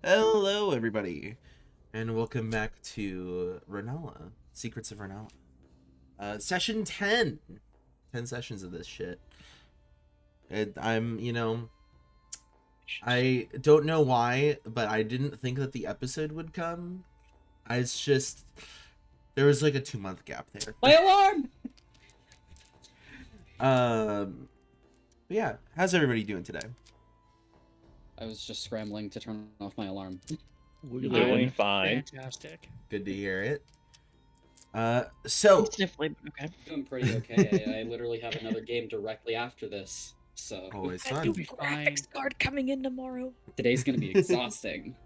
Hello, everybody, and welcome back to Renala, Secrets of Renala. Session 10. 10 sessions of this shit. I don't know why, but I didn't think that the episode would come. It's just, there was like a 2-month gap there. My alarm! But yeah, how's everybody doing today? I was just scrambling to turn off my alarm. We're doing fine. Fantastic. Good to hear it. So, Sniffly, but okay. Doing pretty okay. I literally have another game directly after this, so always You'll fun. be fine. Graphics card coming in tomorrow. today's gonna be exhausting.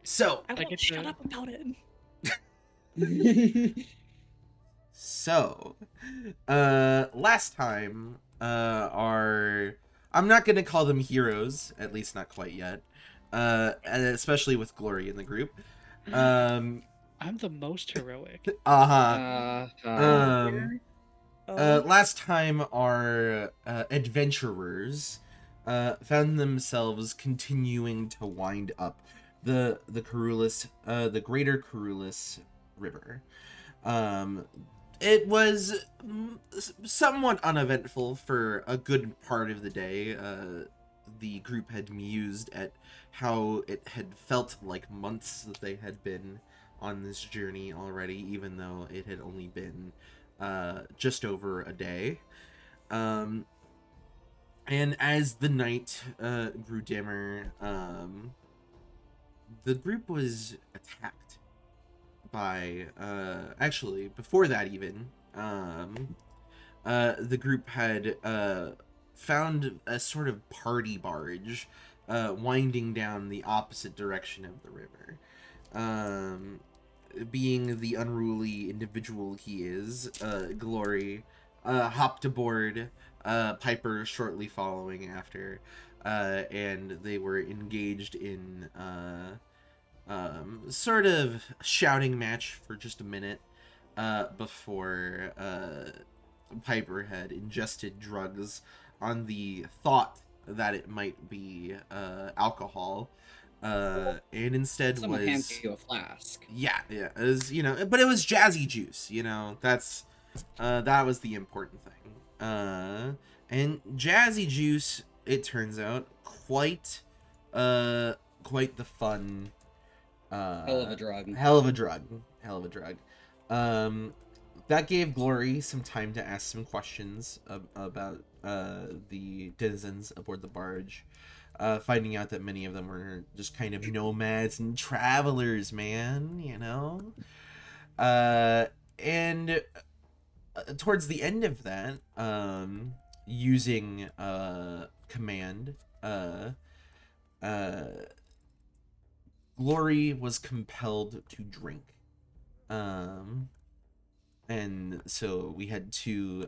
So, I won't get shut to- up about it. So, last time, I'm not gonna call them heroes, at least not quite yet, and especially with Glory in the group. I'm the most heroic. Last time our adventurers found themselves continuing to wind up the Carulus, the Greater Carulus River. It was somewhat uneventful for a good part of the day. The group had mused at how it had felt like months that they had been on this journey already, even though it had only been just over a day. And as the night grew dimmer, the group was attacked by actually before that even the group had found a sort of party barge winding down the opposite direction of the river. Being the unruly individual he is, Glory hopped aboard, Piper shortly following after, and they were engaged in sort of shouting match for just a minute before Piper had ingested drugs on the thought that it might be alcohol, and instead Someone was hands you a flask. yeah, it was, but it was jazzy juice, that's that was the important thing. And jazzy juice, it turns out, quite the fun Hell of a drug. hell of a drug. That gave Glory some time to ask some questions about the denizens aboard the barge, finding out that many of them were just kind of nomads and travelers, man, and towards the end of that, using command, Glory was compelled to drink. And so we had two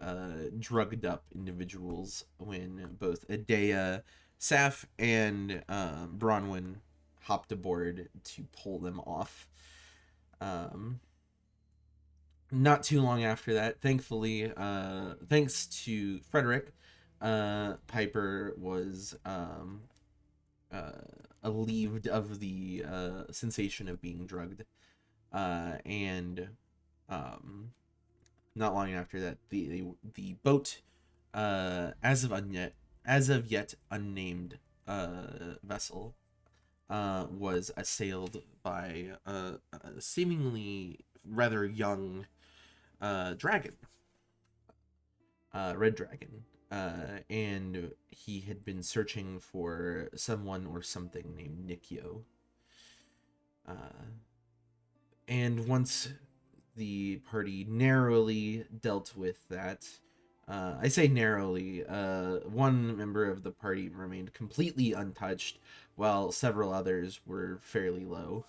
drugged up individuals when both Adea, Saf, and Bronwyn hopped aboard to pull them off. Not too long after that, thankfully, thanks to Frederick, Piper was alleviated of the sensation of being drugged, and not long after that, the boat, as of yet unnamed vessel, was assailed by a seemingly rather young dragon, red dragon. And he had been searching for someone or something named Nikio. And once the party narrowly dealt with that, I say narrowly, one member of the party remained completely untouched, while several others were fairly low.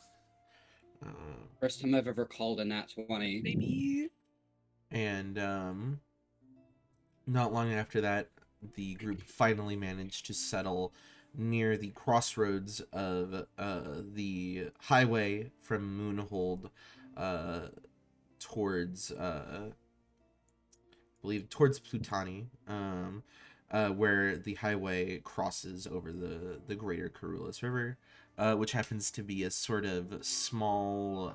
First time I've ever called a nat 20. Baby. And not long after that, the group finally managed to settle near the crossroads of the highway from Moonhold towards, I believe, towards Plutani, where the highway crosses over the Greater Carulus River, which happens to be a sort of small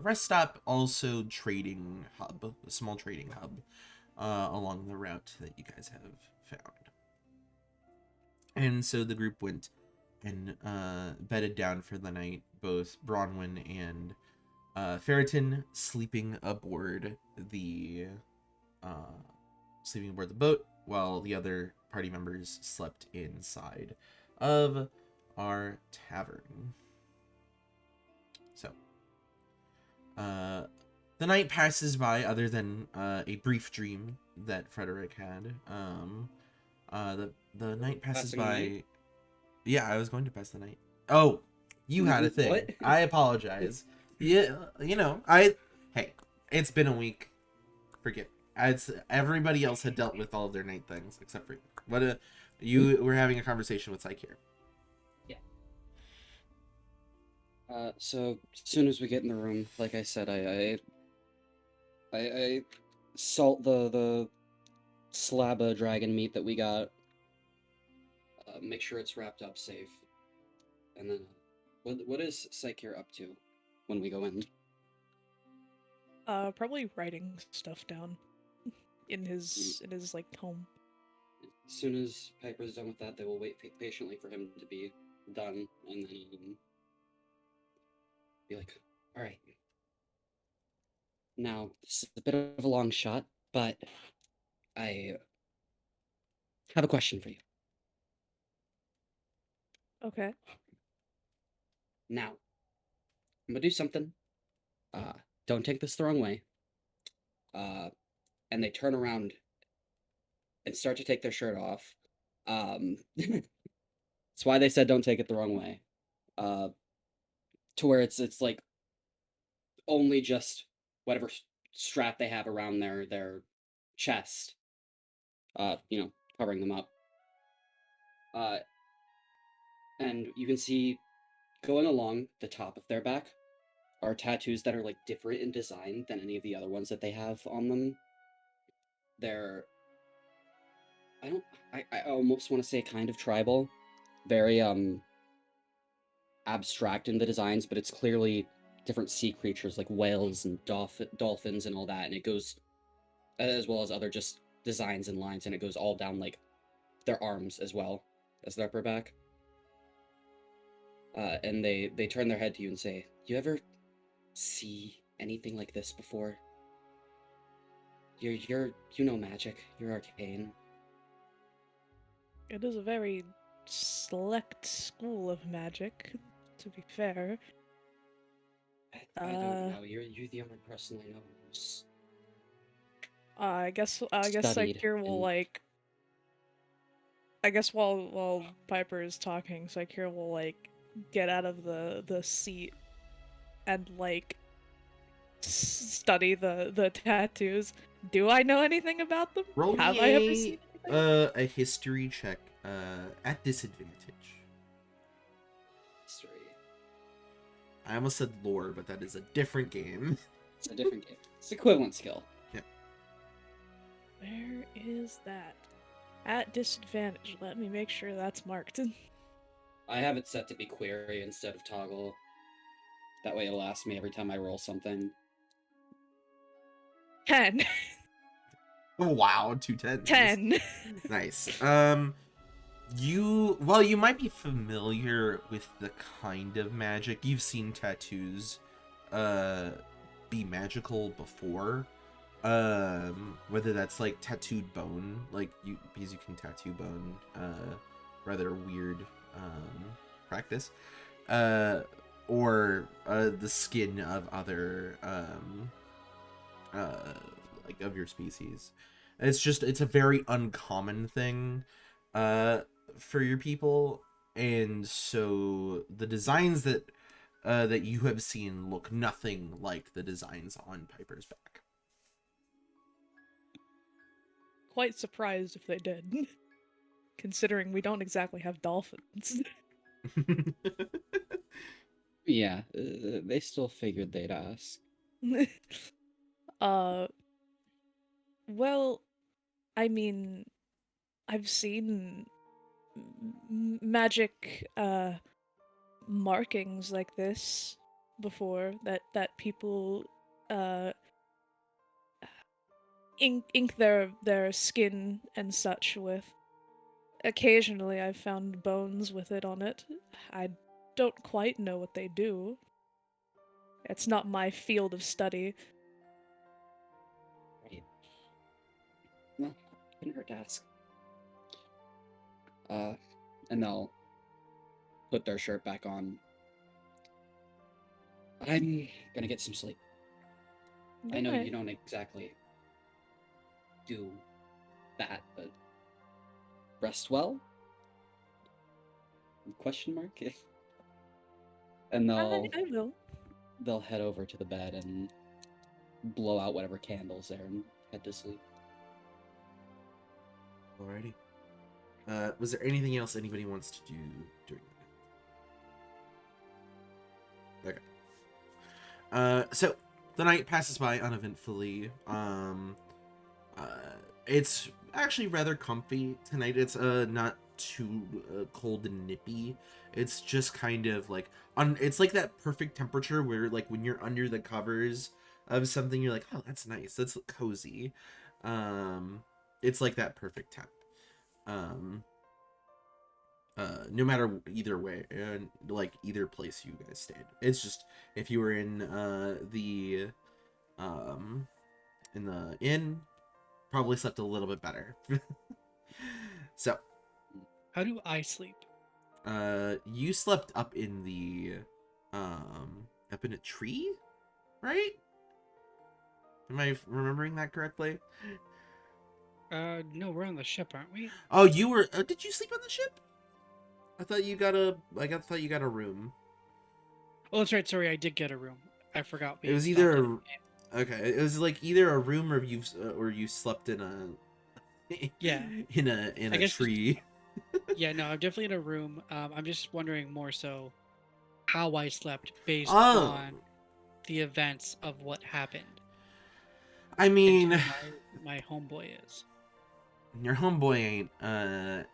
rest stop, also trading hub, a small trading hub along the route that you guys have found. And so the group went and bedded down for the night, both Bronwyn and Ferriton sleeping aboard the boat, while the other party members slept inside of our tavern. So, the night passes by, other than a brief dream that Frederick had. The night passes by. Night? Yeah, I was going to pass the night. Oh, you had a thing. What? I apologize. Yeah, hey, it's been a week. Forget. Everybody else had dealt with all of their night things except for you. You were having a conversation with Psyche here. So as soon as we get in the room, like I said, I salt the slab of dragon meat that we got. Make sure it's wrapped up safe. And then, what is Psyche up to when we go in? Probably writing stuff down in his like tome. As soon as Piper's done with that, they will wait patiently for him to be done, and then be like, "All right, now this is a bit of a long shot, but I have a question for you. Okay. Now, I'm gonna do something. Don't take this the wrong way." And they turn around and start to take their shirt off. That's why they said don't take it the wrong way. To where it's like only just whatever strap they have around their chest, covering them up. And you can see going along the top of their back are tattoos that are like different in design than any of the other ones that they have on them. They're I almost want to say kind of tribal, very abstract in the designs, but it's clearly different sea creatures like whales and dolphins and all that, and it goes, as well as other just designs and lines, and it goes all down like their arms as well as their upper back. And they turn their head to you and say, "You ever see anything like this before? You know magic. You're arcane." It is a very select school of magic, to be fair. I don't know. You're the only person I know who's I guess studied Psyche will and- like. I guess while Piper is talking, Psyche will like get out of the seat and like study the tattoos. Do I know anything about them? Roll Have me I ever seen anything? a history check at disadvantage. history. I almost said lore, but that is a different game. It's a different game. It's equivalent skill. Where is that? At disadvantage. Let me make sure that's marked. I have it set to be query instead of toggle. That way it'll ask me every time I roll something. 10. Oh, wow, 2 tens. 10. Nice. You might be familiar with the kind of magic. You've seen tattoos be magical before. Whether that's like tattooed bone, because you can tattoo bone, rather weird practice, or the skin of other of your species. It's a very uncommon thing for your people, and so the designs that you have seen look nothing like the designs on Piper's back. Quite surprised if they did. Considering we don't exactly have dolphins. Yeah, they still figured they'd ask. Well, I mean, I've seen magic markings like this before that people ink their skin and such with. Occasionally I've found bones with it on it. I don't quite know what they do. It's not my field of study. Right. Well, couldn't hurt to ask. And they'll put their shirt back on. I'm gonna get some sleep. I know Okay. you don't exactly do that, but rest well? Question mark? And I will. they'll head over to the bed and blow out whatever candles there and head to sleep. Alrighty. Was there anything else anybody wants to do during the night? Okay. So the night passes by uneventfully. It's actually rather comfy tonight. It's not too cold and nippy. It's just kind of like it's like that perfect temperature where like when you're under the covers of something, you're like, oh, that's nice. That's cozy. It's like that perfect temp. No matter either way, like either place you guys stayed. It's just if you were in the inn, probably slept a little bit better. So, How do I sleep? you slept up in the up in a tree, right? Am I remembering that correctly? No, we're on the ship, aren't we? Oh, you were. Did you sleep on the ship? I thought you got a. thought you got a room. Oh, that's right. Sorry, I did get a room. I forgot. It was either okay. It was like either a room or you slept in a. Yeah. In a tree. Yeah, no, I'm definitely in a room. I'm just wondering more so how I slept based Oh. on the events of what happened. I mean, and who my homeboy is. Your homeboy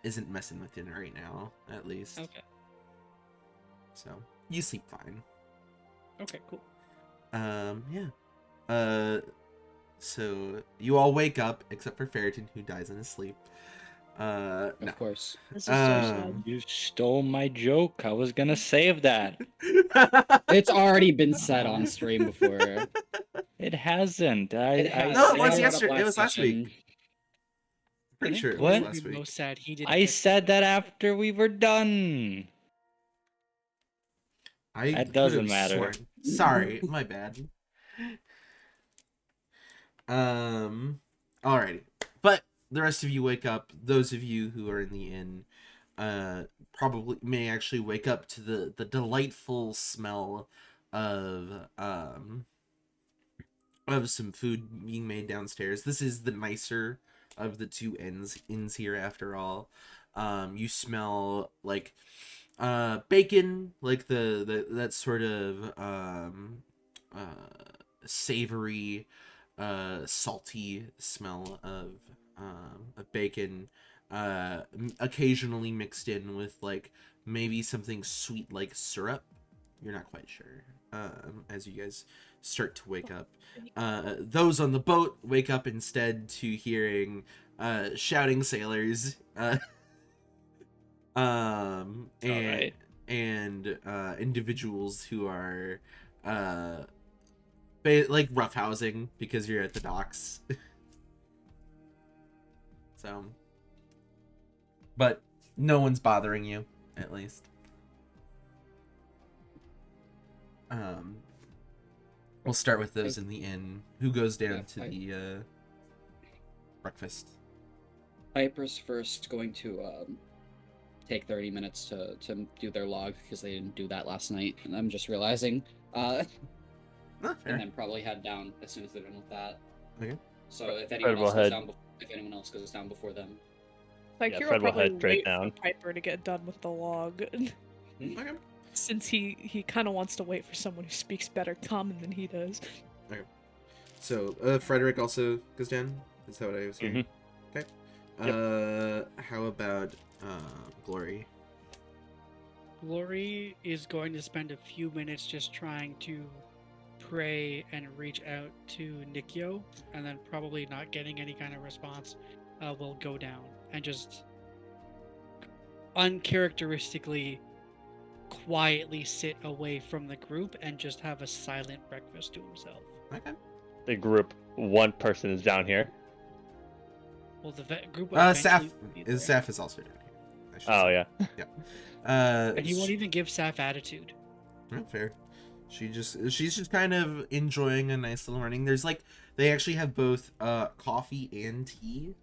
isn't messing with you right now, at least. Okay. So you sleep fine. Okay, cool. Yeah. So you all wake up except for Ferritin, who dies in his sleep. No. Of course. This is so sad. You stole my joke. I was gonna save that. It's already been said on stream before. It hasn't. It I has. No, it said- was I yesterday. It was last session. week. Pretty I think sure it the was What? last week. Most sad he didn't I get- said that after we were done. I That doesn't could've matter. sworn. Sorry, my bad. Alrighty. But the rest of you wake up. Those of you who are in the inn, probably may actually wake up to the delightful smell of some food being made downstairs. This is the nicer of the two inns here, after all. You smell like bacon, like that sort of savory, salty smell of bacon, occasionally mixed in with like maybe something sweet like syrup. You're not quite sure. As you guys start to wake up, those on the boat wake up instead to hearing shouting sailors. And Alright. and individuals who are like roughhousing because you're at the docks. So, but no one's bothering you, at least. We'll start with those in the inn. Who goes down to the breakfast? Piper's first going to take 30 minutes to do their log because they didn't do that last night, and I'm just realizing. Not And fair. then probably head down as soon as they're done with that. Okay. So if anyone else Fred goes will down, if anyone else goes down before them, Like Yeah, you'll Fred will probably head straight wait down. for Piper to get done with the log, Okay. since he kind of wants to wait for someone who speaks better common than he does. So, Frederick also goes down? Is that what I was hearing? Mhm. Okay. How about Glory? Glory is going to spend a few minutes just trying to pray and reach out to Nikio, and then probably not getting any kind of response, will go down and just uncharacteristically quietly sit away from the group and just have a silent breakfast to himself. Okay. The group, one person is down here. Well, the group will Saf eventually be there. Saf is also down here. I should Oh say. yeah. Yeah. And he won't even give Saf attitude. Fair. She's just kind of enjoying a nice little morning. There's like they actually have both coffee and tea.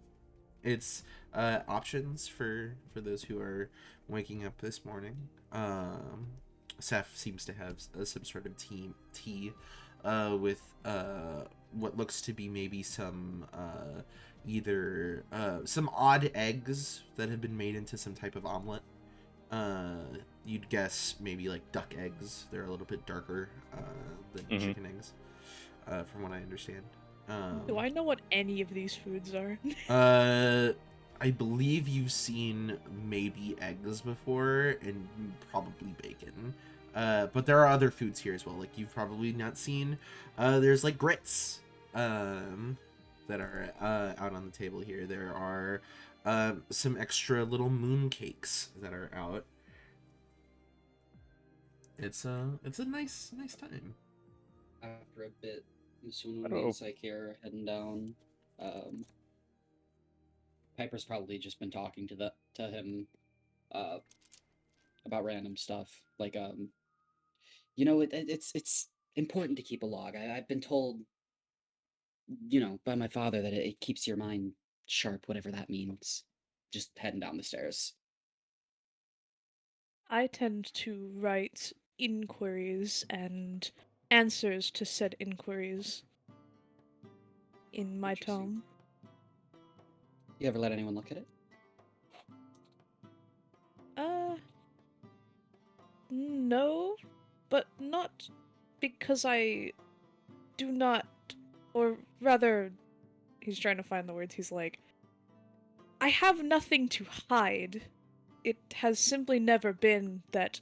It's options for those who are waking up this morning. Seth seems to have some sort of tea with what looks to be maybe some either some odd eggs that have been made into some type of omelet. You'd guess maybe like duck eggs. They're a little bit darker than chicken eggs, from what I understand. Do I know what any of these foods are? I believe you've seen maybe eggs before and probably bacon. But there are other foods here as well. Like you've probably not seen. There's like grits that are out on the table here. There are some extra little moon cakes that are out. It's a nice time. After a bit, soon when me and Psyche are heading down, Piper's probably just been talking to him about random stuff. Like, it's important to keep a log. I've been told, by my father that it keeps your mind sharp, whatever that means. Just heading down the stairs. I tend to write inquiries and answers to said inquiries in my Interesting. tome. You ever let anyone look at it? No, but not because I do not, or rather, he's trying to find the words, he's like, I have nothing to hide. It has simply never been that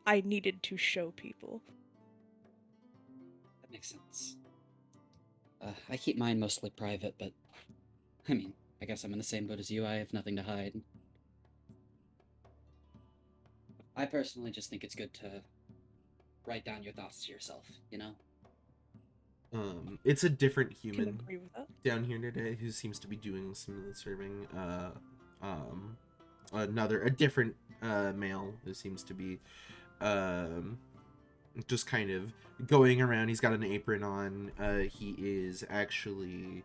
I needed to show people. That makes sense. I keep mine mostly private, but I mean, I guess I'm in the same boat as you. I have nothing to hide. I personally just think it's good to write down your thoughts to yourself, It's a different Can human agree with that. down here today who seems to be doing some of the serving. A different male who seems to be just kind of going around. He's got an apron on. He is actually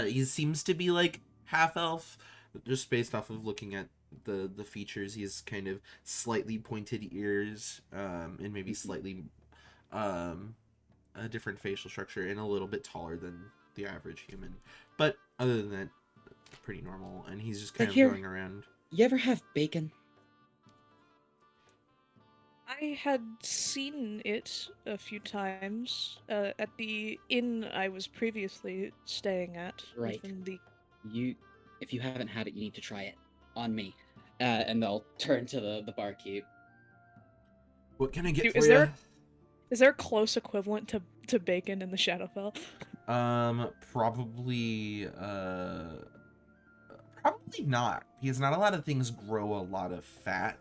he seems to be like half elf, just based off of looking at the features. He has kind of slightly pointed ears, and maybe slightly a different facial structure, and a little bit taller than the average human. But other than that, pretty normal. And he's just kind of going around. You ever have bacon? I had seen it a few times at the inn I was previously staying at. Right. Within the... If you haven't had it, you need to try it. On me. And they'll turn to the barkeep. What can I get for Is you? Is there a close equivalent to bacon in the Shadowfell? Probably not, because not a lot of things grow a lot of fat.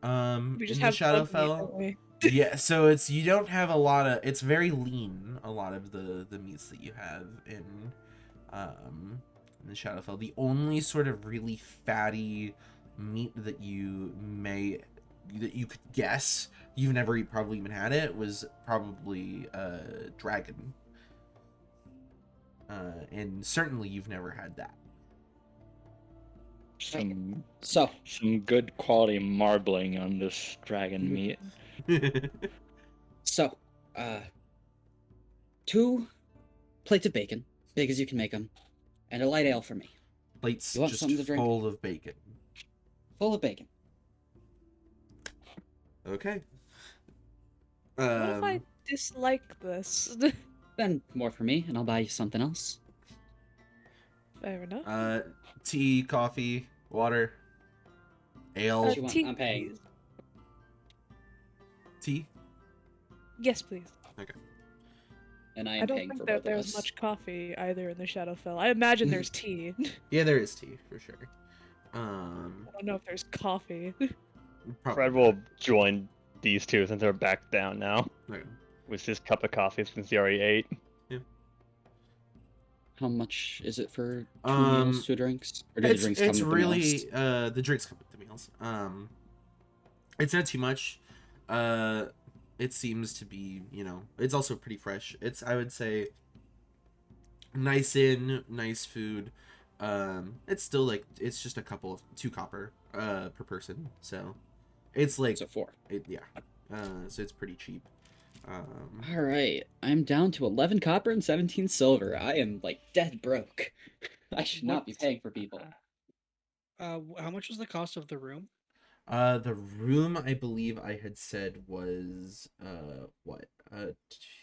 We just in have the bug meat, Shadowfell. don't we? Yeah, so you don't have a lot of. It's very lean. A lot of the meats that you have in the Shadowfell. The only sort of really fatty meat that you could guess, you've never probably even had it, was probably dragon. And certainly you've never had that. Some good quality marbling on this dragon meat. So, 2 plates of bacon, big as you can make them, and a light ale for me. Plates You want just something to drink? full of bacon. Full of bacon. Okay. What if I dislike this? Then more for me, and I'll buy you something else. Fair enough. Tea, coffee, water, ale, What you want? Tea, I'm paying. please. tea. Yes, please. And I I am don't paying for think both that of there's us. much coffee either in the Shadowfell. I imagine there's tea. Yeah, there is tea for sure. I don't know if there's coffee. Probably Fred will join these two since they're back down now not. with his cup of coffee since he already ate. How much is it for two Um, meals, 2 drinks? Or do the drinks come It's with the really meals? the drinks come with the meals. It's not too much. It seems to be, it's also pretty fresh. It's, I would say, nice food. It's still like, it's just 2 copper per person, so it's like So 4. so it's pretty cheap. All right, I'm down to 11 copper and 17 silver. I am like dead broke. I should not be What's- paying for people. How much was the cost of the room? The room, I believe I had said was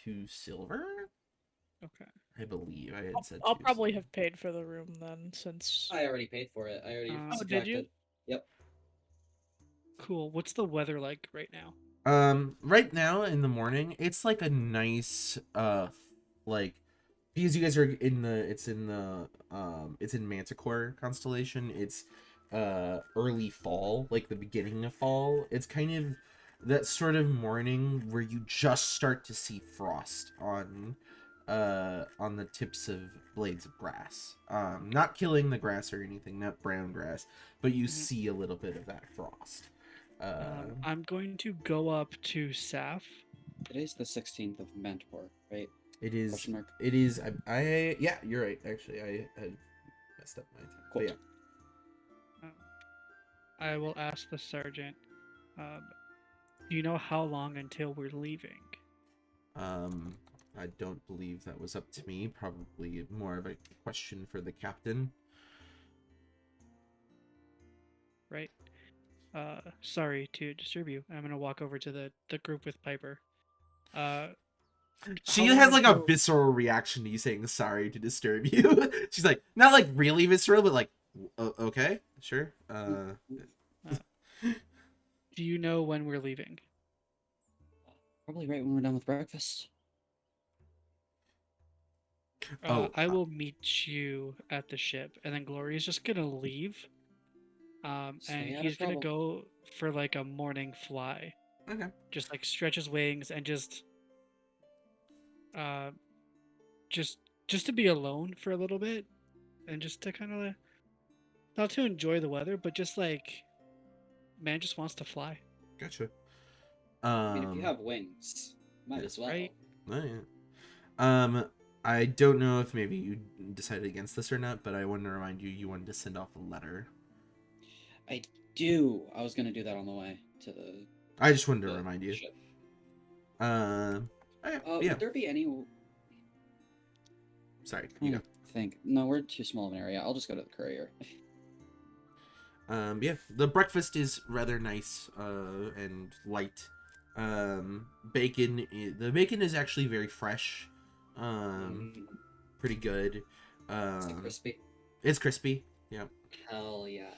2 silver. Okay. I believe I had said. I'll 2 probably silver. have paid for the room then, since I already paid for it. I already Oh, did subtracted. you? Yep. Cool. What's the weather like right now? Right now in the morning, it's like a nice like, because you guys are it's in Manticore constellation. It's early fall, like the beginning of fall. It's kind of that sort of morning where you just start to see frost on the tips of blades of grass. Not killing the grass or anything, not brown grass, but you see a little bit of that frost. I'm going to go up to Saf. Today's the 16th of Mentor, right? It is. Question mark. It is. I. Yeah, you're right. Actually, I had messed up my time. Cool. But I will ask the sergeant. Do you know how long until we're leaving? yeah. I don't believe that was up to me. Probably more of a question for the captain. Right. Sorry to disturb you. I'm gonna walk over to the group with Piper. She How has long like a ago- visceral reaction to you saying sorry to disturb you. She's like, not like really visceral, but like, okay, sure. Do you know when we're leaving? Probably right when we're done with breakfast. I will meet you at the ship, and then Glory's just gonna leave. And Stay out of he's gonna trouble. go for like a morning fly. Okay. Just like stretch his wings and just to be alone for a little bit, and just to kind of not to enjoy the weather, but just like man just wants to fly. Gotcha. I mean, if you have wings, might as well. Right. Oh, yeah. I don't know if maybe you decided against this or not, but I wanted to remind you, you wanted to send off a letter. I do. I was gonna do that on the way to the. I just wanted to the remind you. ship. Okay, yeah. Would there be any? Sorry, you go. Think no, we're too small of an area. I'll just go to the courier. Yeah, the breakfast is rather nice and light. The bacon is actually very fresh. Pretty good. Is it crispy? It's crispy. Yeah. Hell yeah.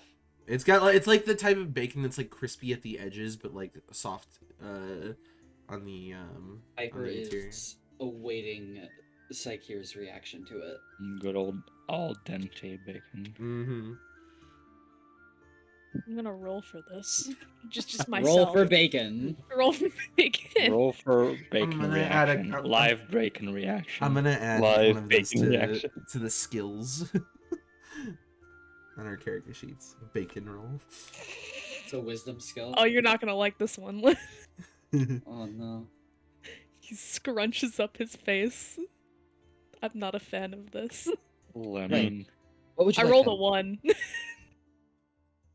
It's got like, it's like the type of bacon that's like crispy at the edges, but like soft on the Piper interior. is awaiting Psycheer's reaction to it. Good old al dente bacon. Mm-hmm. I'm gonna roll for this. Just myself. Roll for bacon. Roll for bacon. Roll for bacon gonna add a- reaction. Live bacon reaction. I'm gonna add Live one of those bacon reaction. to the skills on our character sheets. Bacon roll. It's a wisdom skill. Oh, you're not gonna like this one. Oh no. He scrunches up his face. I'm not a fan of this. Lemon. What would you I like rolled a then? 1.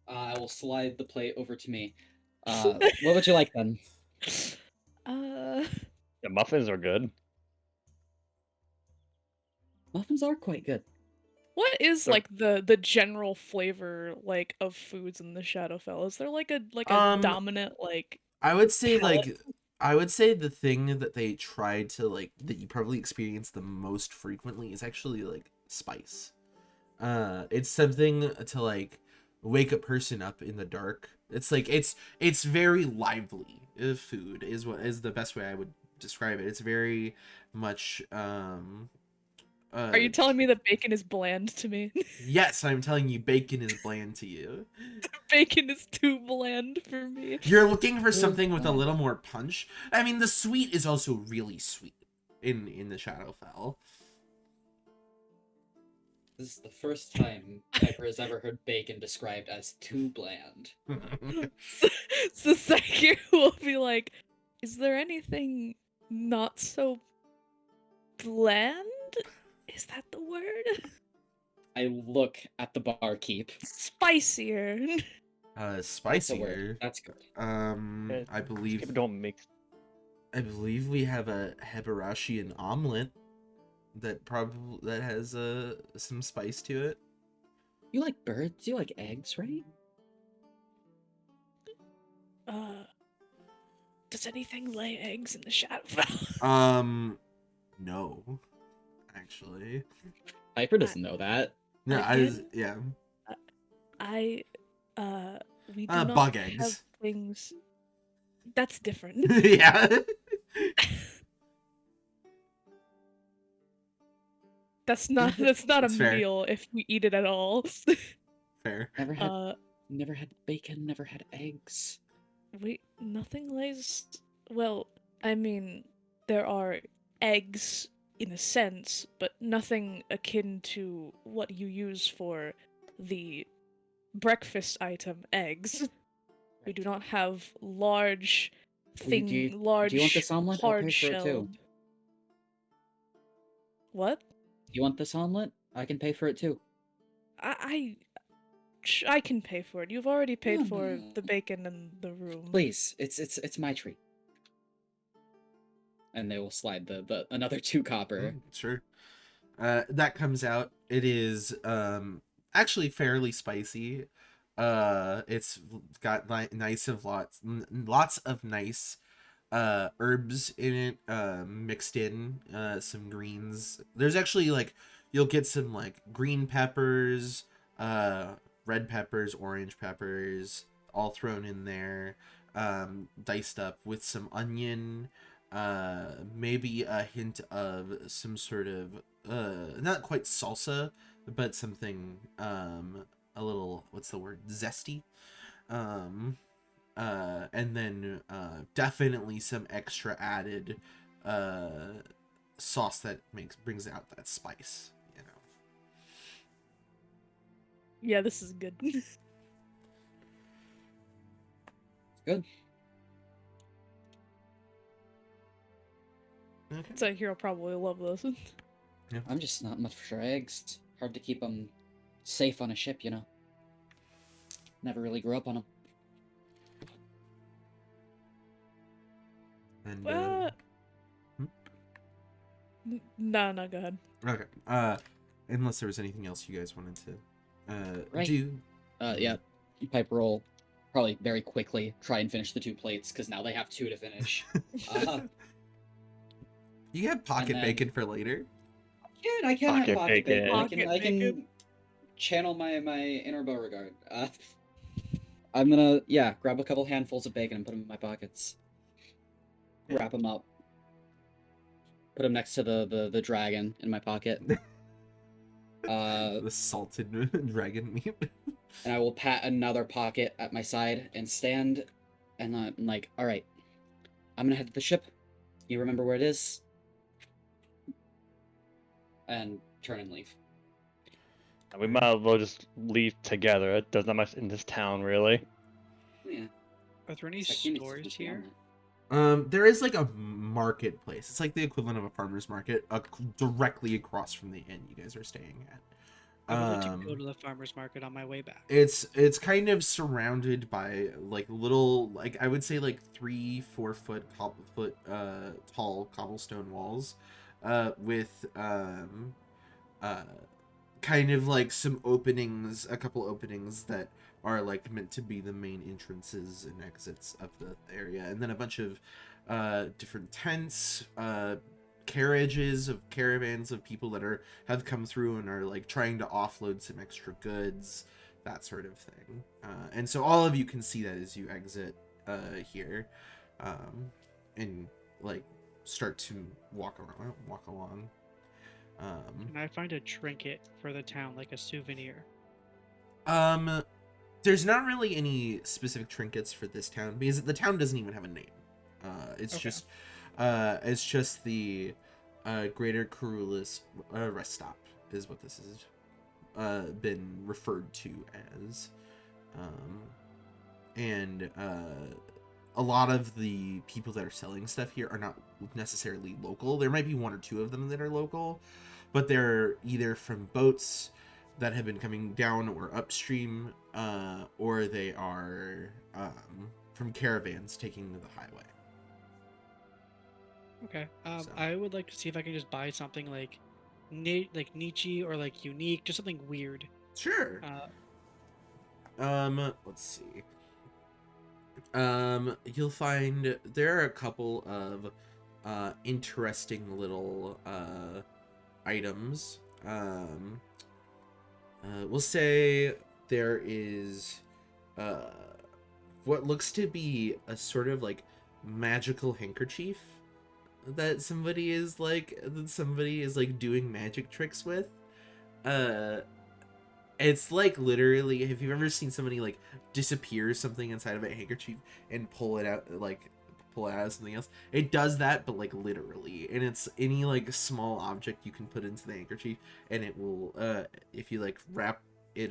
I will slide the plate over to me. What would you like then? The muffins are good. Muffins are quite good. What is So- like the general flavor like of foods in the Shadowfell? Is there like a dominant like I would say palate? the thing that they try to like that you probably experience the most frequently is actually like spice. It's something to like wake a person up in the dark. It's like it's very lively. Food is what is the best way I would describe it. It's very much Are you telling me that bacon is bland to me? yes, I'm telling you bacon is bland to you. Bacon is too bland for me. You're looking for something with a little more punch. I mean, the sweet is also really sweet in the Shadowfell. This is the first time Piper has ever heard bacon described as too bland. So Sekiro will be like, is there anything not so bland? Is that the word? I look at the barkeep. Spicier. That's the Spicier. word. That's good. I believe People don't mix. I believe we have a Hibarashian omelet that has some spice to it. You like birds? You like eggs, right? Does anything lay eggs in the Shadowfell? No, actually. Piper doesn't know that. No, yeah. We do not Bug have eggs. things. That's different. Yeah. That's not a That's fair. meal if we eat it at all. Fair. Never had bacon, never had eggs. Nothing lays. Well, I mean, there are eggs in a sense, but nothing akin to what you use for the breakfast item, eggs. We do not have large Do you want this omelet? I'll hard pay for it too. shelled. What? You want this omelet? I can pay for it too. I can pay for it. You've already paid for No. the bacon in the room. Please, it's my treat. And they will slide the another 2 copper. Sure. That comes out. It is actually fairly spicy. It's got lots of nice herbs in it, mixed in, some greens. There's actually like you'll get some like green peppers, red peppers, orange peppers, all thrown in there, diced up with some onion, maybe a hint of some sort of not quite salsa, but something a little, what's the word, zesty, and then definitely some extra added sauce that brings out that spice, you know. Yeah, this is good. Good. Okay. So Hero probably will love this. I'm just not much for eggs. Hard to keep them safe on a ship, you know. Never really grew up on them. And No, go ahead. okay. Unless there was anything else you guys wanted to Right. do. Yeah. Piper will probably very quickly try and finish the 2 plates because now they have 2 to finish. You have pocket then- bacon for later. Yeah, I can have Pocket pocket bacon. bacon. I can channel my inner Beauregard. I'm gonna grab a couple handfuls of bacon and put them in my pockets. Wrap them up. Put them next to the dragon in my pocket. The salted dragon meat. And I will pat another pocket at my side and stand, and I'm like, all right, I'm gonna head to the ship. You remember where it is? And turn and leave. We might as well just leave together. There's not much in this town, really. Yeah. Are there any It's like, stores just here? There is like a marketplace. It's like the equivalent of a farmer's market, directly across from the inn you guys are staying at. I would like to go to the farmer's market on my way back. It's kind of surrounded by like little, like I would say like 3-4 foot tall cobblestone walls, with kind of like some openings, a couple openings that are like meant to be the main entrances and exits of the area, and then a bunch of different tents, carriages of caravans of people that have come through and are like trying to offload some extra goods, that sort of thing. And so all of you can see that as you exit here, and like start to walk along. Can I find a trinket for the town, like a souvenir? There's not really any specific trinkets for this town because the town doesn't even have a name. It's Okay. just the Greater Kurulis rest stop is what this has been referred to as. And a lot of the people that are selling stuff here are not necessarily local. There might be one or two of them that are local, but they're either from boats that have been coming down or upstream, or they are from caravans taking the highway. Okay. So- I would like to see if I can just buy something like Nietzsche or like unique, just something weird. Sure. Let's see. You'll find there are a couple of interesting little items. We'll say there is what looks to be a sort of like magical handkerchief that somebody is like doing magic tricks with. It's like literally, if you've ever seen somebody like disappear something inside of a handkerchief and pull it out of something else, it does that, but like literally. And it's any like small object you can put into the handkerchief, and it will, if you like wrap the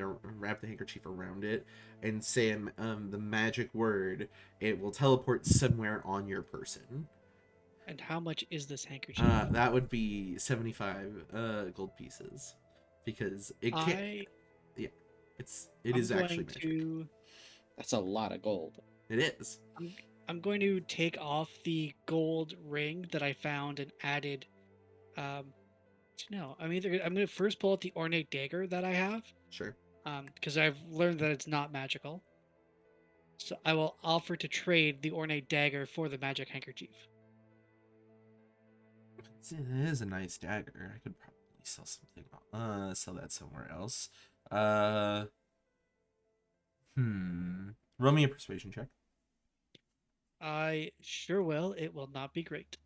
handkerchief around it and say the magic word, it will teleport somewhere on your person. And how much is this handkerchief? That would be 75 gold pieces, because it can't. It is actually magic. That's a lot of gold. It is. I'm going to take off the gold ring that I found and added. No, I'm going to first pull out the ornate dagger that I have. Sure. Because I've learned that it's not magical. So I will offer to trade the ornate dagger for the magic handkerchief. See, it is a nice dagger. I could probably sell something. Sell that somewhere else. Roll me a persuasion check. I sure will. It will not be great.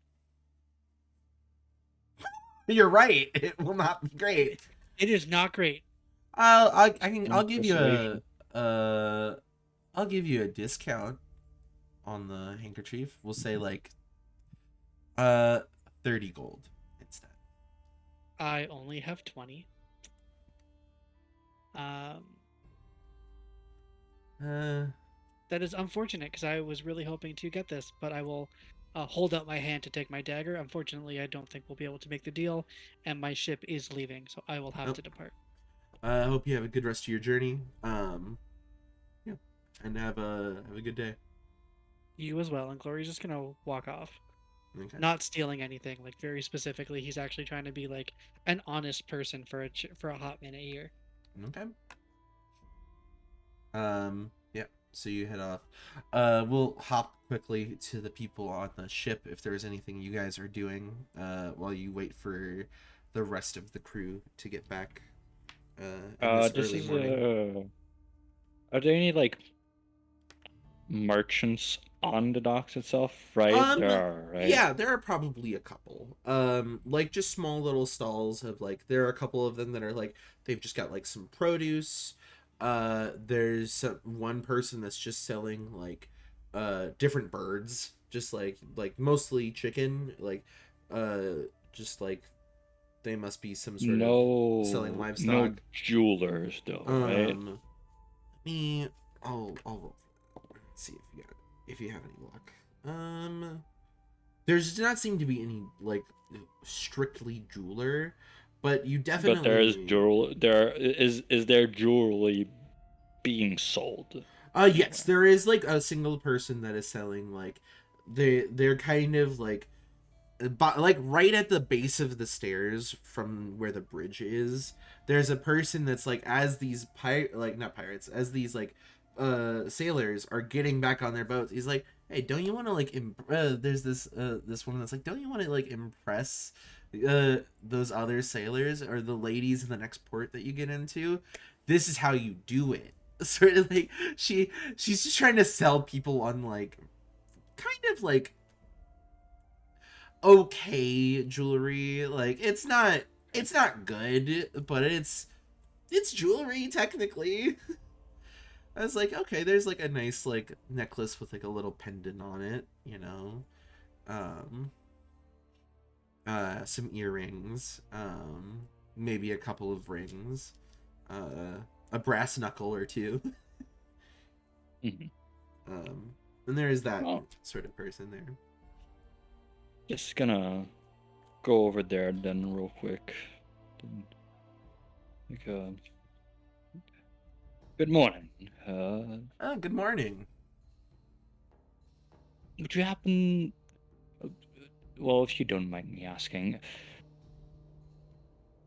You're right. It will not be great. It is not great. I'll give you Persuasion. I'll give you a discount on the handkerchief. We'll say like 30 gold instead. I only have 20. That is unfortunate because I was really hoping to get this, but I will hold out my hand to take my dagger. Unfortunately, I don't think we'll be able to make the deal, and my ship is leaving, so I will have Nope. to depart. I hope you have a good rest of your journey. Yeah, and have a good day. You as well, and Glory's just gonna walk off, Okay. not stealing anything. Like very specifically, he's actually trying to be like an honest person for a hot minute here. Okay. Yeah. So you head off. We'll hop quickly to the people on the ship if there's anything you guys are doing while you wait for the rest of the crew to get back. In this This early is morning. Are there any like merchants on the docks itself? Right, there are, right? Yeah, there are probably a couple. Like just small little stalls of like there are a couple of them that are like they've just got like some produce. There's one person that's just selling like different birds, just like mostly chicken, like just like they must be some sort of selling No livestock. jewelers though, right? Let me I'll roll for that. Let's see if you have any luck. There's does not seem to be any like strictly jeweler, but you definitely. But there is is there jewelry being sold? Yes, there is like a single person that is selling like they're kind of like like right at the base of the stairs from where the bridge is. There's a person that's like as these not pirates, as these like sailors are getting back on their boats. He's like, hey, don't you want to like there's this woman that's like, don't you want to like impress those other sailors or the ladies in the next port that you get into? This is how you do it. Sort of like she's just trying to sell people on like kind of like okay jewelry. Like it's not good, but it's jewelry technically. I was like, okay, there's like a nice like necklace with like a little pendant on it, you know. Um some earrings, maybe a couple of rings, a brass knuckle or two. Mhm. And there is that Oh. sort of person there. Just gonna go over there then real quick. Like, good morning. Good morning. Would you happen? Well, if you don't mind me asking,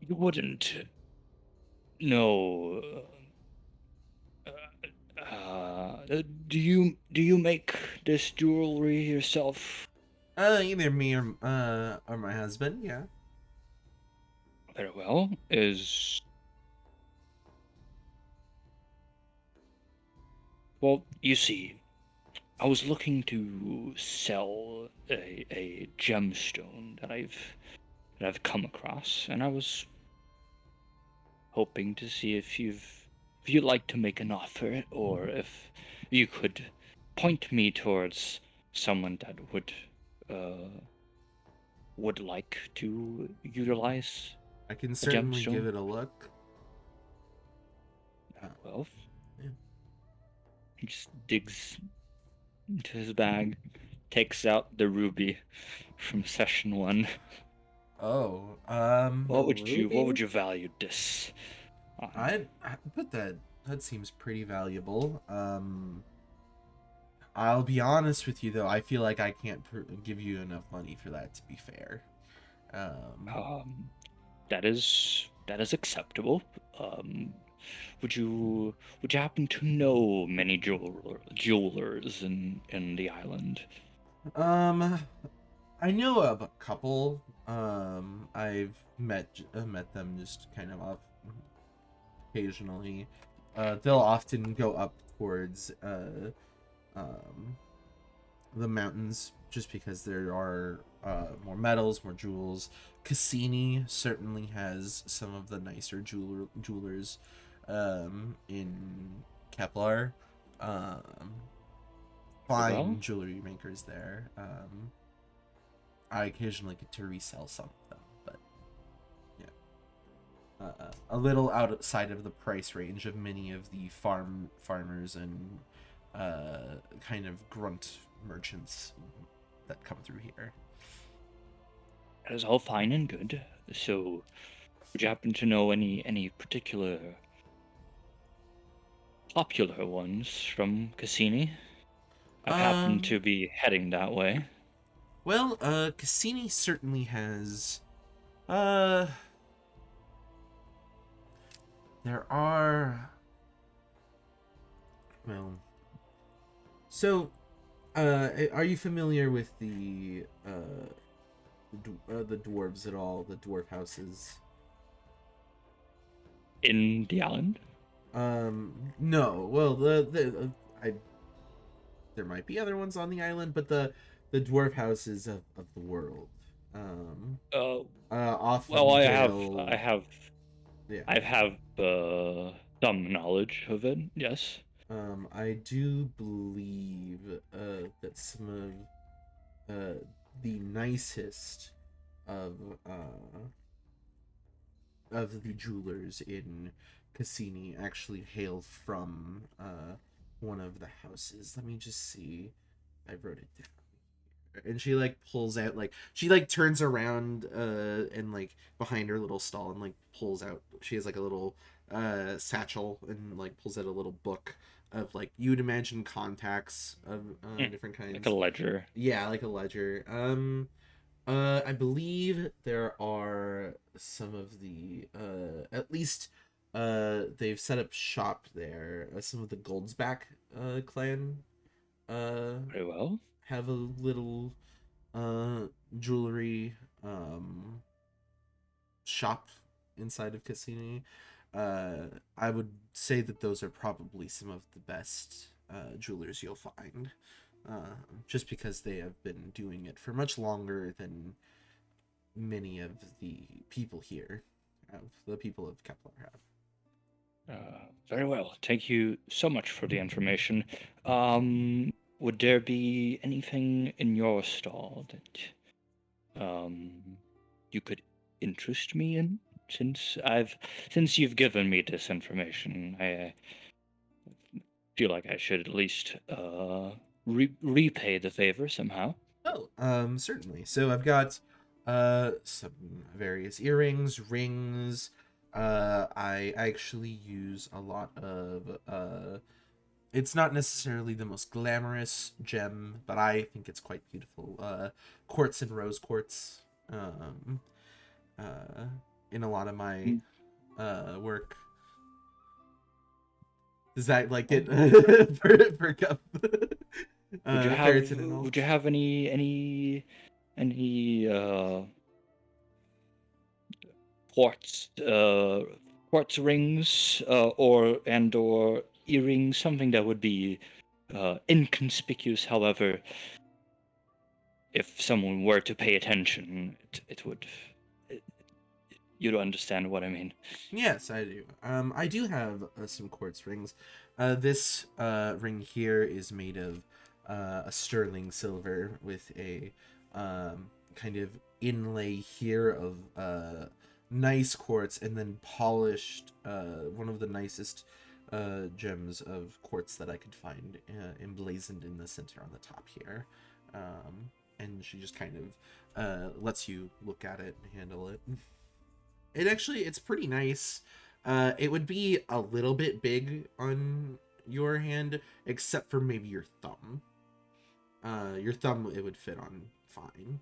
you wouldn't know. Do you make this jewelry yourself? Either me or my husband, yeah. Very well. Well, you see, I was looking to sell a gemstone that I've come across, and I was hoping to see if you'd like to make an offer, or if you could point me towards someone that would like to utilize I can a certainly gemstone. give it a look. Well, Yeah. he just digs into his bag, takes out the ruby from session 1. Oh, What would ruby? you value this on? I put that seems pretty valuable. I'll be honest with you though, I feel like I can't give you enough money for that, to be fair. That is acceptable. Would you happen to know many jewelers in the island? I know of a couple. I've met them just kind of off occasionally. They'll often go up towards um, the mountains just because there are more metals, more jewels. Cassini certainly has some of the nicer jewelers in Kepler. Fine Well? jewelry makers there. I occasionally get to resell some of them, but yeah, a little outside of the price range of many of the farmers and kind of grunt merchants that come through here. That is all fine and good. So, would you happen to know any particular popular ones from Cassini? I happen to be heading that way. Well, Cassini certainly has there are well, so are you familiar with the dwarves at all, the dwarf houses? In the island? No. Well, there might be other ones on the island, but the dwarf houses of the world. Often Well, I they'll have yeah. I have some knowledge of it. Yes. I do believe that some of the nicest of the jewelers in Cassini actually hail from one of the houses. Let me just see. I wrote it down. And she like pulls out, like she like turns around and like behind her little stall and like pulls out, she has like a little satchel and like pulls out a little book of like you'd imagine contacts of different kinds, Like a ledger. yeah, like a ledger. I believe there are some of the at least they've set up shop there. Some of the Goldsback clan Very well. have a little jewelry shop inside of Cassini. I would say that those are probably some of the best jewelers you'll find, just because they have been doing it for much longer than many of the people here the people of Kepler have. Very well. Thank you so much for the information. Would there be anything in your stall that you could interest me in? Since you've given me this information, I feel like I should at least repay the favor somehow. Oh, certainly. So I've got some various earrings, rings. I actually use a lot of it's not necessarily the most glamorous gem, but I think it's quite beautiful. Quartz and rose quartz. In a lot of my work. Does that like it for cup? Would you have any quartz rings or earrings, something that would be inconspicuous, however, if someone were to pay attention, it would you'd understand what I mean. Yes, I do. I do have some quartz rings. This ring here is made of a sterling silver with a kind of inlay here of nice quartz, and then polished one of the nicest gems of quartz that I could find, emblazoned in the center on the top here. And she just kind of lets you look at it and handle it. It's pretty nice. It would be a little bit big on your hand, except for maybe your thumb. Your thumb, it would fit on fine.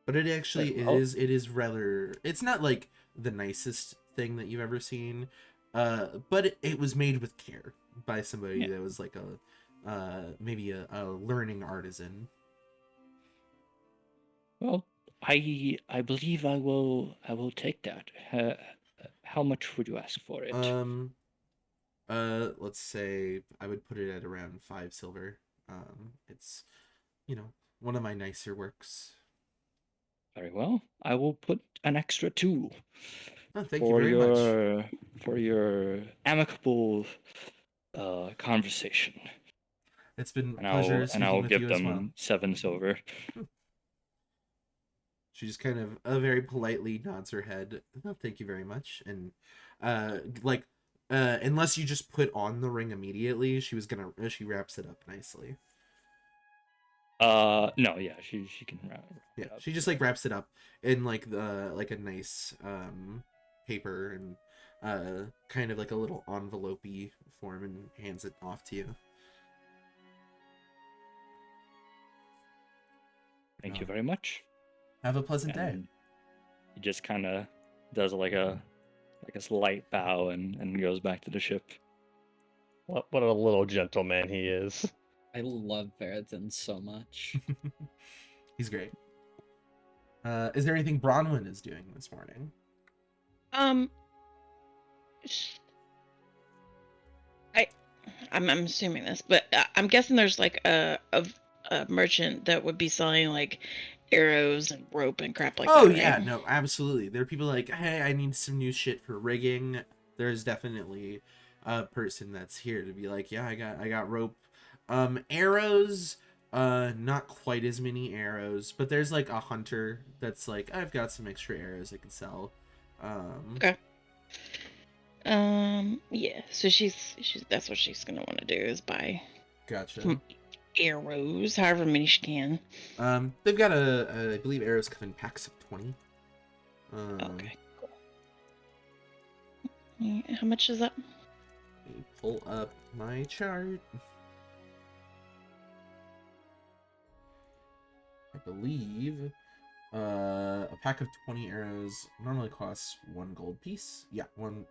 But it actually it is rather, it's not like the nicest thing that you've ever seen, but it was made with care by somebody that was like maybe a learning artisan. Well, I believe I will take that. How much would you ask for it? Let's say I would put it at around 5 silver. It's, one of my nicer works. Very well. I will put an extra 2. Oh, thank you very much. For your amicable conversation. It's been a pleasure speaking with you as well. And I'll give them 7 silver. She just kind of very politely nods her head. Oh, thank you very much. And unless you just put on the ring immediately, she wraps it up nicely. No, yeah, she can wrap it up. She just wraps it up in a nice paper and kind of like a little envelope-y form, and hands it off to you. Thank you very much. Have a pleasant day. He just kind of does like a slight bow and goes back to the ship. What a little gentleman he is. I love Veritan so much. He's great. Is there anything Bronwyn is doing this morning? I'm assuming this, but I'm guessing there's like a merchant that would be selling like arrows and rope and crap like that. Oh yeah, right? no, absolutely. There are people like, hey, I need some new shit for rigging. There's definitely a person that's here to be like, yeah, I got rope. Arrows, not quite as many arrows, but there's like a hunter that's like, I've got some extra arrows I can sell. Okay. Yeah, so she's that's what she's gonna want to do, is buy Gotcha. arrows, however many she can. They've got I believe arrows come in packs of 20. Okay, cool. Yeah, how much is that? Let me pull up my chart. I believe a pack of 20 arrows normally costs 1 gold piece. Yeah, one.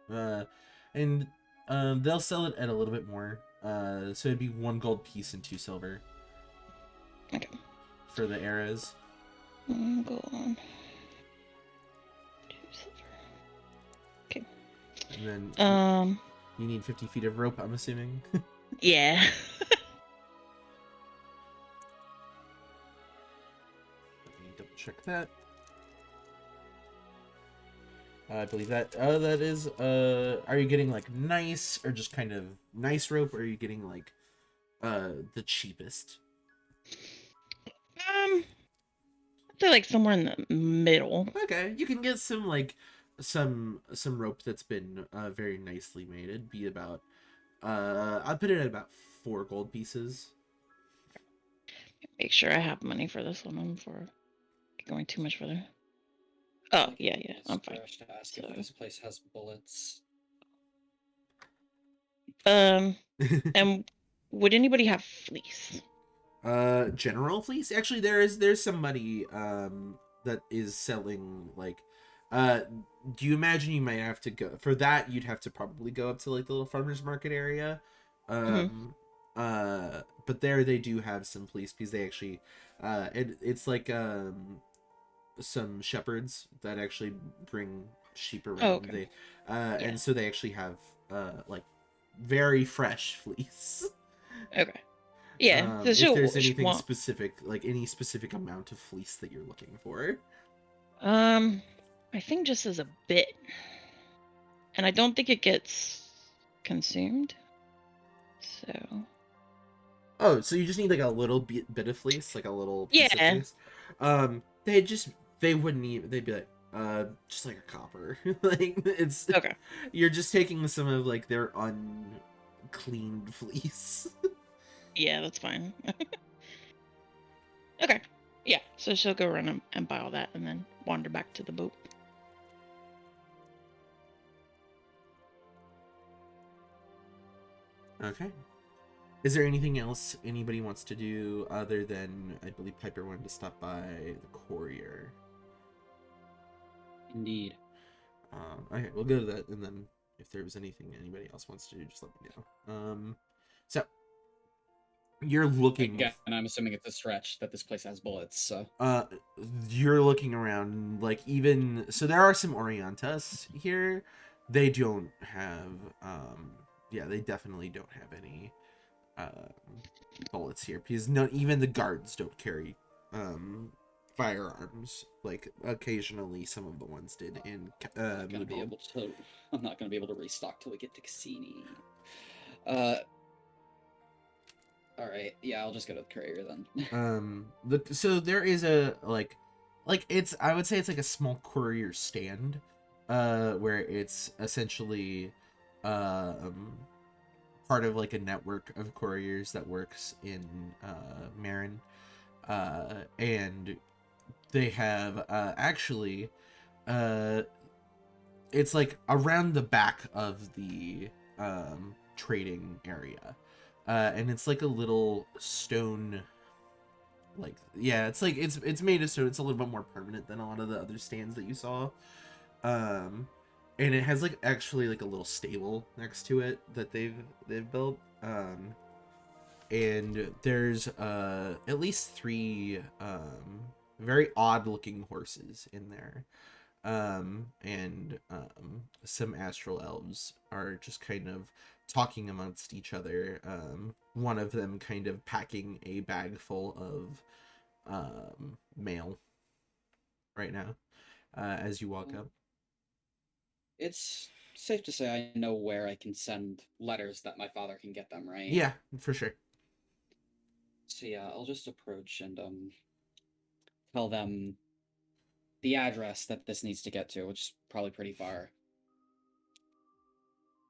And they'll sell it at a little bit more So it'd be 1 gold piece and 2 silver. Okay. For the arrows. Go on. 2 silver. Okay. And then Um. you need 50 feet of rope, I'm assuming. Yeah. Let me double check that. I believe that. That is. Are you getting like nice or just kind of nice rope, or are you getting like the cheapest? I feel like somewhere in the middle. Okay, you can get some like some rope that's been very nicely made. It'd be about I'll put it at about 4 gold pieces. Make sure I have money for this one before going too much further. Oh, yeah, I'm fine. To ask if this place has bullets. And would anybody have fleece? General fleece. Actually, there's somebody that is selling like do you imagine you might have to go for that? You'd have to probably go up to like the little farmers market area. But there they do have some fleece because they actually it's like some shepherds that actually bring sheep around. Oh, okay. They and so they actually have like very fresh fleece. Okay. Yeah. If there's anything specific, like any specific amount of fleece that you're looking for. I think just as a bit. And I don't think it gets consumed. So. Oh, so you just need like a little bit of fleece, like a little piece of fleece. They wouldn't even. They'd be like, just like a copper. Like it's okay. You're just taking some of like their uncleaned fleece. Yeah, that's fine. Okay. Yeah, so she'll go run and buy all that and then wander back to the boat. Okay. Is there anything else anybody wants to do other than, I believe Piper wanted to stop by the courier? Indeed. Okay, we'll go to that, and then if there's anything anybody else wants to do, just let me know. So you're looking again, and I'm assuming it's a stretch that this place has bullets. So you're looking around, like even so, there are some Orientas here. They don't have, yeah, they definitely don't have any bullets here because not even the guards don't carry firearms. Like occasionally some of the ones did in I'm not gonna be able to restock till we get to Cassini. All right, yeah, I'll just go to the courier then. So there is a like it's, I would say it's like a small courier stand where it's essentially part of like a network of couriers that works in Marin, and they have actually it's like around the back of the trading area, and it's like a little stone, like, yeah, it's like it's made of stone. It's a little bit more permanent than a lot of the other stands that you saw, and it has like actually like a little stable next to it that they've built, and there's at least 3 very odd looking horses in there, and some astral elves are just kind of talking amongst each other, one of them kind of packing a bag full of mail right now, as you walk up. It's safe to say I know where I can send letters that my father can get them, right? Yeah, for sure. So yeah, I'll just approach and tell them the address that this needs to get to, which is probably pretty far.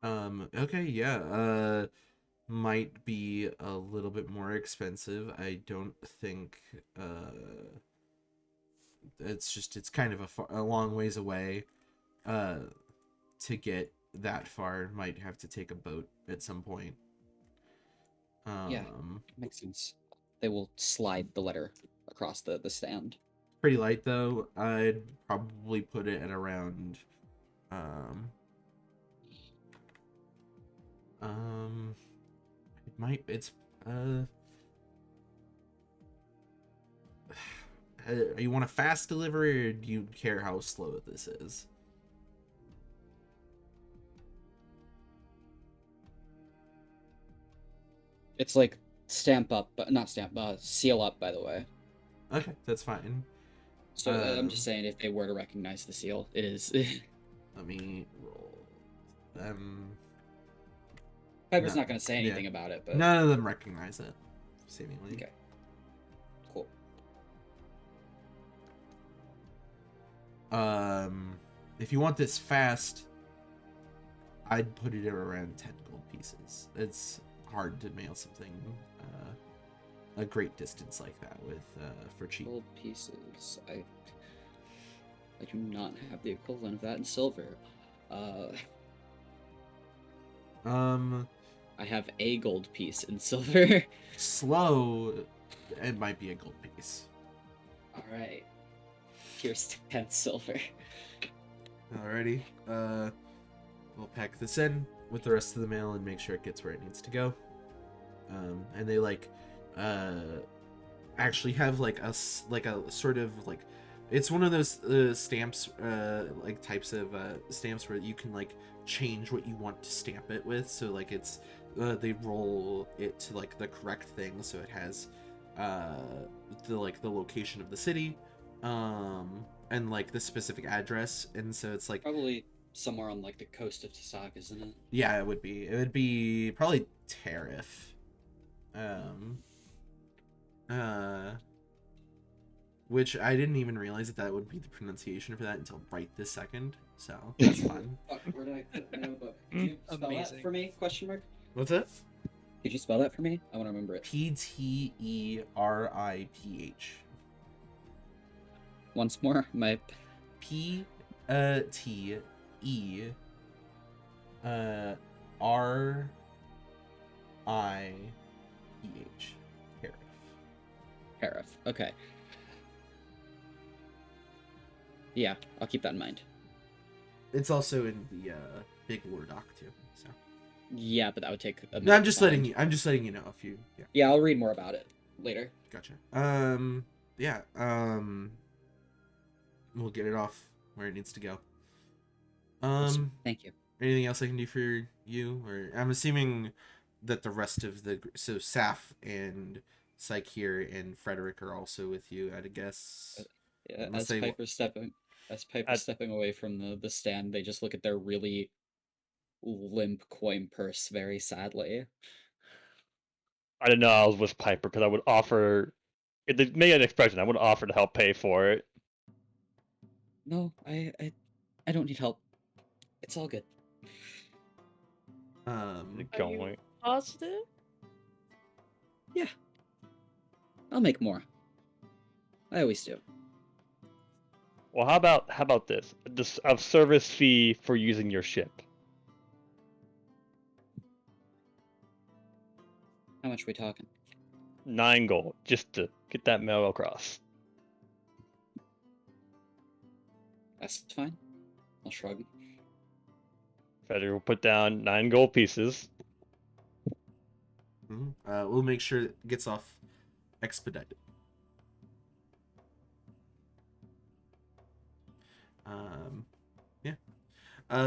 Okay, yeah, might be a little bit more expensive. I don't think, it's kind of a long ways away, to get that far. Might have to take a boat at some point. Yeah, makes sense. They will slide the letter across the stand. Pretty light though. I'd probably put it at around I It's you want a fast delivery, or do you care how slow this is? It's like stamp up, but not stamp, seal up, by the way. Okay, that's fine. So I'm just saying, if they were to recognize the seal, it is. Let me roll. Piper's No, not going to say anything about it, but none of them recognize it, seemingly. okay, cool. If you want this fast, I'd put it at around 10 gold pieces. It's hard to mail something a great distance like that with for cheap. Gold pieces. I do not have the equivalent of that in silver. I have a gold piece in silver. Slow, it might be a gold piece. All right. Here's 10 silver. Alrighty. We'll pack this in with the rest of the mail and make sure it gets where it needs to go. And they actually have like a sort of like, it's one of those stamps, like types of stamps where you can like change what you want to stamp it with. So like it's they roll it to like the correct thing, so it has the location of the city, and like the specific address, and so it's like Probably somewhere on like the coast of Tasak, isn't it? yeah, it would be probably Tariff. Which I didn't even realize that would be the pronunciation for that until right this second. So that's fun. Fuck, where did I put my notebook? Could you spell Amazing. that for me? Question mark. What's it? Could you spell that for me? I want to remember it. Pteriph. Once more. My P T E R I P H. Tariff. Okay. Yeah, I'll keep that in mind. It's also in the big war doc too. So Yeah, but that would take a no, I'm minute just to letting find. you. I'm just letting you know if you. Yeah, Yeah, I'll read more about it later. gotcha. Yeah. We'll get it off where it needs to go. Awesome. Thank you. Anything else I can do for you? Or I'm assuming that the rest of the so Saf and Psyche and Frederick are also with you. I'd guess. Yeah, Unless as they- Piper's stepping away from the stand, they just look at their really limp coin purse very sadly. I didn't know I was with Piper because I would offer. If they made an expression, I would offer to help pay for it. No, I don't need help. It's all good. Are you- Going. Positive? I'll make more. I always do. Well, how about this? A service fee for using your ship. How much are we talking? 9 gold, just to get that mail across. That's fine. I'll shrug. Frederick will put down 9 gold pieces. We'll make sure it gets off expedited. Yeah.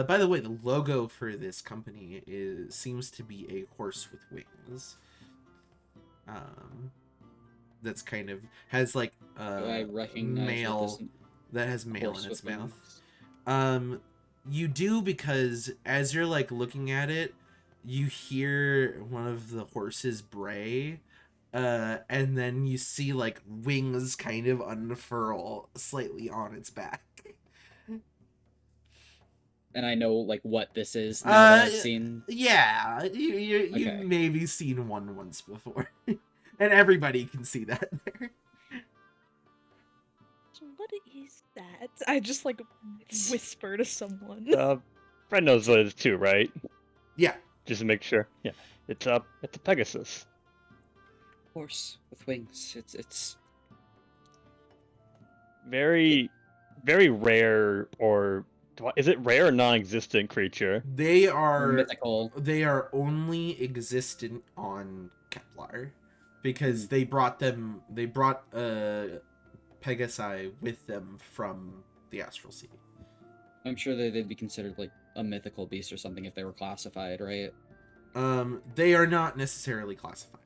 By the way, the logo for this company seems to be a horse with wings. That's kind of has like Do I recognize mail that has mail horse in its with mouth. wings? You do, because as you're like looking at it, you hear one of the horses bray, and then you see like wings kind of unfurl slightly on its back. And I know like what this is now that I've Uh, seen. Yeah, you've Okay. maybe seen one once before, and everybody can see that there. So what is that? I just like whisper to someone. Fred knows what it is too, right? Yeah. Just to make sure. Yeah, it's a Pegasus. Horse with wings. It's Very, very rare or Is it rare or non-existent creature? They Or are mythical. they are only existent on Kepler because Hmm. they brought Pegasi with them from the Astral Sea. I'm sure they'd be considered like a mythical beast or something if they were classified, right? They are not necessarily classified.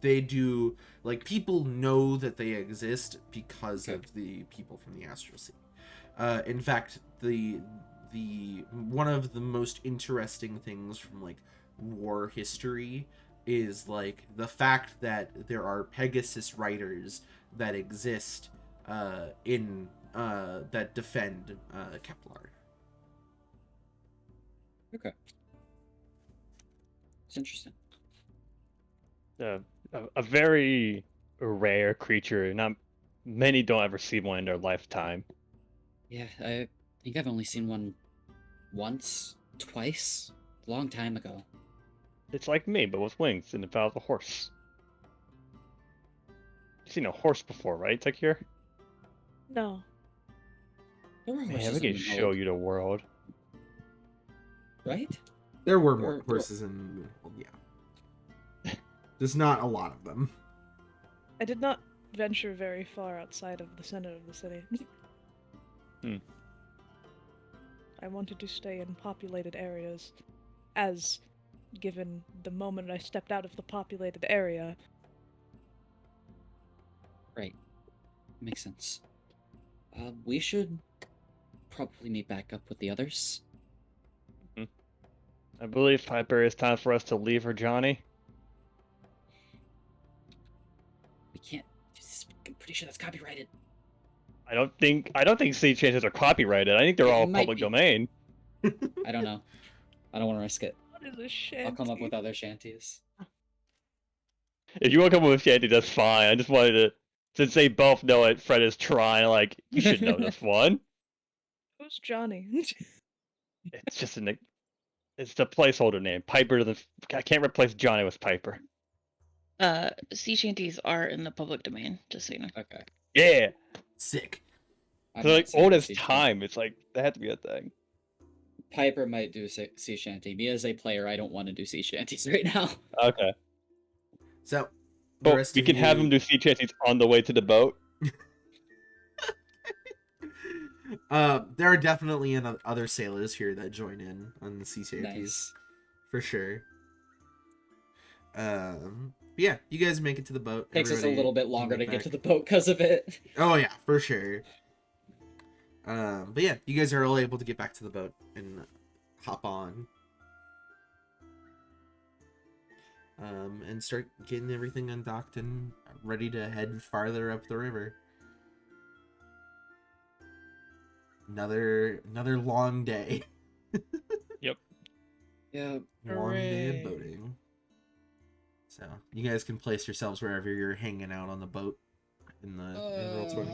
They do, like, people know that they exist because Okay. of the people from the Astral Sea. In fact, the one of the most interesting things from like war history is like the fact that there are Pegasus riders that exist in that defend Kepler. Okay. It's interesting. A very rare creature. Not many don't ever see one in their lifetime. Yeah, I think I've only seen one once, twice, a long time ago. It's like me, but with wings and without a horse. You've seen a horse before, right, Takir? No. There were Man, horses we in can the show mold, you the world. right? There were more Or- horses in Moonhold, yeah. There's not a lot of them. I did not venture very far outside of the center of the city. Hmm. I wanted to stay in populated areas, as given the moment I stepped out of the populated area, Right. Makes sense. We should probably meet back up with the others. I believe, Piper, it's time for us to leave her, Johnny. We can't. I'm pretty sure that's copyrighted. I don't think sea changes are copyrighted. I think they're It all might public be. domain. I don't know. I don't want to risk it. what is a shanty? I'll come up with other shanties. If you want to come up with shanty, that's fine. I just wanted to, since they both know it, Fred is trying. Like, you should know this one. Who's Johnny? It's just it's the placeholder name. Piper doesn't. I can't replace Johnny with Piper. Sea shanties are in the public domain, just so you know. Okay. Yeah, Sick. I'm they're not like saying old as sea time. It's like that had to be a thing. Piper might do sea shanty. Me as a player, I don't want to do sea shanties right now. Okay. So, the Well, rest we of can have you- him do sea shanties on the way to the boat. There are definitely other sailors here that join in on the sea shanties. Nice. For sure. But yeah, you guys make it to the boat. Takes us a Everybody little bit can longer to get get to back. the boat because of it. Oh yeah, for sure. But yeah, you guys are all able to get back to the boat and hop on. And start getting everything undocked and ready to head farther up the river. Another long day. Yeah. Long day of Hooray. boating. So you guys can place yourselves wherever you're hanging out on the boat in the in Roll20.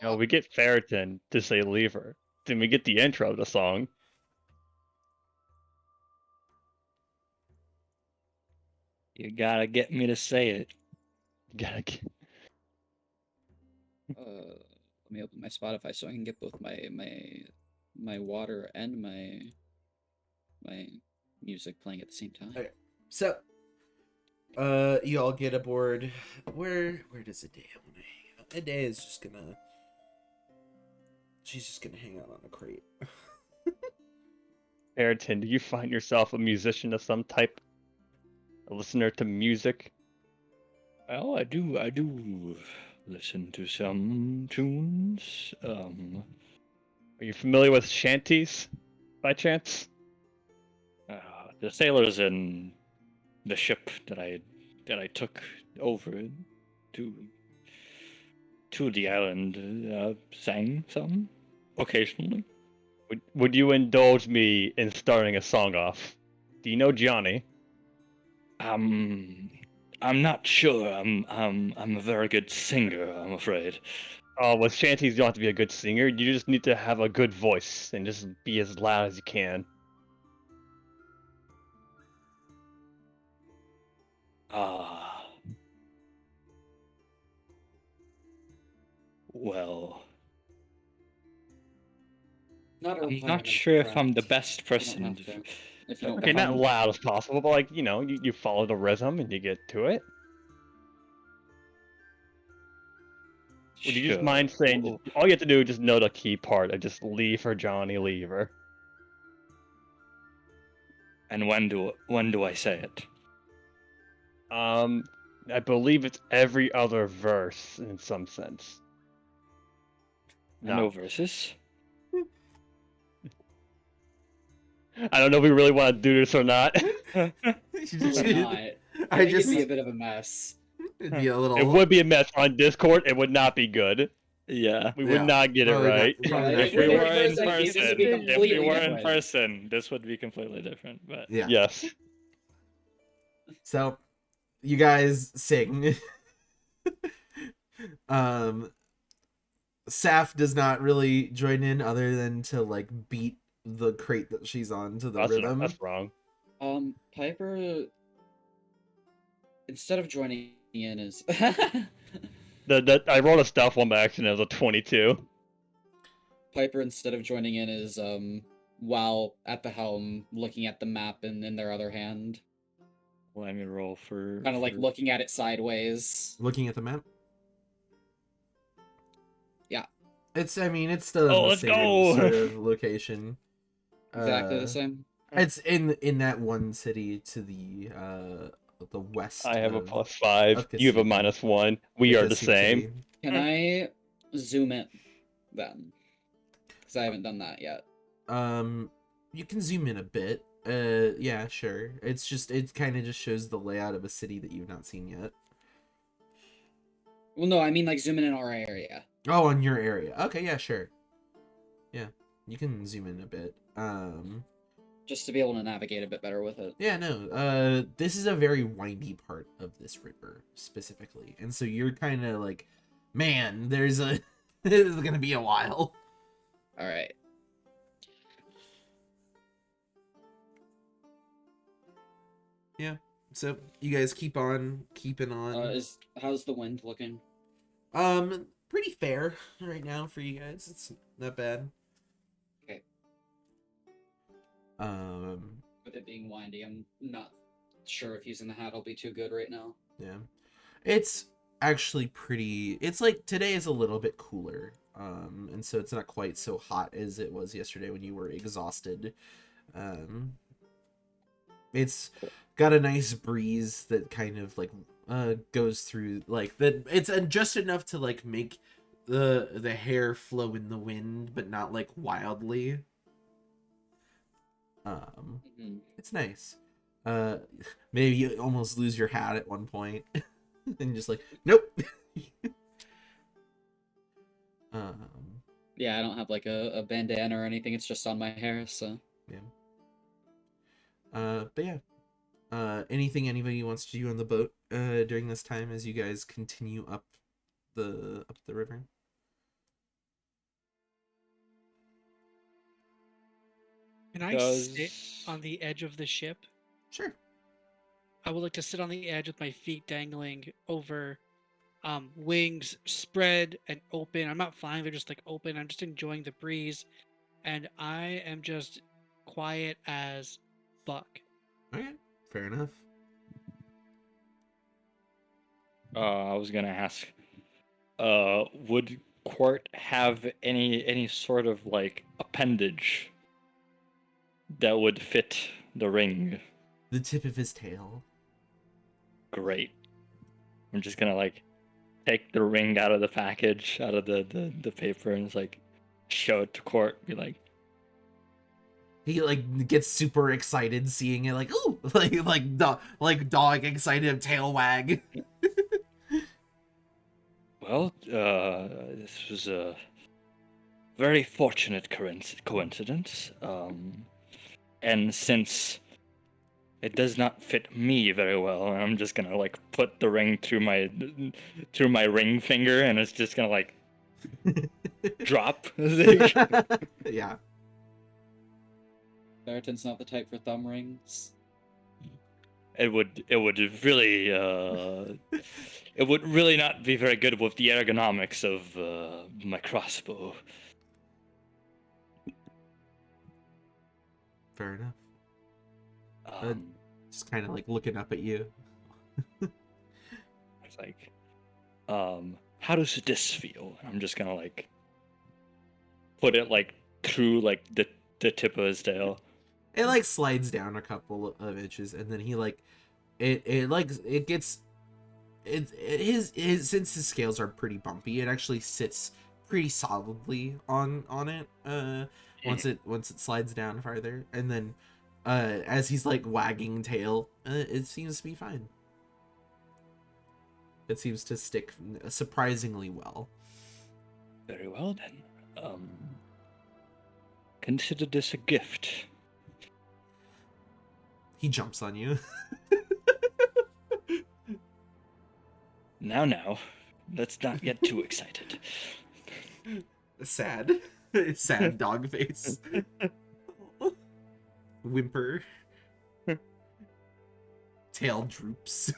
You know, we get Ferritin to say leave her. Then we get the intro of the song. You gotta get me to say it. Gotta get... Let me open my Spotify so I can get both my water and my music playing at the same time. Okay. So, you all get aboard. Where does Adea want to hang out? Adea is just gonna. She's just gonna hang out on a crate. Ferritin, do you find yourself a musician of some type? A listener to music? Well, I do listen to some tunes. Are you familiar with shanties, by chance? The sailors in the ship that I took over to the island sang some occasionally. Would you indulge me in starting a song off? Do you know Johnny? I'm not sure. I'm a very good singer, I'm afraid. Oh, with shanties, you don't have to be a good singer. You just need to have a good voice and just be as loud as you can. Ah. Well. Not a I'm requirement not of sure if I'm the craft. best You don't person. have to. If you don't Okay, If not I'm- loud as possible, but like, you follow the rhythm and you get to it. Would you just Sure. mind saying, all you have to do is just know the key part of just leave her, Johnny, leave her. And when do I say it? I believe it's every other verse in some sense. I know verses. I don't know if we really want to do this or not. We're not. I I think just it'd be a bit of a mess. it'd be a little. It would be a mess on Discord. It would not be good. Yeah. We would Yeah. not get it Probably not. right. Probably Yeah, not. If we were There's in like- this person, would be if we completely were in different. person, this would be completely different. But Yeah. Yes. So, you guys sing. Saf does not really join in other than to like beat the crate that she's on to the rhythm. That's wrong. Piper, instead of joining in, is I rolled a stealth one by accident. It was a 22. Piper, instead of joining in, is while at the helm, looking at the map in their other hand, let me roll for. kind of like looking at it sideways. Looking at the map. Yeah. It's still in the let's same go! sort of location. Exactly the same. It's in that one city to the west. I have a of +5. You have a Cassup. -1. We are the Cassup same. City. Can I zoom in then? Because I haven't done that yet. You can zoom in a bit. Yeah, sure. It kind of just shows the layout of a city that you've not seen yet. Well, no, I mean like zooming in our area. Oh, on your area. Okay, yeah, sure. Yeah, you can zoom in a bit. Just to be able to navigate a bit better with it. Yeah, no. This is a very windy part of this river specifically, and so you're kind of like, man, this is gonna be a while. All right. Yeah. So you guys keep on keeping on. How's the wind looking? Pretty fair right now for you guys. It's not bad. Okay. With it being windy, I'm not sure if using the hat will be too good right now. Yeah. It's actually pretty. It's like today is a little bit cooler. And so it's not quite so hot as it was yesterday when you were exhausted. It's got a nice breeze that kind of like goes through like that. It's just enough to like make the hair flow in the wind, but not like wildly. It's nice. Maybe you almost lose your hat at one point, and just like nope. Yeah, I don't have like a bandana or anything. It's just on my hair, so. Yeah. But yeah. Anything anybody wants to do on the boat during this time as you guys continue up the river? Can I sit on the edge of the ship? Sure. I would like to sit on the edge with my feet dangling over, wings spread and open. I'm not flying; they're just like open. I'm just enjoying the breeze, and I am just quiet as fuck. Okay, fair enough. I was gonna ask, would Quart have any sort of like appendage that would fit the ring? The tip of his tail. Great. I'm just gonna like take the ring out of the package, out of the paper, and just like show it to Quart. Be like, He like gets super excited seeing it, like ooh, like dog excited tail wag. well, this was a very fortunate coincidence. And since it does not fit me very well, I'm just gonna like put the ring through my ring finger, and it's just gonna like drop. Yeah. Barrington's not the type for thumb rings. It would really it would really not be very good with the ergonomics of my crossbow. Fair enough. Um, Just kind of like looking up at you. it's like, how does this feel? And I'm just gonna like put it like through like the tip of his tail. It like slides down a couple of inches, and then he like it gets his since his scales are pretty bumpy, it actually sits pretty solidly on it once it slides down farther, and then as he's like wagging tail, it seems to be fine. It seems to stick surprisingly well. Very well then. Consider this a gift. He jumps on you. Now, let's not get too excited. Sad dog face. Whimper. Tail droops.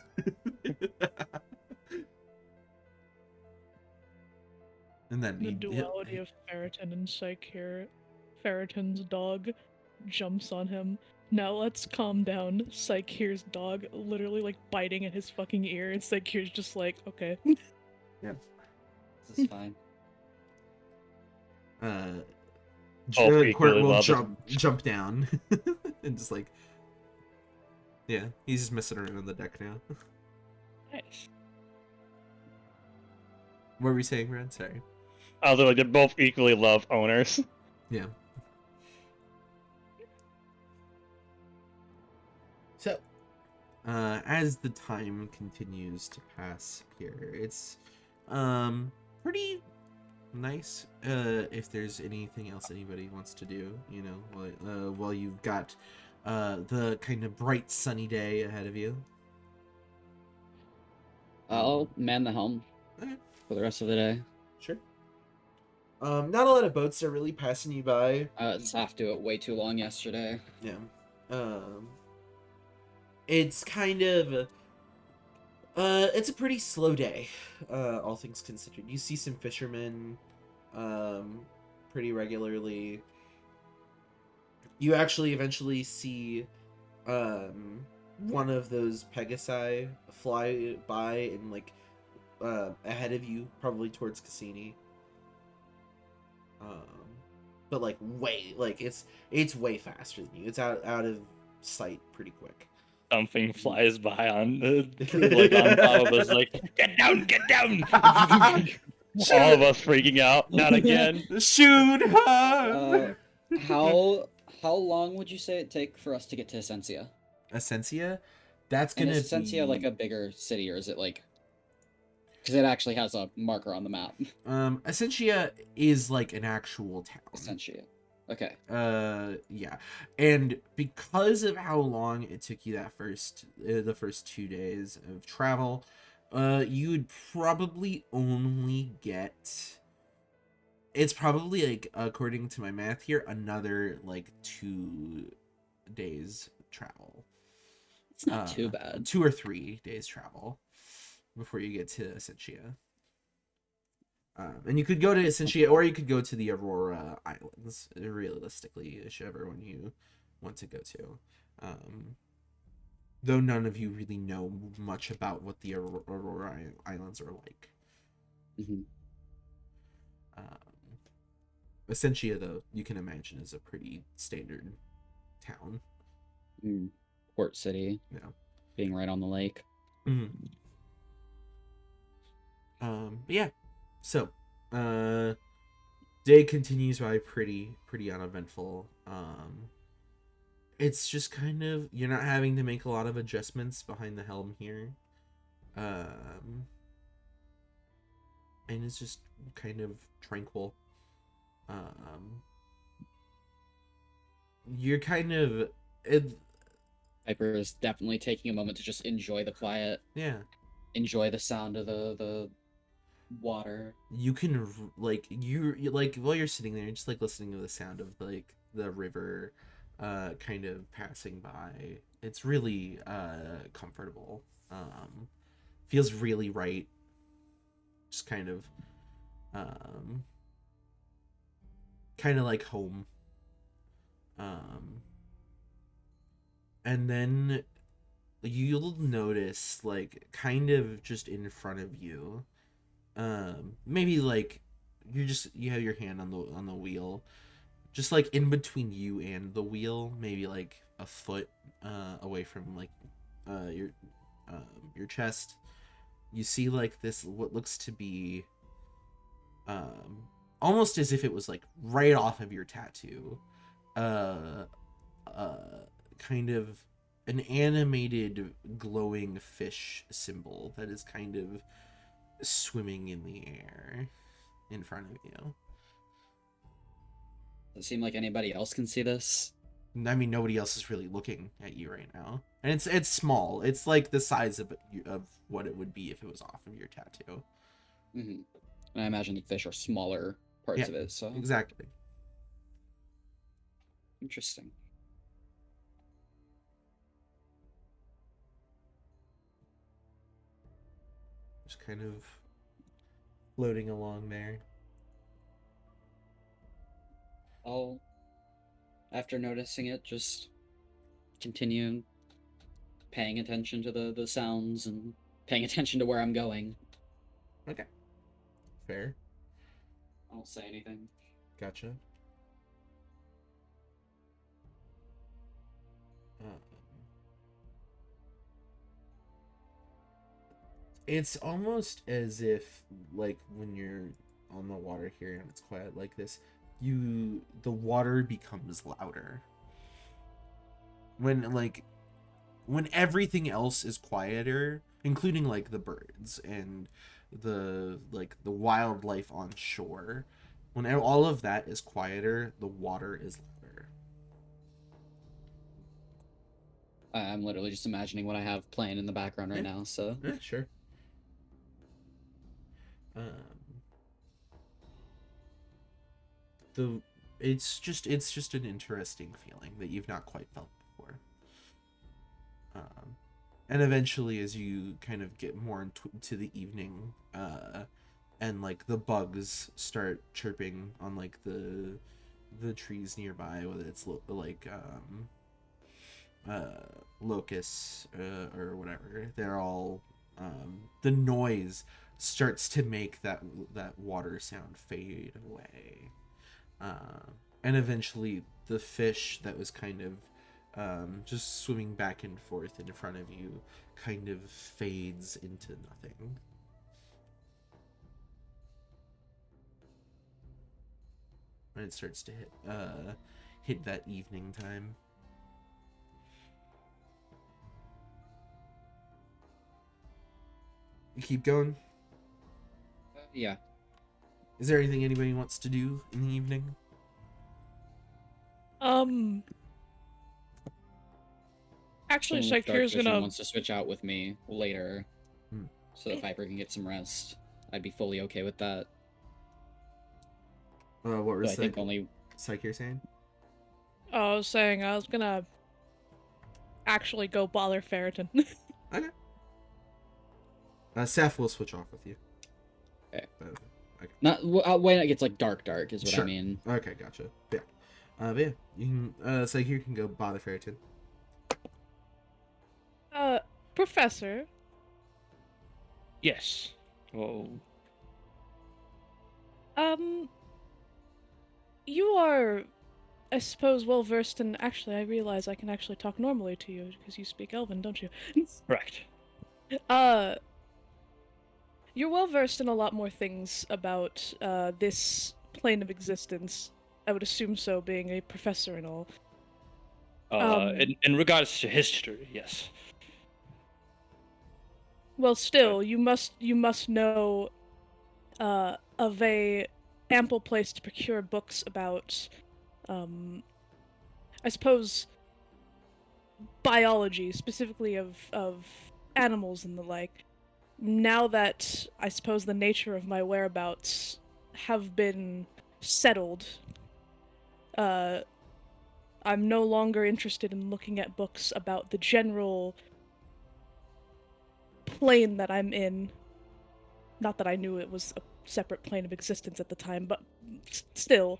And then The duality of Ferritin and Psyche. Ferritin's dog jumps on him. Now let's calm down. Psyche's dog literally like biting at his fucking ear, and Psyche's just like, okay. Yeah. This is fine. Quirt will love it. jump down and just like, yeah, he's just messing around on the deck now. Nice. What were we saying, Brad? Sorry. Although like, they both equally love owners. Yeah. So, as the time continues to pass here, it's pretty nice. If there's anything else anybody wants to do, you know, while you've got the kind of bright sunny day ahead of you. I'll man the helm Okay. for the rest of the day. Sure. Not a lot of boats are really passing you by. Saf do it way too long yesterday. Yeah. It's kind of it's a pretty slow day, all things considered. You see some fishermen pretty regularly. You actually eventually see one of those Pegasi fly by and like ahead of you, probably towards Cassini. But like it's way faster than you. It's out of sight pretty quick. Something flies by on the like on top of us, like get down! All of us freaking out. Not again. Shoot her! How long would you say it take for us to get to Essentia? Essentia? That's And gonna is Essentia be like a bigger city, or is it like? Because it actually has a marker on the map. Essentia is like an actual town. Essentia. Okay. Yeah, and because of how long it took you that the first 2 days of travel, you would probably only get. It's probably like, according to my math here, another like 2 days travel. It's not too bad. 2 or 3 days travel before you get to Essentia. And you could go to Essentia, or you could go to the Aurora Islands, realistically, whichever one you want to go to. Though none of you really know much about what the Aurora Islands are like. Mm-hmm. Essentia, though, you can imagine, is a pretty standard town. Port city. Yeah. Being right on the lake. Mm-hmm. But yeah. So, day continues by pretty uneventful. It's just kind of, you're not having to make a lot of adjustments behind the helm here. And it's just kind of tranquil. You're kind of Piper is definitely taking a moment to just enjoy the quiet. Yeah. Enjoy the sound of the water. You can you like while you're sitting there, just like listening to the sound of like the river kind of passing by. It's really comfortable. Feels really right. Just kind of like home. And then you'll notice, like, kind of just in front of you, maybe like you have your hand on the wheel, just like in between you and the wheel, maybe like a foot away from like your chest. You see like this what looks to be almost as if it was like right off of your tattoo, uh kind of an animated glowing fish symbol that is kind of swimming in the air in front of you. Does it seem like anybody else can see this? I mean, nobody else is really looking at you right now, and it's small. It's like the size of what it would be if it was off of your tattoo. Mm-hmm. And I imagine the fish are smaller parts of it, so... Exactly. Interesting. Just kind of floating along there. I'll, after noticing it, just continue paying attention to the sounds and paying attention to where I'm going. Okay. Fair. I won't say anything. Gotcha. It's almost as if, like, when you're on the water here and it's quiet like this, the water becomes louder. When everything else is quieter, including like the birds and the wildlife on shore, when all of that is quieter, the water is louder. I'm literally just imagining what I have playing in the background right now, so... Yeah, sure. It's just an interesting feeling that you've not quite felt before. And eventually, as you kind of get more into the evening, and like the bugs start chirping on like the trees nearby, whether it's locusts or whatever, they're all the noise starts to make that water sound fade away. And eventually the fish that was kind of just swimming back and forth in front of you kind of fades into nothing. And it starts to hit that evening time. You keep going? Yeah. Is there anything anybody wants to do in the evening? Actually, Someone with dark Shakir's vision gonna. wants to switch out with me later, so that Piper can get some rest. I'd be fully okay with that. What But was I think only... Psyche you're saying? Oh, I was saying I was gonna actually go bother Ferritin. Okay. Seth will switch off with you. Okay. Okay. Not when it gets like dark is what Sure. I mean. Okay, gotcha. Yeah. But yeah, you can. So here you can go bother Ferritin. Professor. Yes. Well, You are, I suppose, well versed in. Actually, I realize I can actually talk normally to you because you speak Elven, don't you? correct. You're well versed in a lot more things about this plane of existence. I would assume so, being a professor and all. In regards to history, yes. Well, still, you must know of a ample place to procure books about, I suppose, biology, specifically of animals and the like. Now that I suppose the nature of my whereabouts have been settled, I'm no longer interested in looking at books about the general plane that I'm in. Not that I knew it was a separate plane of existence at the time, but still,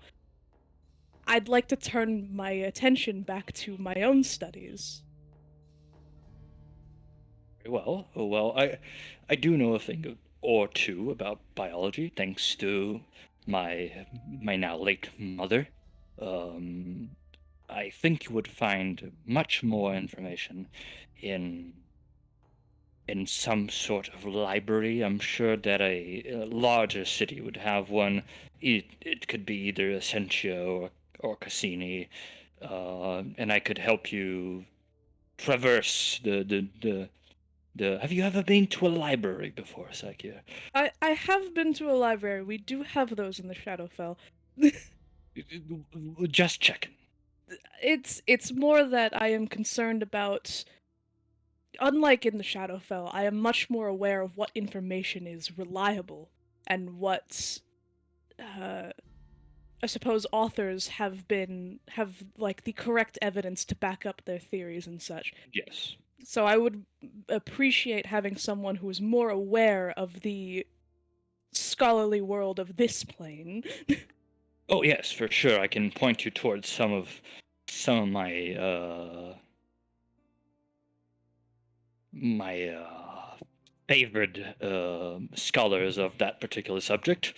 I'd like to turn my attention back to my own studies. Very well. Oh, well, I do know a thing or two about biology, thanks to my now late mother. Um, I think you would find much more information in some sort of library. I'm sure that a larger city would have one. It could be either Essentia or Cassini, and I could help you traverse the. Have you ever been to a library before, Sakya? I have been to a library. We do have those in the Shadowfell. Just checking. It's more that I am concerned about. Unlike in the Shadowfell, I am much more aware of what information is reliable and what I suppose authors have like the correct evidence to back up their theories and such. Yes. So I would appreciate having someone who is more aware of the scholarly world of this plane. Oh yes, for sure. I can point you towards some of my favored scholars of that particular subject.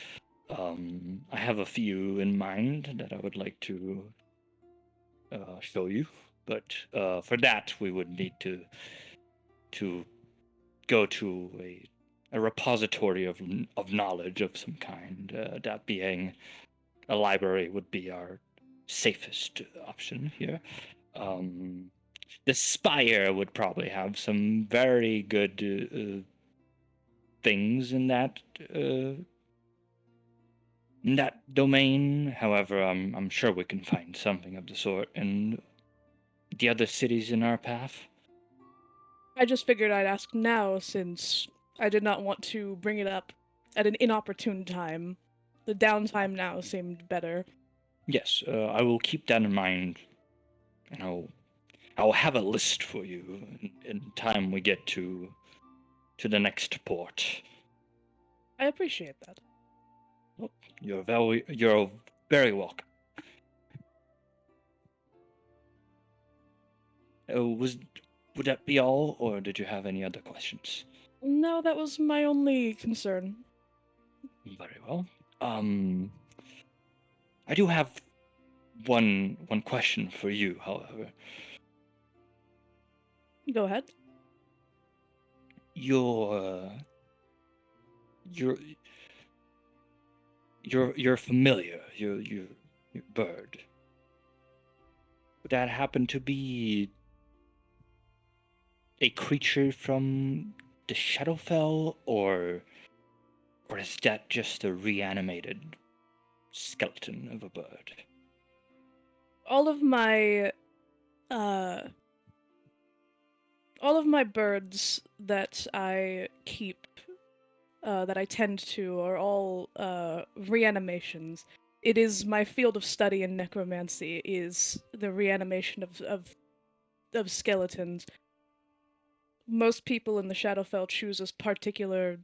I have a few in mind that I would like to show you, but for that we would need to go to a repository of knowledge of some kind. That being a library would be our safest option here. The Spire would probably have some very good things in that domain. However, I'm sure we can find something of the sort in the other cities in our path. I just figured I'd ask now since I did not want to bring it up at an inopportune time. The downtime now seemed better. Yes, I will keep that in mind, and I'll have a list for you in time we get to the next port. I appreciate that. Oh, you're very welcome. Would that be all, or did you have any other questions? No, that was my only concern. Very well. I do have one question for you, however. Go ahead. You're familiar. Your bird. Would that happen to be a creature from the Shadowfell, or is that just a reanimated skeleton of a bird? All of my birds that I keep, that I tend to, are all reanimations. It is my field of study in necromancy is the reanimation of skeletons. Most people in the Shadowfell choose a particular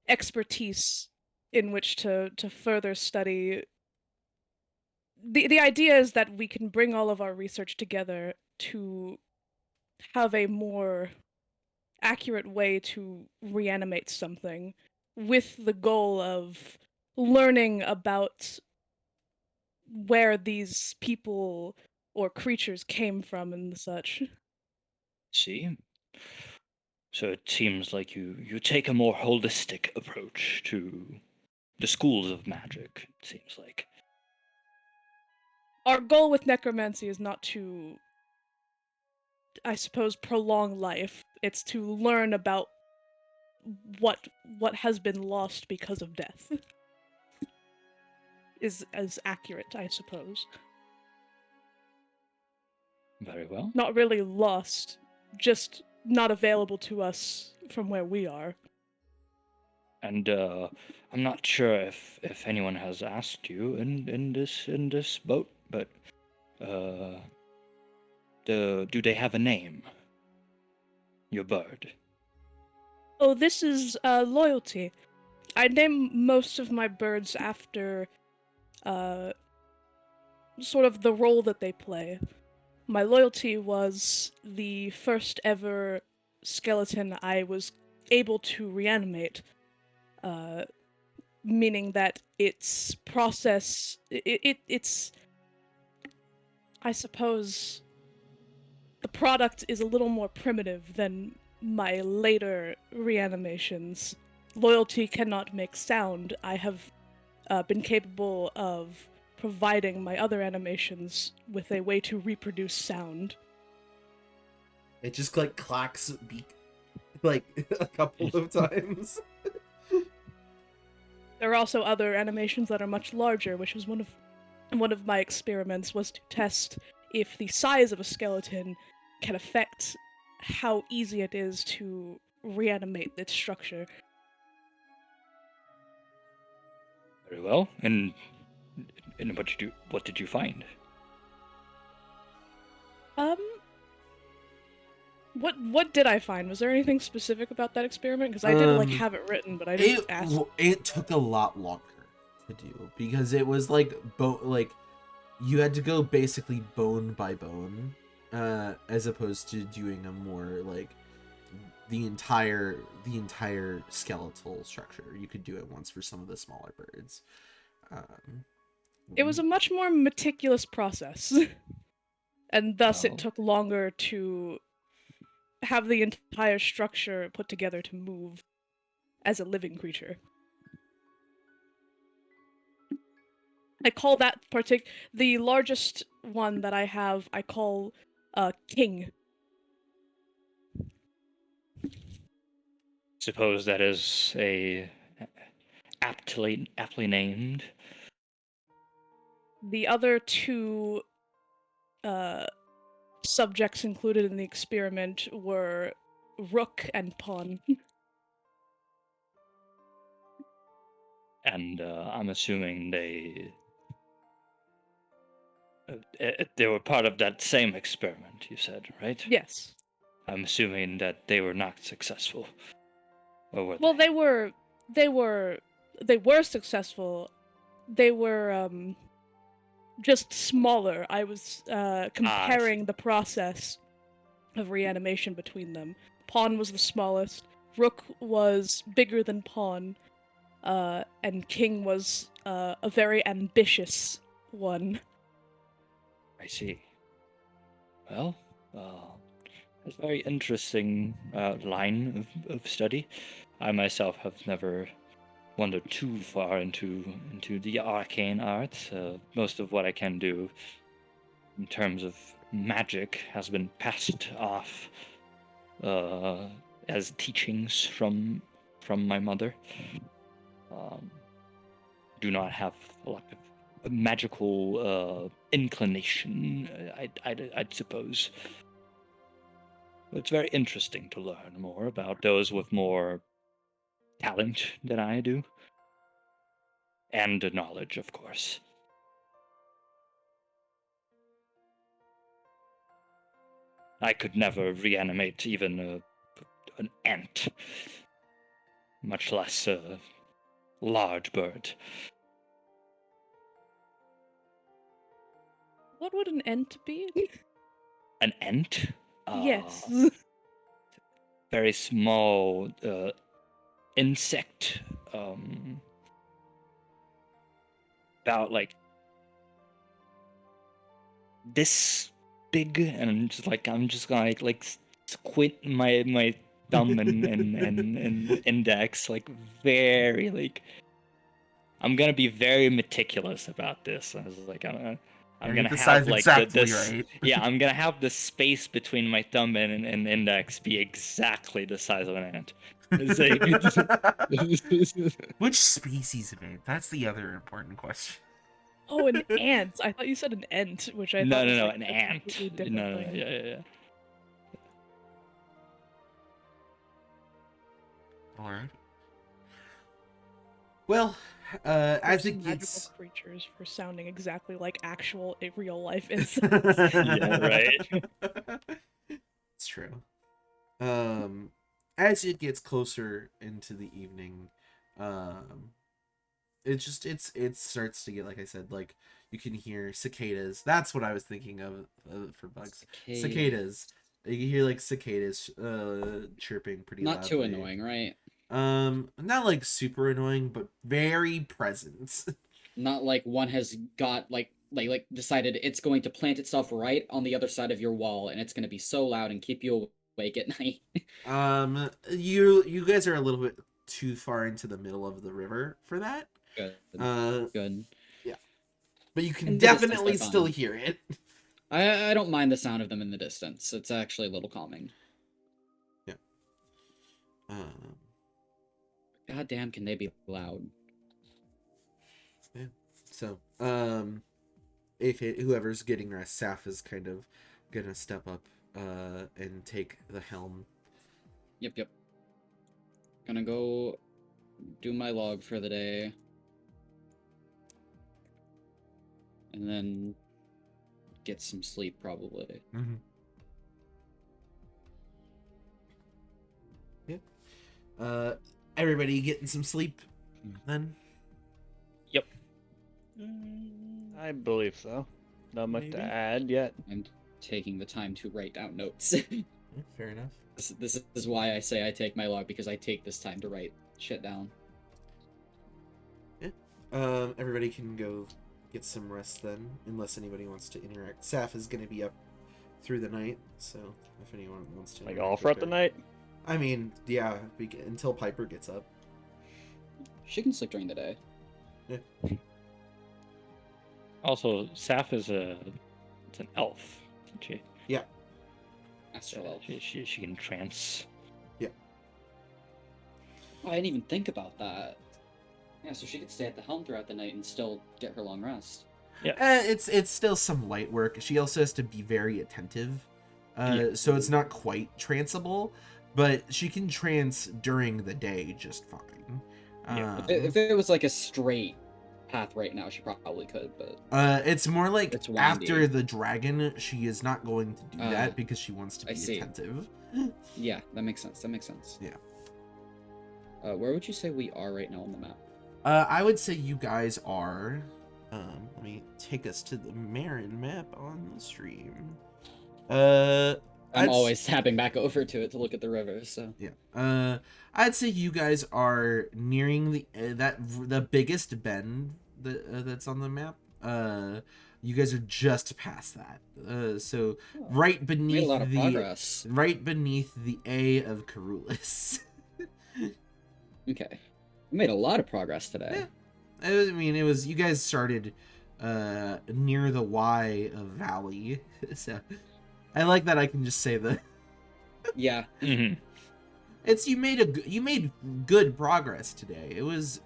expertise in which to further study. The idea is that we can bring all of our research together to have a more accurate way to reanimate something, with the goal of learning about where these people or creatures came from and such. See? So it seems like you take a more holistic approach to the schools of magic, it seems like. Our goal with necromancy is not to, I suppose, prolong life. It's to learn about what has been lost because of death. Is as accurate, I suppose. Very well. Not really lost, just not available to us from where we are. And I'm not sure if anyone has asked you in this boat, but do they have a name? Your bird. Oh, this is Loyalty. I name most of my birds after sort of the role that they play. My Loyalty was the first ever skeleton I was able to reanimate, meaning that its process, it's, I suppose, the product is a little more primitive than my later reanimations. Loyalty cannot make sound. I have been capable of providing my other animations with a way to reproduce sound. It just like clacks beak like a couple of times. There are also other animations that are much larger, which was one of my experiments, was to test if the size of a skeleton can affect how easy it is to reanimate its structure. Very well. And what did you find? What did I find? Was there anything specific about that experiment? Because I did like have it written, but I didn't ask. It took a lot longer to do because it was like you had to go basically bone by bone, as opposed to doing a more like the entire skeletal structure. You could do it once for some of the smaller birds. It was a much more meticulous process, and thus it took longer to have the entire structure put together to move as a living creature. I call that the largest one that I have, I call King. Suppose that is a aptly named. The other two subjects included in the experiment were Rook and Pawn. And I'm assuming they were part of that same experiment, you said, right? Yes. I'm assuming that they were not successful. Or were well, they? they were successful. They were just smaller. I was comparing the process of reanimation between them. Pawn was the smallest. Rook was bigger than Pawn. And King was a very ambitious one. I see. Well, it's a very interesting line of study. I myself have never wandered too far into the arcane arts. Most of what I can do in terms of magic has been passed off as teachings from my mother. Do not have a lot of magical inclination, I'd suppose. It's very interesting to learn more about those with more talent than I do. And knowledge, of course. I could never reanimate even an ant, much less a large bird. What would an ent be? An ant? Yes. Very small insect. About like this big, and I'm just gonna like squint my thumb and index, like very like. I'm gonna be very meticulous about this. I was like, I'm gonna have like exactly this. Right. Yeah, I'm gonna have the space between my thumb and index be exactly the size of an ant. Which species of ant? That's the other important question. Oh, an ant. I thought you said an ent, which I thought was No, like an a ant. completely different No, thing. yeah. All right. Well, as it Magical gets creatures for sounding exactly like actual real life insects. Yeah, right. It's true. As it gets closer into the evening, it starts to get, like I said, like you can hear cicadas. That's what I was thinking of for bugs. Cicadas You can hear like cicadas chirping pretty Not loudly. too annoying, right? Not like super annoying, but very present. Not like one has got like decided it's going to plant itself right on the other side of your wall, and it's going to be so loud and keep you awake at night. You guys are a little bit too far into the middle of the river for that. Good. Good. Yeah, but you can In the distance, definitely they're still fine. hear it. I don't mind the sound of them in the distance. It's actually a little calming. Yeah. God damn, can they be loud? Yeah. So, if whoever's getting rest, Saf is kind of gonna step up, and take the helm. Yep. Gonna go do my log for the day. And then get some sleep, probably. Mm-hmm. Yeah. Everybody getting some sleep, then? Yep. I believe so. Not much to Maybe. add yet. I'm taking the time to write down notes. Yeah, fair enough. This is why I say I take my log, because I take this time to write shit down. Yeah. Everybody can go get some rest then, unless anybody wants to interact. Saf is gonna be up through the night, so if anyone wants to Like interact all with throughout the her. night. I mean, yeah, until Piper gets up. She can sleep during the day. Yeah. Also, Saf is it's an elf, isn't she? Yeah. Astral elf. She can trance. Oh, I didn't even think about that. Yeah, so she could stay at the helm throughout the night and still get her long rest. It's still some light work. She also has to be very attentive, so it's not quite tranceable, but she can trance during the day just fine. Yeah. If it was like a straight path right now, she probably could, but It's more like It's windy. after the dragon, she is not going to do that because she wants to I be see. attentive. yeah, that makes sense. Yeah. Where would you say we are right now on the map? I would say you guys are. Let me take us to the Marin map on the stream. I'm I'd always tapping back over to it to look at the river, so. Yeah. I'd say you guys are nearing the biggest bend that's on the map. You guys are just past that. So right Made beneath a lot of the progress. right beneath the A of Carulus. Okay. We made a lot of progress today. Yeah. I mean, it was you guys started near the Y of Valley. So I like that I can just say that. Yeah. Mm-hmm. It's you made good progress today. It was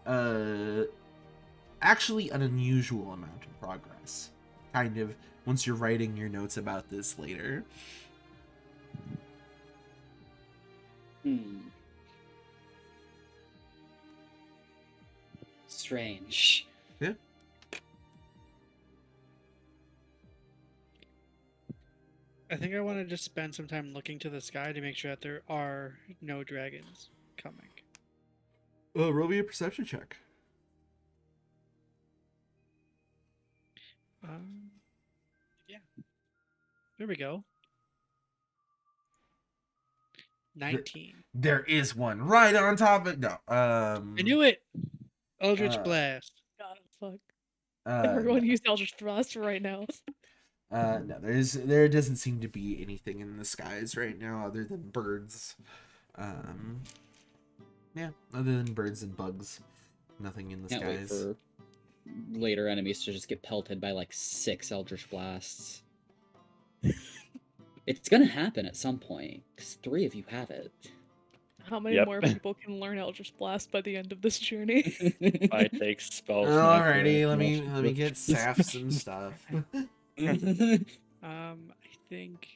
actually an unusual amount of progress. Kind of once you're writing your notes about this later. Strange. Yeah. I think I want to just spend some time looking to the sky to make sure that there are no dragons coming. Roll me a perception check. Yeah. There we go. 19. There is one right on top of no. I knew it. Eldritch uh, Blast. God, fuck. Uh, Everyone use Eldritch Thrust right now. no, there doesn't seem to be anything in the skies right now other than birds. Yeah, other than birds and bugs, nothing in the Can't wait skies. for later enemies to just get pelted by like 6 Eldritch Blasts. It's gonna happen at some point, because 3 of you have it. How many more people can learn Eldritch Blast by the end of this journey? I take spells. Alrighty, let me get Saf some stuff. I think.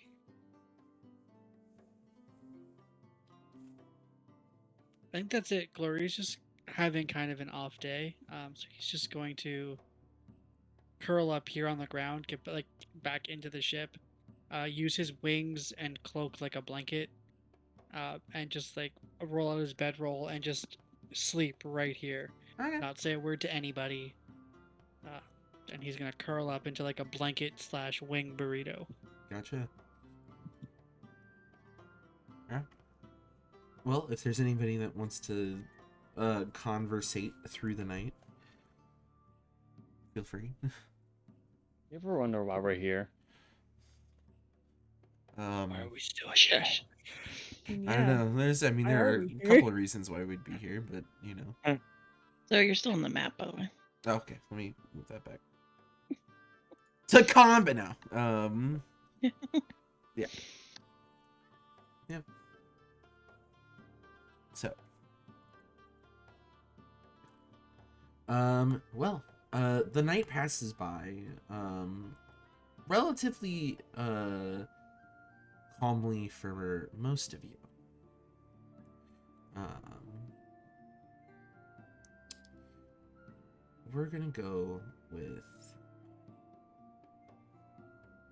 I think that's it. Glory's just having kind of an off day, so he's just going to curl up here on the ground, get like back into the ship, use his wings and cloak like a blanket, and just like roll out his bedroll and just sleep right here. Okay. Not say a word to anybody. And he's gonna curl up into like a blanket / wing burrito. Gotcha. Well, if there's anybody that wants to conversate through the night, feel free. You ever wonder why we're here? Why are we still here? Shush. I don't know. Why There are are we a here? couple of reasons why we'd be here, but you know. So you're still on the map, by the way. Okay, let me move that back. To combat now. Yeah. Yeah. So. Well, the night passes by, relatively, calmly for most of you. We're gonna go with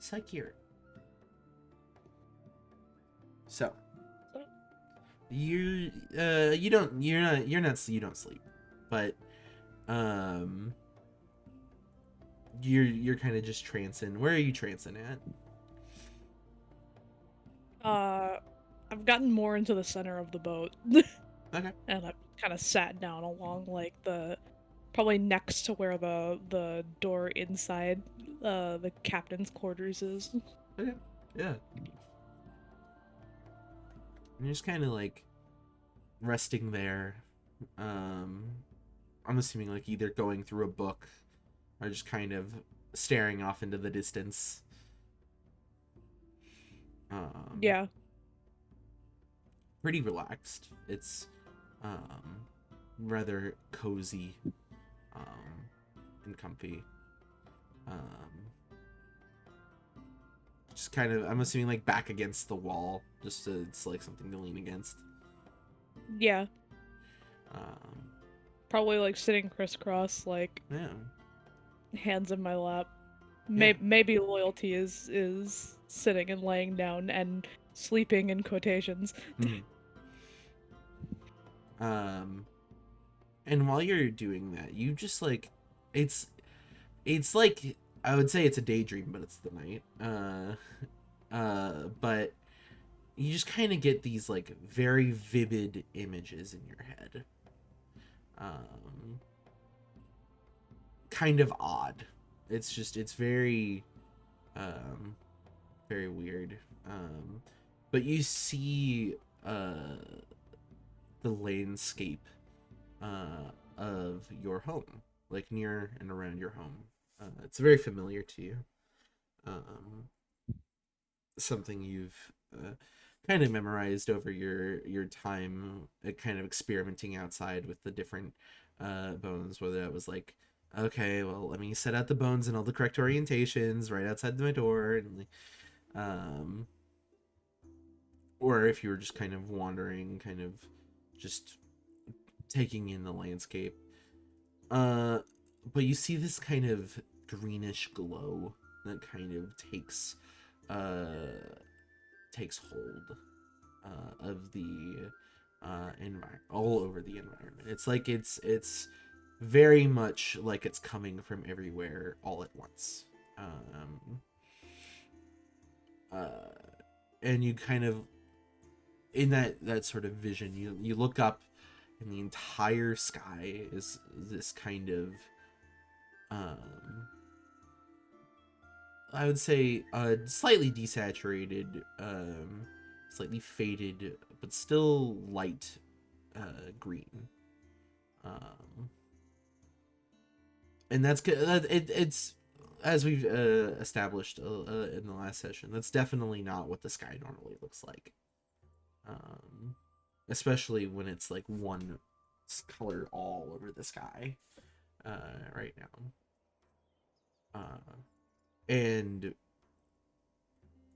Sakir. So you don't sleep, but you're kind of just trancing. Where are you trancing at? I've gotten more into the center of the boat. Okay. And I've kind of sat down along like probably next to where the door inside the captain's quarters is. Okay. Yeah. And you're just kind of like resting there. I'm assuming like either going through a book or just kind of staring off into the distance. Yeah. Pretty relaxed. It's rather cozy and comfy. Just kind of, I'm assuming like back against the wall, just so it's like something to lean against. Yeah. Um, Probably like sitting crisscross, like yeah. hands in my lap. Yeah. Maybe loyalty is sitting and laying down and sleeping in quotations. Mhm. And while you're doing that, you just like, it's like, I would say it's a daydream, but it's the night. But you just kind of get these like very vivid images in your head. Kind of odd. It's very, very weird. But you see, the landscape, of your home, like near and around your home. It's very familiar to you. Something you've kind of memorized over your time, kind of experimenting outside with the different bones. Whether that was like, okay, well, let me set out the bones in all the correct orientations right outside my door, and or if you were just kind of wandering, kind of just taking in the landscape. But you see this kind of greenish glow that kind of takes hold of the environment, all over the environment. It's like it's very much like it's coming from everywhere all at once. And you kind of, in that sort of vision, you look up, and the entire sky is this kind of, I would say, slightly desaturated, slightly faded, but still light green. And that's good. It's, as we've established in the last session, that's definitely not what the sky normally looks like. Especially when it's like one color all over the sky right now. And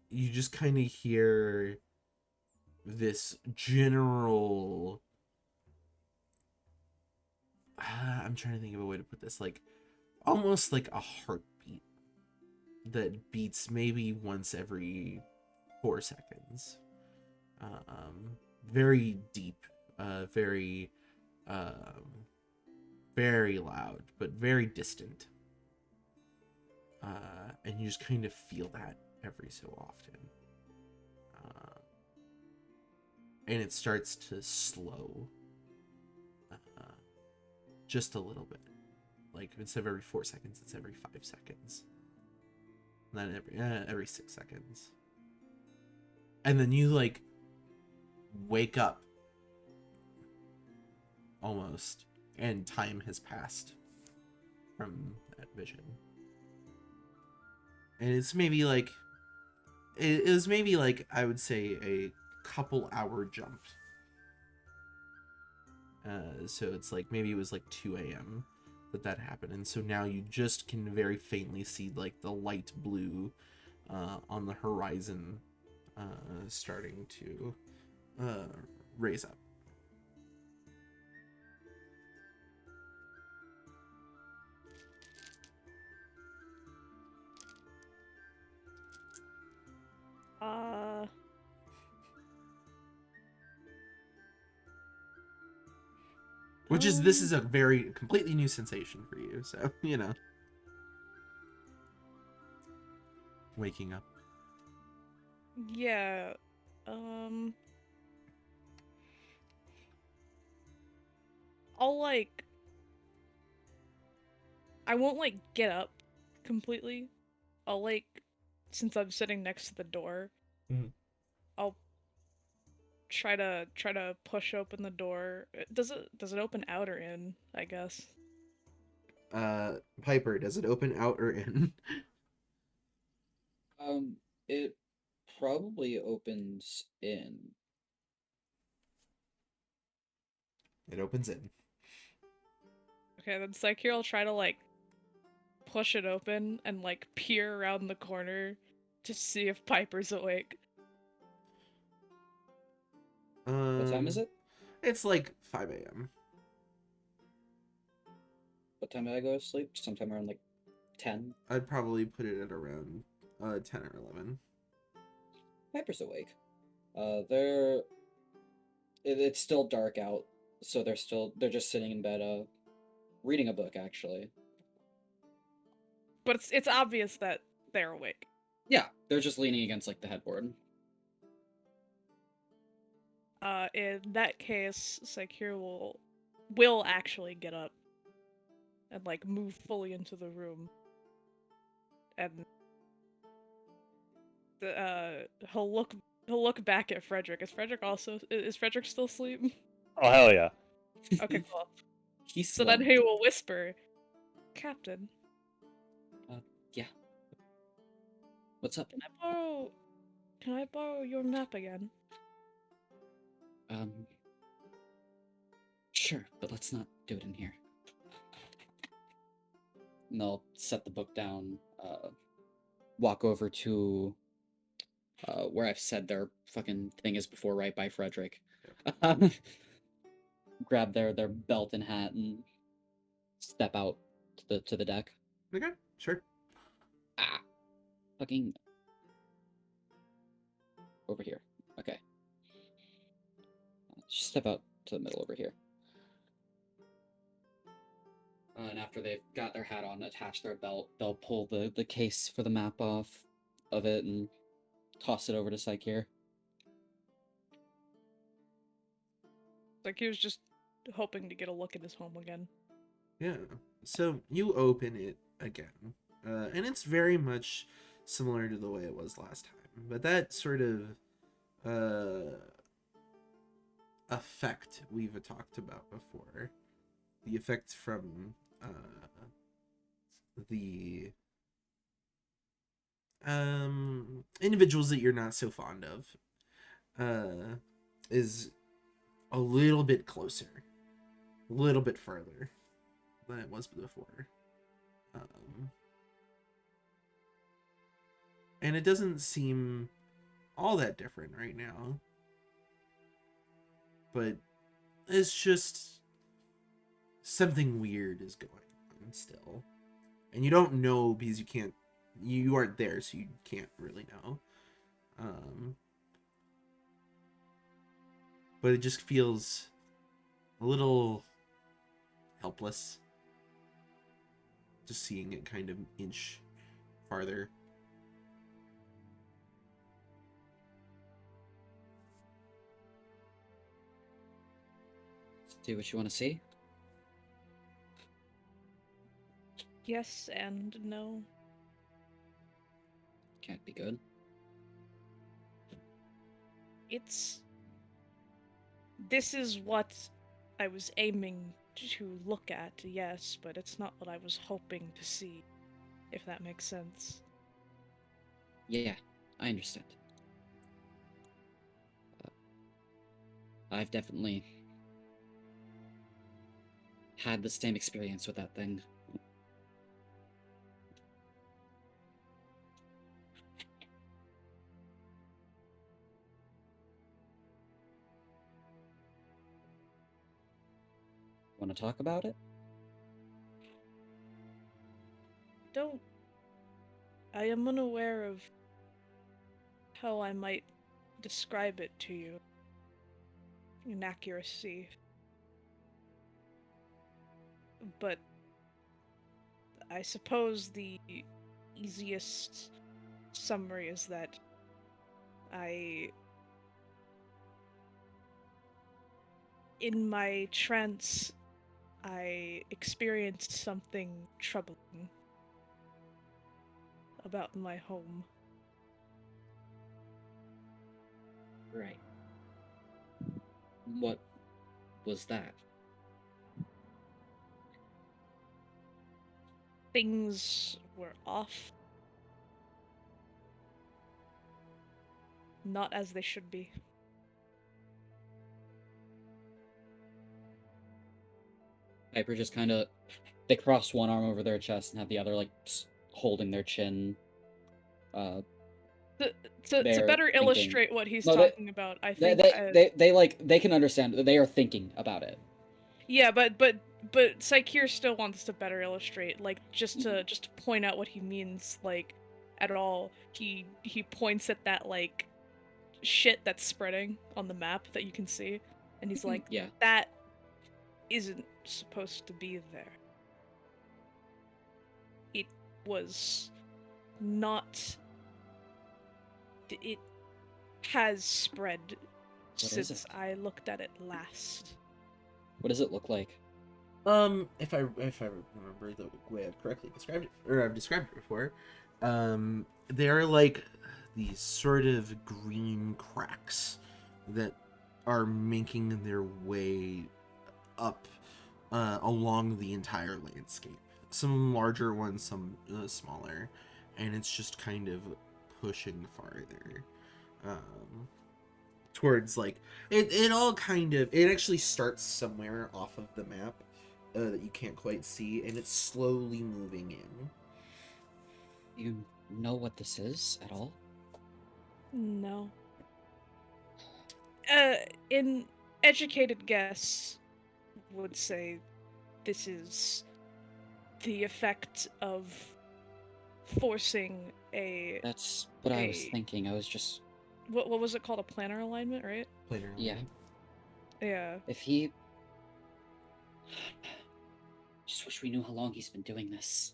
you just kind of hear this general, I'm trying to think of a way to put this, like almost like a heartbeat that beats maybe once every 4 seconds. Very deep, very very loud, but very distant. And you just kind of feel that every so often. and it starts to slow just a little bit. Like, instead of every 4 seconds, it's every 5 seconds. And then every 6 seconds. And then you, like, wake up almost, and time has passed from that vision. And it's maybe like, it was maybe like, I would say, a couple hour jump. So it's like, maybe it was like 2 a.m. that happened. And so now you just can very faintly see like the light blue on the horizon starting to raise up. Which is, this is a very completely new sensation for you, so, you know. Waking up. Yeah. I'll like, I won't like get up completely. I'll like, since I'm sitting next to the door, I'll try to push open the door. Does it open out or in, I guess? Piper, does it open out or in? It probably opens in. It opens in. Okay, then Psyche will try to like push it open and like peer around the corner to see if Piper's awake. What time is it? It's like 5 a.m. What time did I go to sleep? Sometime around like 10. I'd probably put it at around 10 or 11. Piper's awake. It's still dark out, so they're just sitting in bed, reading a book actually. But it's obvious that they're awake. Yeah, they're just leaning against like the headboard. In that case, Sakir will actually get up and like move fully into the room, and he'll look back at Frederick. Is Frederick still asleep? Oh hell yeah. Okay, cool. He's So then he will whisper, "Captain, yeah. What's up? Can I borrow your map again?" Sure, but let's not do it in here. And they'll set the book down, walk over to where I've said their fucking thing is before, right by Frederick. Grab their belt and hat and step out to the deck. Okay, sure. Fucking over here. Okay. Just step out to the middle over here. And after they've got their hat on, attach their belt, they'll pull the case for the map off of it and toss it over to Psyche. Like he was just hoping to get a look at his home again. Yeah. So you open it again, and it's very much similar to the way it was last time. But that sort of effect we've talked about before, the effect from the individuals that you're not so fond of, is a little bit closer, a little bit further than it was before. And it doesn't seem all that different right now. But it's just something weird is going on still. And you don't know because you aren't there, so you can't really know. But it just feels a little helpless. Just seeing it kind of inch farther. See what you want to see? Yes and no. Can't be good. This is what I was aiming to look at, yes, but it's not what I was hoping to see, if that makes sense. Yeah, I understand. I've definitely had the same experience with that thing. Want to talk about it? I am unaware of how I might describe it to you in accuracy. But I suppose the easiest summary is that in my trance, I experienced something troubling about my home. Right. What was that? Things were off. Not as they should be. Piper just kind of... They cross one arm over their chest and have the other, like, holding their chin. To They're better thinking. illustrate what he's No, talking about, I think they can understand. They are thinking about it. Yeah, but Saikir still wants to better illustrate, like just to point out what he means, like at all. He points at that like shit that's spreading on the map that you can see, and he's like, Yeah. that isn't supposed to be there. It was not. It has spread since I looked at it last. What does it look like? If I remember the way I've correctly described it, or I've described it before, they're like these sort of green cracks that are making their way up along the entire landscape. Some larger ones, some smaller, and it's just kind of pushing farther towards like it all kind of, it actually starts somewhere off of the map that you can't quite see, and it's slowly moving in. You know what this is at all? No. An educated guess would say this is the effect of forcing a... That's what I was thinking. I was just... What was it called? A planar alignment, right? Planar alignment. Yeah. If he... Just wish we knew how long he's been doing this.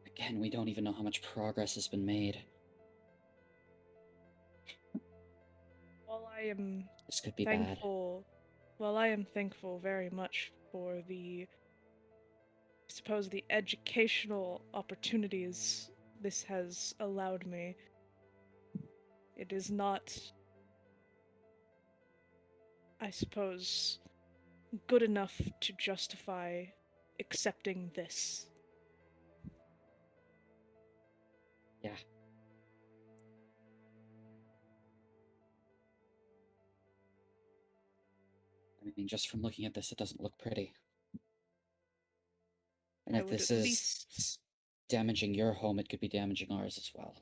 Again, we don't even know how much progress has been made. While I am This could be thankful, well, I am thankful very much for the, I suppose, the educational opportunities this has allowed me. It is not, I suppose, good enough to justify accepting this. Yeah. I mean, just from looking at this, it doesn't look pretty. And if this is damaging your home, it could be damaging ours as well.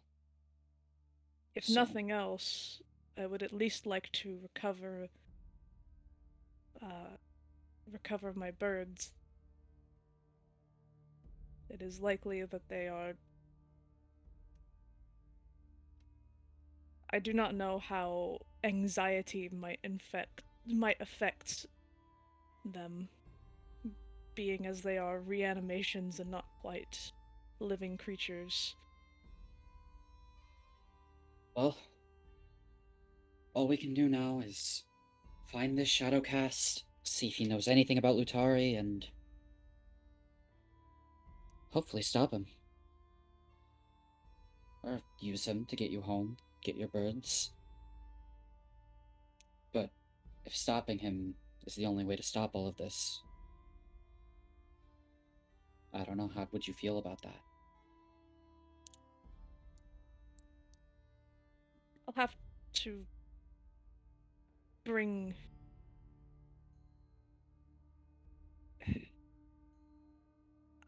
If nothing else, I would at least like to recover my birds. It is likely that they are... I do not know how anxiety might affect them, being as they are reanimations and not quite living creatures. Well, all we can do now is find this Shadowcast, see if he knows anything about Lutari, and hopefully stop him. Or use him to get you home, get your birds. But if stopping him is the only way to stop all of this, I don't know, how would you feel about that? I'll have to bring...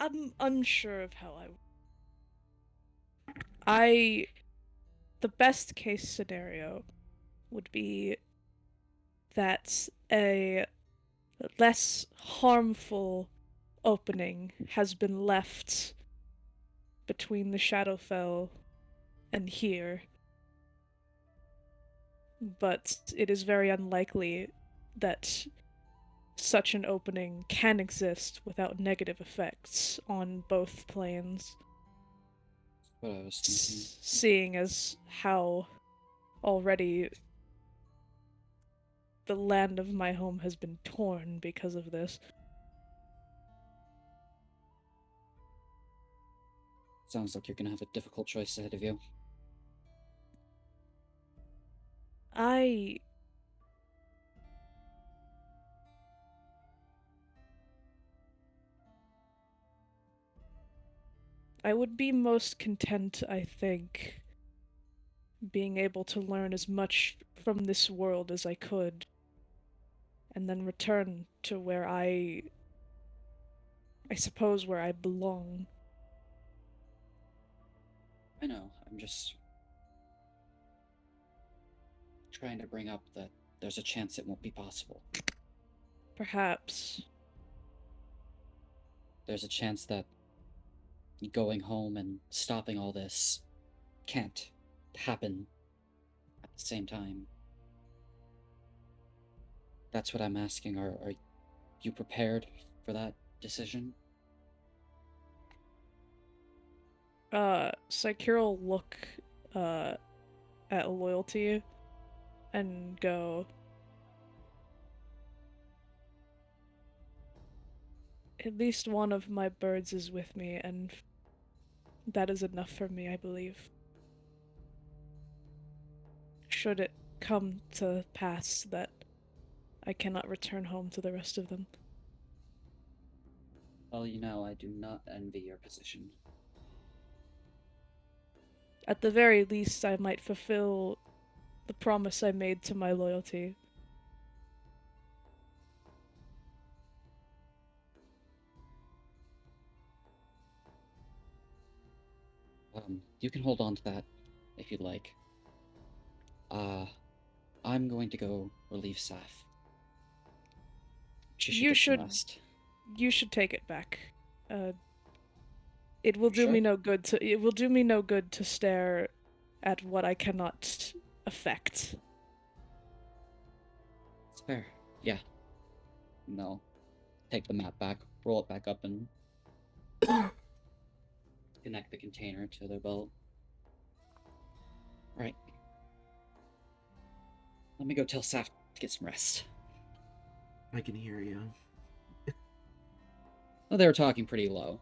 I'm unsure of how the best case scenario would be that a less harmful opening has been left between the Shadowfell and here. But it is very unlikely that such an opening can exist without negative effects on both planes. What I was thinking. Seeing as how already the land of my home has been torn because of this. Sounds like you're gonna have a difficult choice ahead of you. I would be most content, I think, being able to learn as much from this world as I could, and then return to where I suppose where I belong. I know, I'm just trying to bring up that there's a chance it won't be possible. Perhaps. There's a chance that going home and stopping all this can't happen at the same time. That's what I'm asking. Are you prepared for that decision? Sakura will look at Loyalty and go, at least one of my birds is with me, and that is enough for me, I believe. Should it come to pass that I cannot return home to the rest of them. Well, you know, I do not envy your position. At the very least, I might fulfill the promise I made to my loyalty. You can hold on to that if you'd like. I'm going to go relieve Saf. You should take it back. It will do me no good to stare at what I cannot affect. It's fair. Yeah. No. Take the map back, roll it back up, and connect the container to their belt. Right. Let me go tell Saf to get some rest. I can hear you. Well, they were talking pretty low.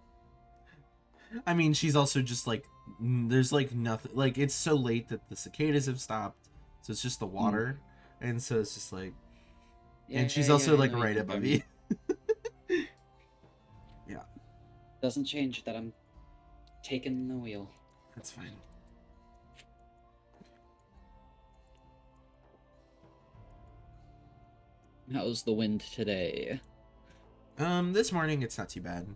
I mean, she's also just like, there's like nothing, like it's so late that the cicadas have stopped, so it's just the water, and so it's just like, and she's also like right above you. Yeah. Doesn't change that I'm taking the wheel. That's fine. How's the wind today? This morning it's not too bad.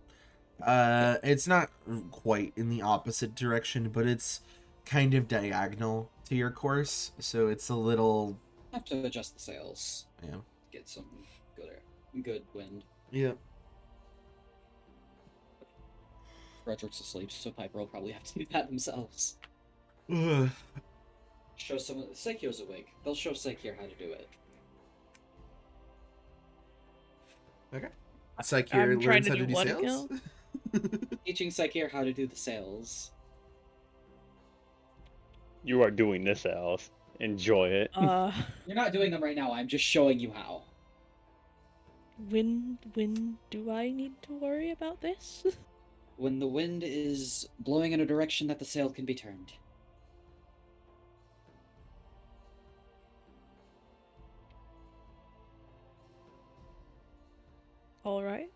It's not quite in the opposite direction, but it's kind of diagonal to your course, so it's a little... Have to adjust the sails. Yeah. Get some good wind. Yeah. Frederick's asleep, so Piper will probably have to do that themselves. Ugh. Show someone... Psycheo's awake. They'll show Psycheo how to do it. Okay. Psyche learns how to do what sales. Teaching Psyche how to do the sales. You are doing this, Alice. enjoy it. You're not doing them right now. I'm just showing you how. When do I need to worry about this? When the wind is blowing in a direction that the sail can be turned. All right.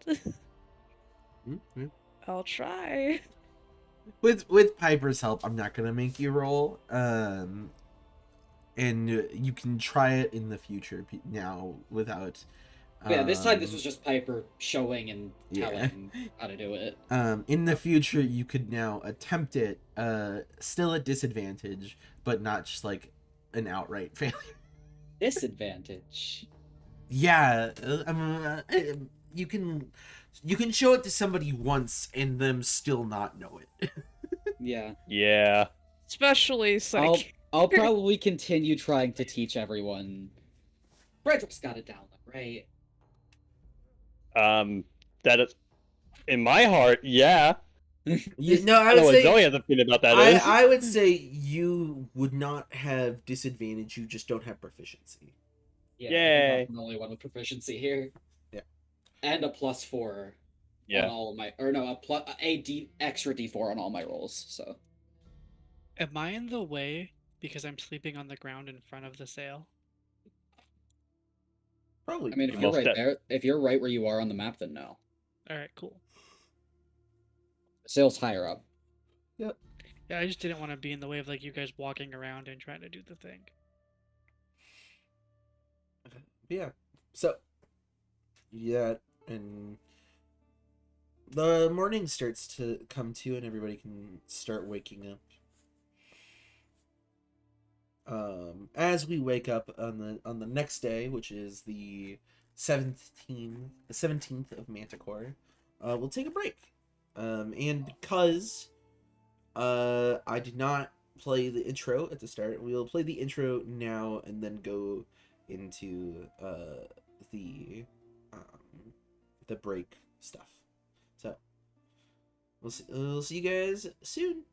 Mm-hmm. I'll try. With Piper's help, I'm not gonna make you roll. And you can try it in the future now without. Yeah, this time this was just Piper showing and yeah. telling how to do it. In the future, you could now attempt it, still at disadvantage, but not just like an outright failure. Disadvantage. Yeah, you can show it to somebody once and them still not know it. Yeah. Yeah. Especially psych. I'll probably continue trying to teach everyone. Frederick's got it down, right? That is, in my heart, yeah. No, I I don't know would what say Zoe has a feeling about that is. I would say you would not have disadvantage. You just don't have proficiency. Yeah, Yay. I'm the only one with proficiency here. Yeah. And a +4 Yeah. on all of my, extra D4 on all my rolls. So. Am I in the way because I'm sleeping on the ground in front of the sail? Probably. I mean, if not. you're Most right de- there, if you're right where you are on the map, then no. All right, cool. The sail's higher up. Yeah, I just didn't want to be in the way of like you guys walking around and trying to do the thing. Yeah. So you do that, and the morning starts to come to, and everybody can start waking up. As we wake up on the next day, which is the 17th of Manticore, we'll take a break. And because I did not play the intro at the start, we'll play the intro now and then go into the break stuff. So we'll see you guys soon.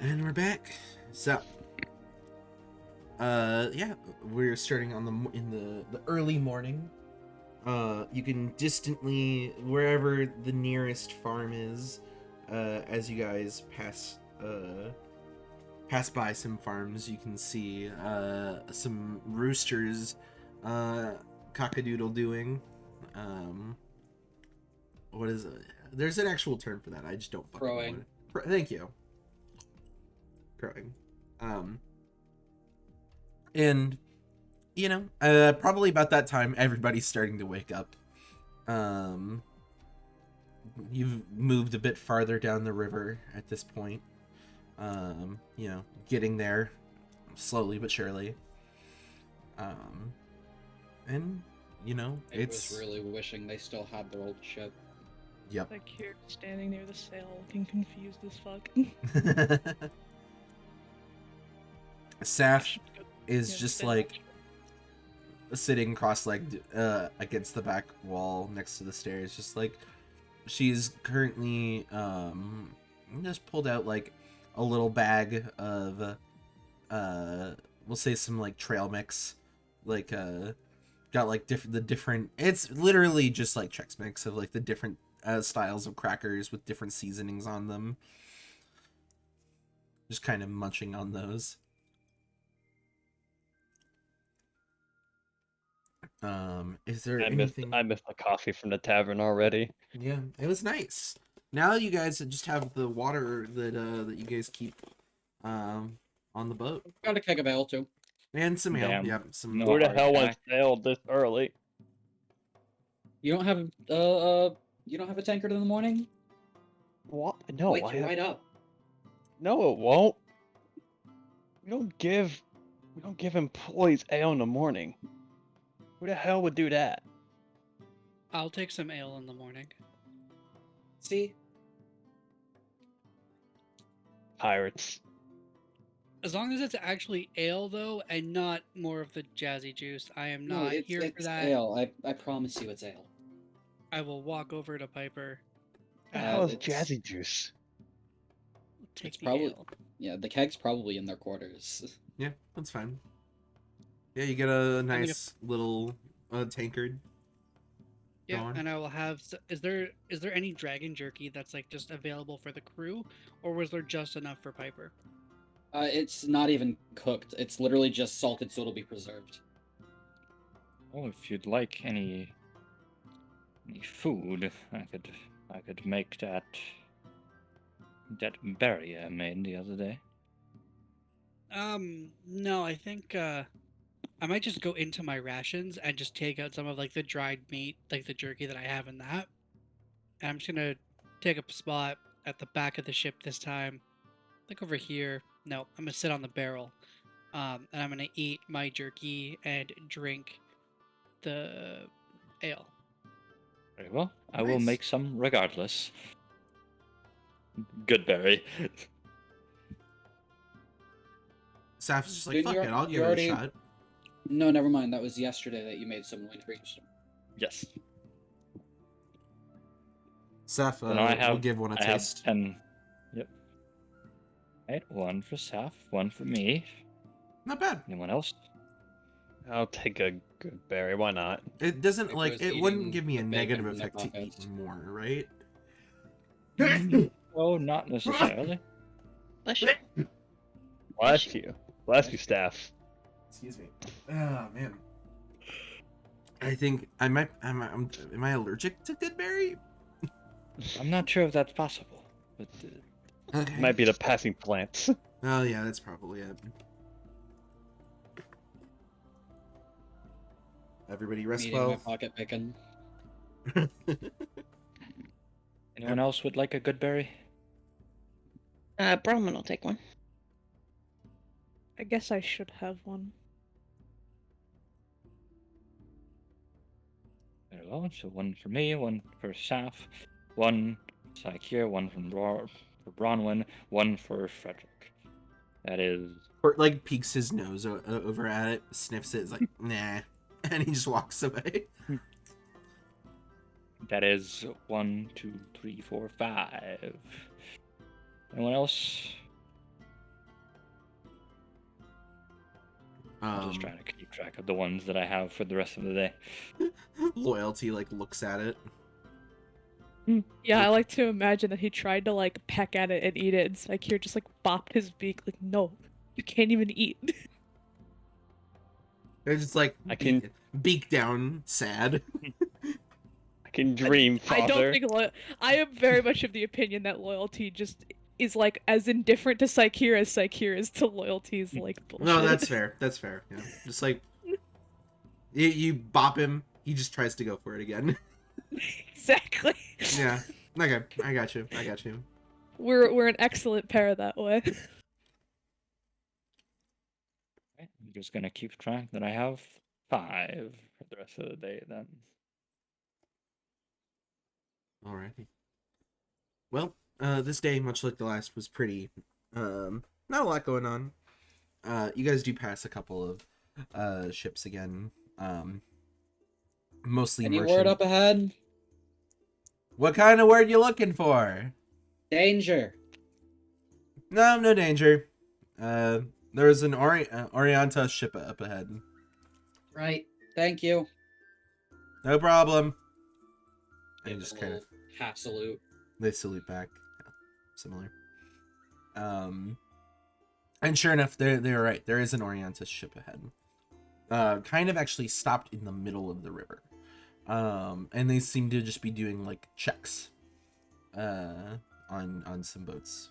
And we're back. So, yeah, we're starting on in the early morning. You can distantly, wherever the nearest farm is, as you guys pass by some farms, you can see some roosters cockadoodle doing. What is it? There's an actual term for that. I just don't fucking know Crowing. Thank you. Crowing. And you know, probably about that time, everybody's starting to wake up. You've moved a bit farther down the river at this point. You know, getting there slowly but surely. And you know, I was really wishing they still had their old ship. Yep. Like here, standing near the sail, looking confused as fuck. Saf is Yeah, just sail. like sitting cross-legged against the back wall next to the stairs, just like she's currently just pulled out like a little bag of we'll say some like trail mix, like got like the different, it's literally just like Chex Mix of like the different styles of crackers with different seasonings on them, just kind of munching on those. Is there anything? I missed the coffee from the tavern already. Yeah, it was nice. Now you guys just have the water that you guys keep on the boat, Got a keg of ale too. and some ale. Damn. Yeah, some. No. Who the hard hell guy. wants sailed this early? You don't have you don't have a tankard in the morning? What? No, Wake I you have... right up. No, it won't. We don't give employees ale in the morning. Who the hell would do that? I'll take some ale in the morning. See? Pirates. As long as it's actually ale, though, and not more of the jazzy juice, I am No, not it's here for that. ale. I promise you it's ale. I will walk over to Piper. What the Uh, hell is it's- jazzy juice? Take It's the probably ale. yeah, the keg's probably in their quarters. Yeah, that's fine. Yeah, you get a nice little tankard. Yeah, going. and I will have. Is there any dragon jerky that's like just available for the crew, or was there just enough for Piper? It's not even cooked. It's literally just salted so it'll be preserved. Well, if you'd like any food, I could make that berry I made the other day. No, I think I might just go into my rations and just take out some of like the dried meat, like the jerky that I have in that. And I'm just gonna take a spot at the back of the ship this time, like over here. No, I'm gonna sit on the barrel, and I'm gonna eat my jerky and drink the ale. Very well. I will Nice. make some regardless. Good berry. Saf is just like, Dude, fuck you're- it, I'll give you're it already- a shot. No, never mind. That was yesterday that you made some loin creams. Yes. Saf, And I we'll give one a I have taste. 10. Yep. Right, one for Saf, one for me. Not bad. Anyone else? I'll take a good berry. Why not? It doesn't Piper like is it wouldn't eating give me a the bacon negative from their effect to pockets. eat more, right? Oh, not necessarily. Bless you. Bless you. Bless you, staff. Excuse me. Oh man. I think I might. Am I allergic to goodberry? I'm not sure if that's possible, but Okay. Might be the passing plants. Oh yeah, that's probably it. Everybody I'm rest eating my well. pocket bacon. anyone else would like a good berry? Bronwyn will take one. I guess I should have one. Very well. So one for me, one for Saf, one Sakir, one from for Bronwyn, one for Frederick. That is Or like peeks his nose over at it, sniffs it, is like nah, and he just walks away. 1, 2, 3, 4, 5. Anyone else? I'm just trying to keep track of the ones that I have for the rest of the day. Loyalty like looks at it. Yeah, I Look- like to imagine that he tried to like peck at it and eat it, and Sakir just like bopped his beak, like, no, you can't even eat. They're just like I can- beak down, sad. I can dream, father. I don't think I am very much of the opinion that loyalty just is like as indifferent to Sakir as Sakir is to loyalty's like bullshit. No, that's fair. That's fair. Yeah, just like you bop him, he just tries to go for it again. Exactly. Yeah. Okay, I got you. I got you. We're an excellent pair that way. I'm just gonna keep track that I have 5 for the rest of the day then. Alrighty. Well, this day, much like the last, was pretty. Not a lot going on. You guys do pass a couple of ships again. Mostly Any merchant. word up ahead? What kind of word you looking for? Danger. No danger. There was an Orienta ship up ahead. Right. Thank you. No problem. Give And a just kind of little half salute. they salute back. Yeah, similar. And sure enough, they're right. There is an Orienta ship ahead. Kind of actually stopped in the middle of the river. And they seem to just be doing like checks on some boats.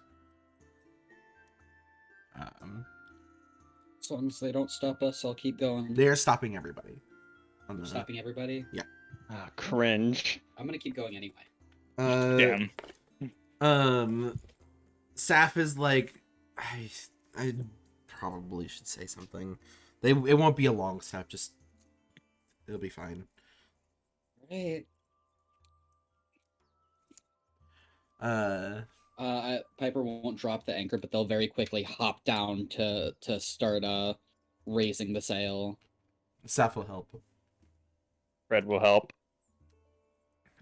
As long as they don't stop us, I'll keep going. They're stopping everybody. On the, Stopping everybody. Ah, cringe. I'm gonna keep going anyway. Damn. Saf is like, I probably should say something. It won't be a long stop. Just it'll be fine. Right. Piper won't drop the anchor, but they'll very quickly hop down to start raising the sail. Saf will help. Red will help.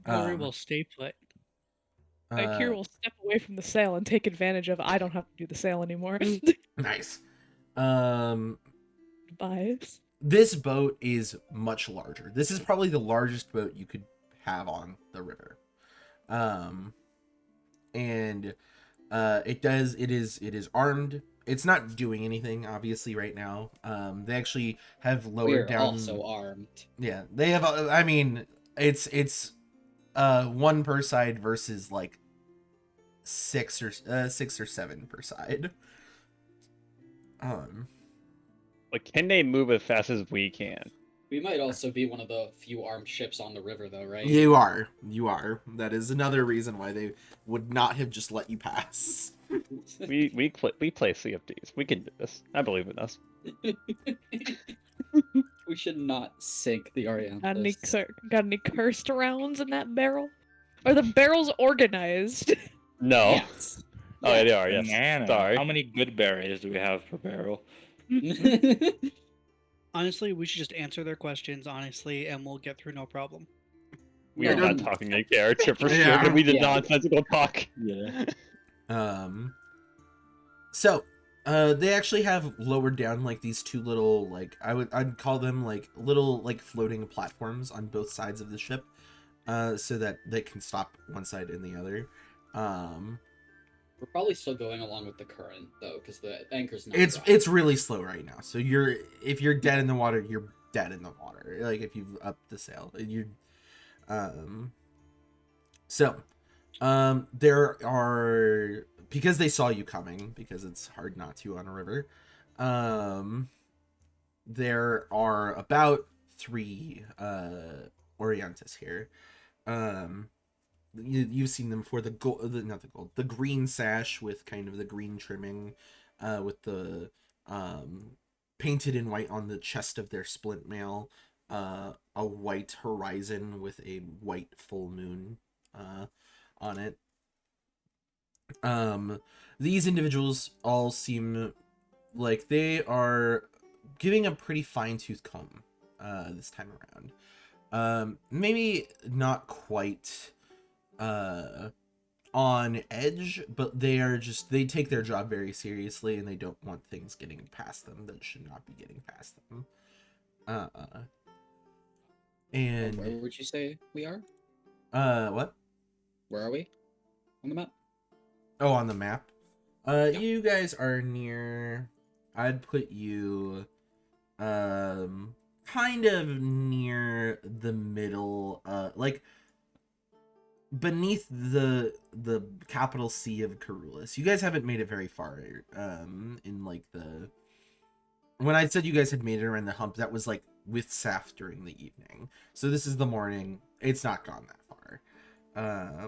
Hillary will stay put. Sakir will step away from the sail and take advantage of I don't have to do the sail anymore. Nice. Bye. This boat is much larger. This is probably the largest boat you could have on the river. And it is armed. It's not doing anything obviously right now. They actually have lowered We're down. also armed. Yeah, they have. I mean, it's one per side versus like 6 or 7 per side. Like, can they move as fast as we can? We might also be one of the few armed ships on the river, though, right? You are. That is another reason why they would not have just let you pass. We play CFDs. We can do this. I believe in us. We should not sink the Orientis. Got any cursed rounds in that barrel? Are the barrels organized? No. Yes. Oh, yeah, they are. Yes. Banana. Sorry. How many good berries do we have per barrel? Honestly, we should just answer their questions honestly, and we'll get through no problem. We are Yeah. not talking in character for Yeah. sure. We did Yeah. nonsensical talk. Yeah. So they actually have lowered down like these two little like I'd call them like little like floating platforms on both sides of the ship, so that they can stop one side and the other. We're probably still going along with the current, though, because the anchor's not It's dropped. it's really slow right now. So if you're dead in the water, you're dead in the water. Like if you've upped the sail, you there are, because they saw you coming, because it's hard not to on a river. There are about 3 Orientis here. You've seen them before. The green sash with kind of the green trimming, with the painted in white on the chest of their splint mail, a white horizon with a white full moon on it. These individuals all seem like they are giving a pretty fine-tooth comb this time around. Maybe not quite on edge, but they take their job very seriously, and they don't want things getting past them that should not be getting past them. And Where would you say we are? what? Where are we on the map? Oh, on the map. You guys are near. I'd put you, kind of near the middle, like beneath the capital C of Carulus. You guys haven't made it very far. In like the. When I said you guys had made it around the hump, that was like with Saf during the evening. So this is the morning. It's not gone that far. I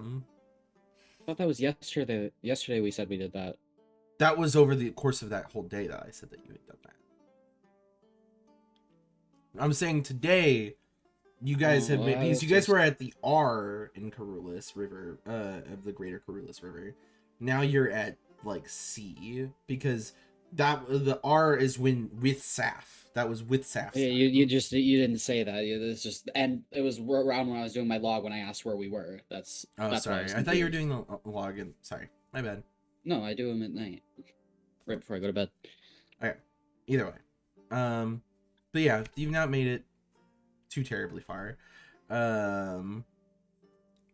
thought that was yesterday. Yesterday we said we did that. That was over the course of that whole day that I said that you had done that. I'm saying today, you guys have made, because you guys were at the R in Carulus River, of the Greater Carulus River. Now you're at like C, because that the R is with Saf. That was with Saf. Yeah, you didn't say that. It's just, and it was around when I was doing my log when I asked where we were. That's sorry. I thought you were doing the log. And sorry, my bad. No, I do them at night, right before I go to bed. Okay. Either way, but yeah, you've not made it too terribly far, and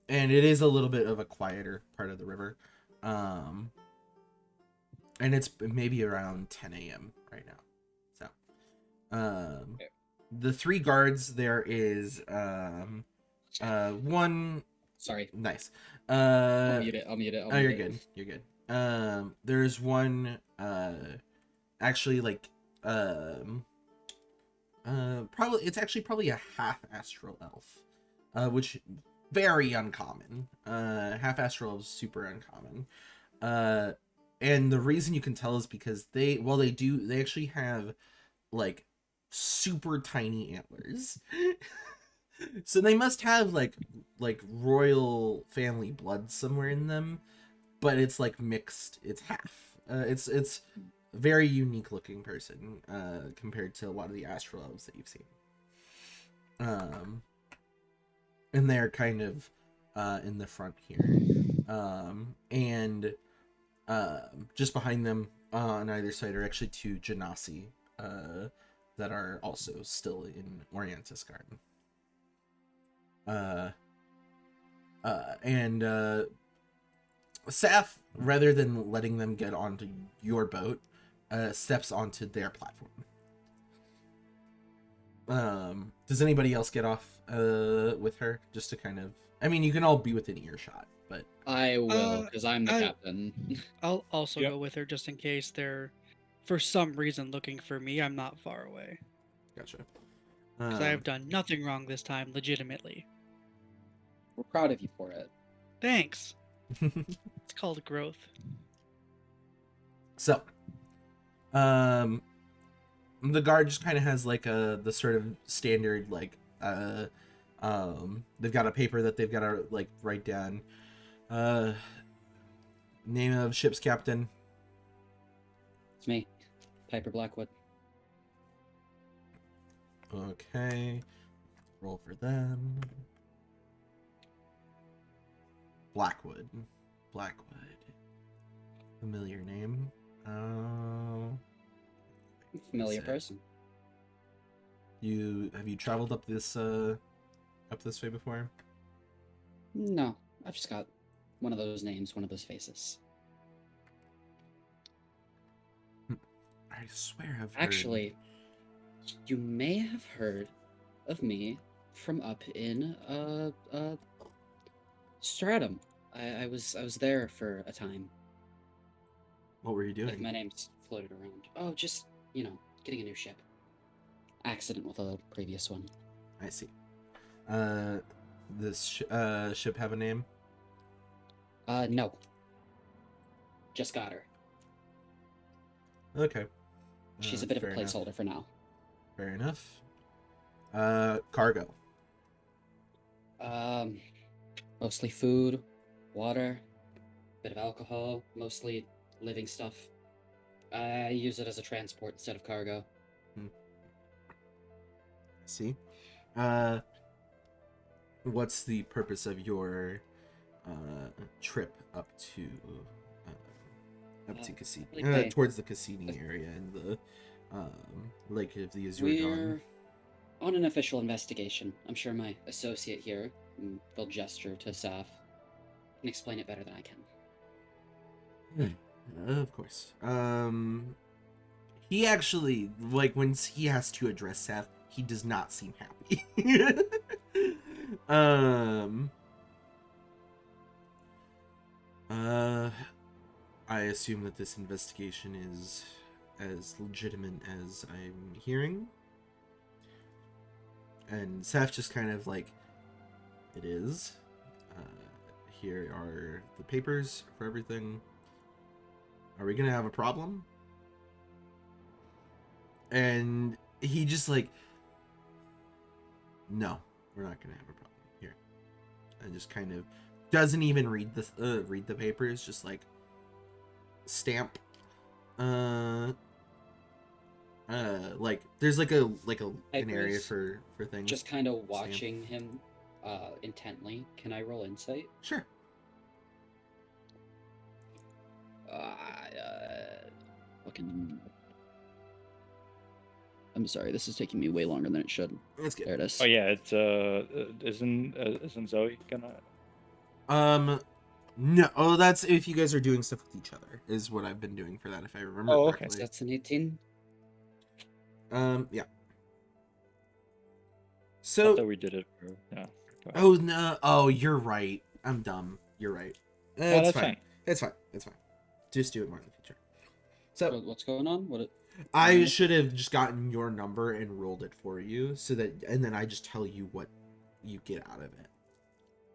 it is a little bit of a quieter part of the river, and it's maybe around 10 a.m. right now. So, Okay. The 3 guards, there is one. Sorry. Nice. I'll mute it. Oh, you're good. You're good. There's one, actually, like, it's actually probably a half astral elf, which very uncommon. Half astral elves super uncommon. And the reason you can tell is because they actually have like super tiny antlers. So they must have like royal family blood somewhere in them, but it's like mixed. It's half. It's very unique looking person compared to a lot of the astral elves that you've seen. And they're kind of in the front here, and just behind them on either side are actually 2 genasi that are also still in Orientis Garden. And Saf, rather than letting them get onto your boat, steps onto their platform. Does anybody else get off with her, just to kind of, I mean, you can all be within earshot, but I will, because I'm the captain. I'll also go with her just in case they're, for some reason, looking for me. I'm not far away. Gotcha. Because I have done nothing wrong this time, legitimately. We're proud of you for it. Thanks. It's called growth. So, the guard just kind of has like the sort of standard like they've got a paper that they've got to like write down. Name of ship's captain. It's me, Piper Blackwood. Okay, roll for them. Blackwood. Familiar name. Familiar person. Have you traveled up this way before? No, I've just got one of those names, one of those faces. I swear I've heard... Actually, you may have heard of me from up in Stratum. I was there for a time. What were you doing? Like, my name's floated around. Oh, just, getting a new ship. Accident with a previous one. I see. This ship have a name? No. Just got her. Okay. She's a bit of a fair enough. placeholder for now. Fair enough. Cargo. Mostly food, water, bit of alcohol, mostly living stuff. I use it as a transport instead of cargo. I see. What's the purpose of your trip up to Cassini, Okay. towards the Cassini area and the Lake of the Azure Dawn. We're on an official investigation. I'm sure my associate here, they'll gesture to Saf, can explain it better than I can. Of course. He actually, like, when he has to address Seth, he does not seem happy. I assume that this investigation is as legitimate as I'm hearing. And Seth just kind of like, it is. Here are the papers for everything. Are we gonna have a problem? And he just like, no, we're not gonna have a problem here. And just kind of doesn't even read the papers, just like stamp. Like there's like an area Papers, for things. Just kind of watching him intently. Can I roll insight? Sure. Fucking. I'm sorry, this is taking me way longer than it should. That's good. There it is. Oh yeah, it's isn't Zoe gonna? No. Oh, that's if you guys are doing stuff with each other, is what I've been doing for that, if I remember Oh, okay. correctly. That's an 18. Yeah. I So. thought we did it for yeah. Go ahead. Oh no! Oh, you're right. I'm dumb. You're right. It's that's fine. fine. It's fine. It's fine. Just do it more in the future. So What's going on? I should have just gotten your number and rolled it for you, so that, and then I just tell you what you get out of it.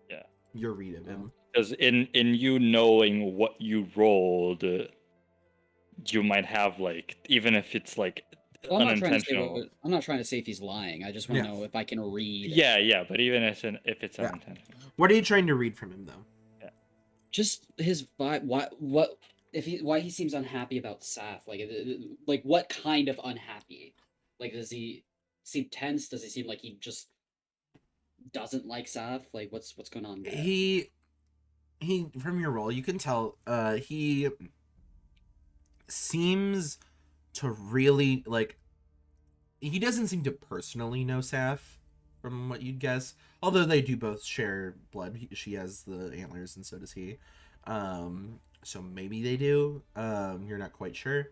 Yeah. Your read of him. Because in you knowing what you rolled, you might have like, even if it's like Well, unintentional. I'm not trying to say if he's lying. I just want to Yeah. know if I can read. Yeah, but even if it's Yeah. unintentional. What are you trying to read from him, though? Just his vibe. Why he seems unhappy about Saf? Like what kind of unhappy? Like, does he seem tense? Does he seem like he just doesn't like Saf? Like, what's going on there? He from your role, you can tell. He seems to really like. He doesn't seem to personally know Saf, from what you'd guess. Although they do both share blood. She has the antlers, and so does he. So maybe they do. You're not quite sure.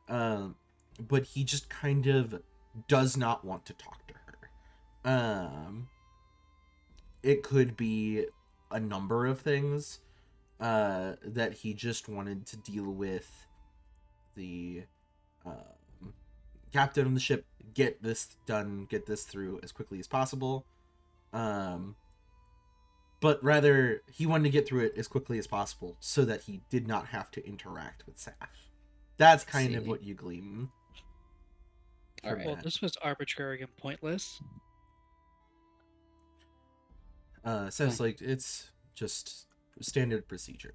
But he just kind of does not want to talk to her. It could be a number of things. That he just wanted to deal with the captain of the ship, get this done, get this through as quickly as possible. But rather, he wanted to get through it as quickly as possible so that he did not have to interact with Saf. That's kind of See. what you glean. All from right. Well, that. this was arbitrary and pointless. So it's like, it's just standard procedure.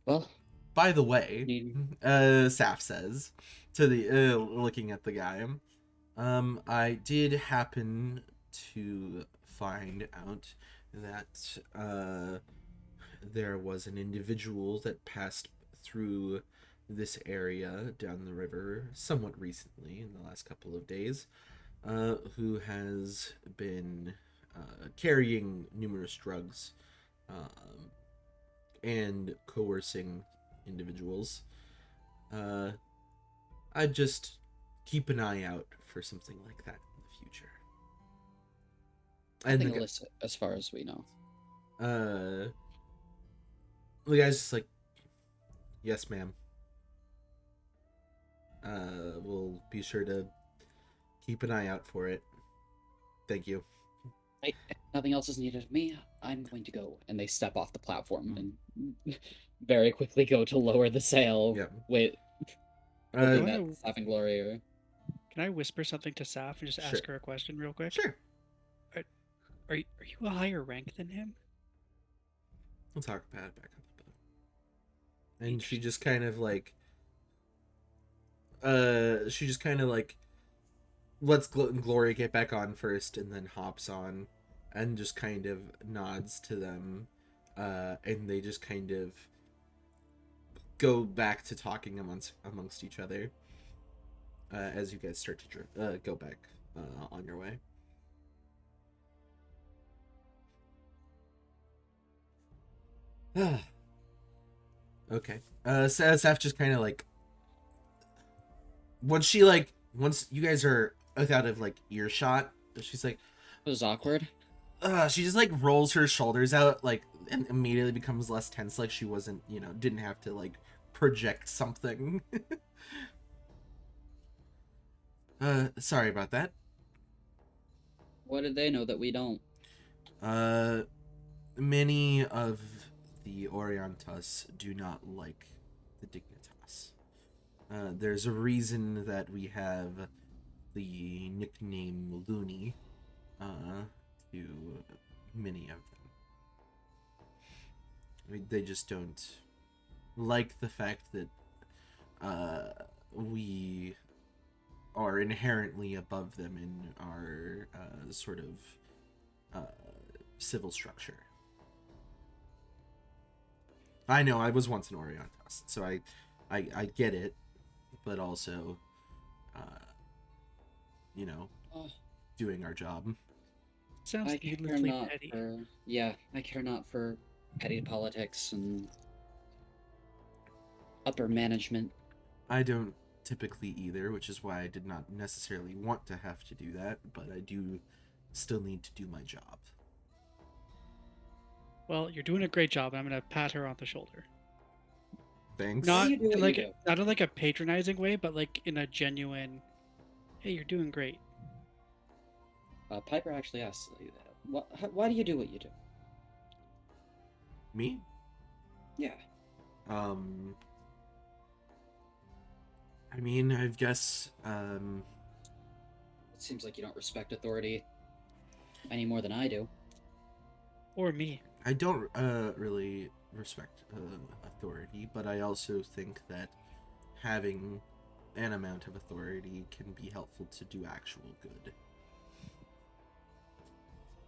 Well, By the way, need- Saf says to the looking at the guy, I did happen to find out that there was an individual that passed through this area down the river somewhat recently, in the last couple of days, who has been carrying numerous drugs and coercing individuals. I'd just keep an eye out for something like that in the future. And nothing illicit, as far as we know. the guy's just like, yes, ma'am. We'll be sure to keep an eye out for it. Thank you. If nothing else is needed of me, I'm going to go. And they step off the platform and very quickly go to lower the sail. Yeah. Wait, Uh, Wait. Saf and Gloria. Can I whisper something to Saf and just Sure. ask her a question real quick? sure. Are you a higher rank than him? We'll talk about it back on the boat. And she just kind of like, lets Gloria get back on first, and then hops on, and just kind of nods to them, and they just kind of go back to talking amongst each other as you guys start to go back on your way. Okay. Seth just kind of like once you guys are out of like earshot, she's like, It was awkward. she just like rolls her shoulders out like and immediately becomes less tense, like she wasn't, didn't have to like project something. Sorry about that. What did they know that we don't? Many of the Orientas do not like the Dignitas. There's a reason that we have the nickname Looney to many of them. They just don't like the fact that we are inherently above them in our sort of civil structure. I know I was once an Orientas, so I get it, but also, Oh, doing our job. Sounds I care needlessly not petty. for I care not for petty politics and upper management. I don't typically either, which is why I did not necessarily want to have to do that, but I do still need to do my job. Well, you're doing a great job, and I'm gonna pat her on the shoulder. Thanks. Not you do what you like do. not in like a patronizing way, but like in a genuine, hey, you're doing great. Piper actually asked, why do you do what you do? Me? Yeah. I mean, I guess, It seems like you don't respect authority any more than I do. Or me. I don't really respect authority, but I also think that having an amount of authority can be helpful to do actual good.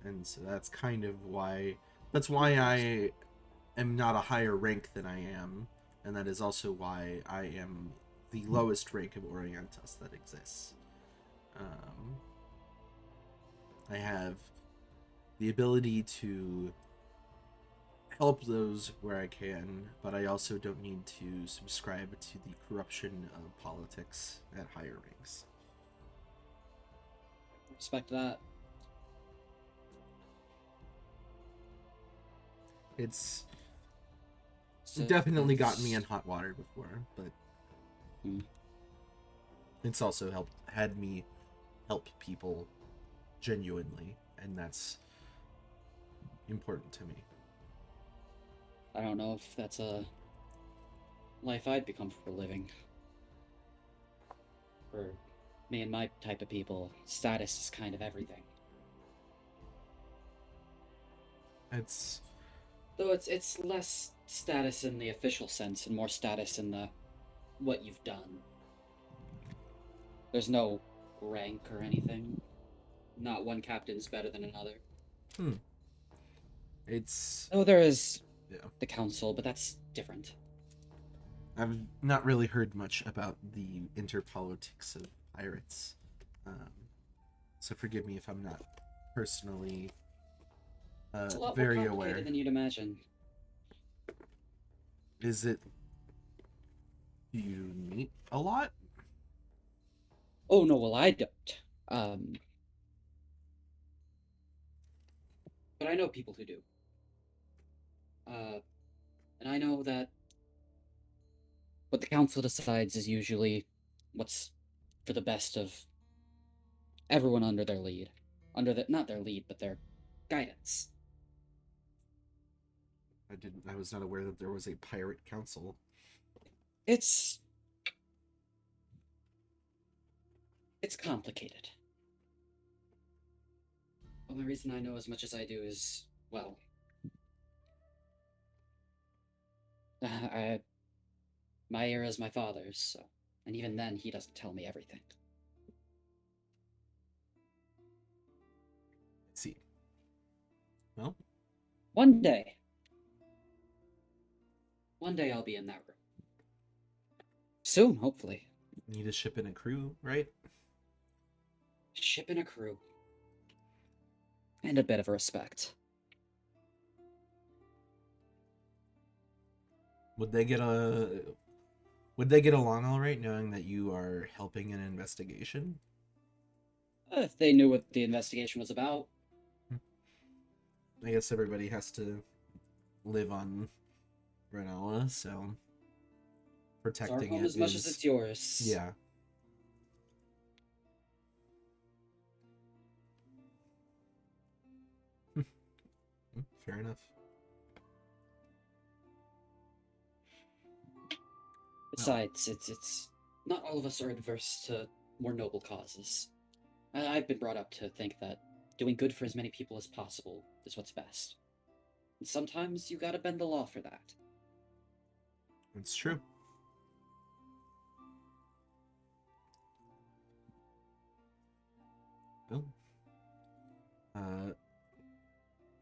And so that's kind of why I am not a higher rank than I am, and that is also why I am the lowest rank of Orientas that exists. I have the ability to help those where I can, but I also don't need to subscribe to the corruption of politics at higher ranks. Respect that. It's So definitely that's- gotten me in hot water before, but Hmm. it's also had me help people genuinely, and that's important to me. I don't know if that's a life I'd become for a living. For me and my type of people, status is kind of everything. It's Though it's less status in the official sense and more status in the what you've done. There's no rank or anything. Not one captain's better than another. it's Oh, there is yeah. the council, but that's different. I've not really heard much about the interpolitics of pirates, so forgive me if I'm not personally It's a lot very more complicated aware. than you'd imagine. Is it? Do you meet a lot? Oh no, well I don't. But I know people who do. And I know that what the council decides is usually what's for the best of everyone under their lead. Not their lead, but their guidance. I was not aware that there was a pirate council. It's complicated. The only reason I know as much as I do is, well, my ear is my father's, so, and even then he doesn't tell me everything. I see. Well, One day, One day I'll be in that room. Soon, hopefully. Need a ship and a crew, right? Ship and a crew. And a bit of respect. Would they get along all right, knowing that you are helping an investigation? If they knew what the investigation was about. I guess everybody has to live on Renala, so It's our protecting home it as much as is- it's yours. Yeah. Fair enough. Besides, it's not all of us are adverse to more noble causes. I've been brought up to think that doing good for as many people as possible is what's best. And sometimes you gotta bend the law for that. It's true. Well,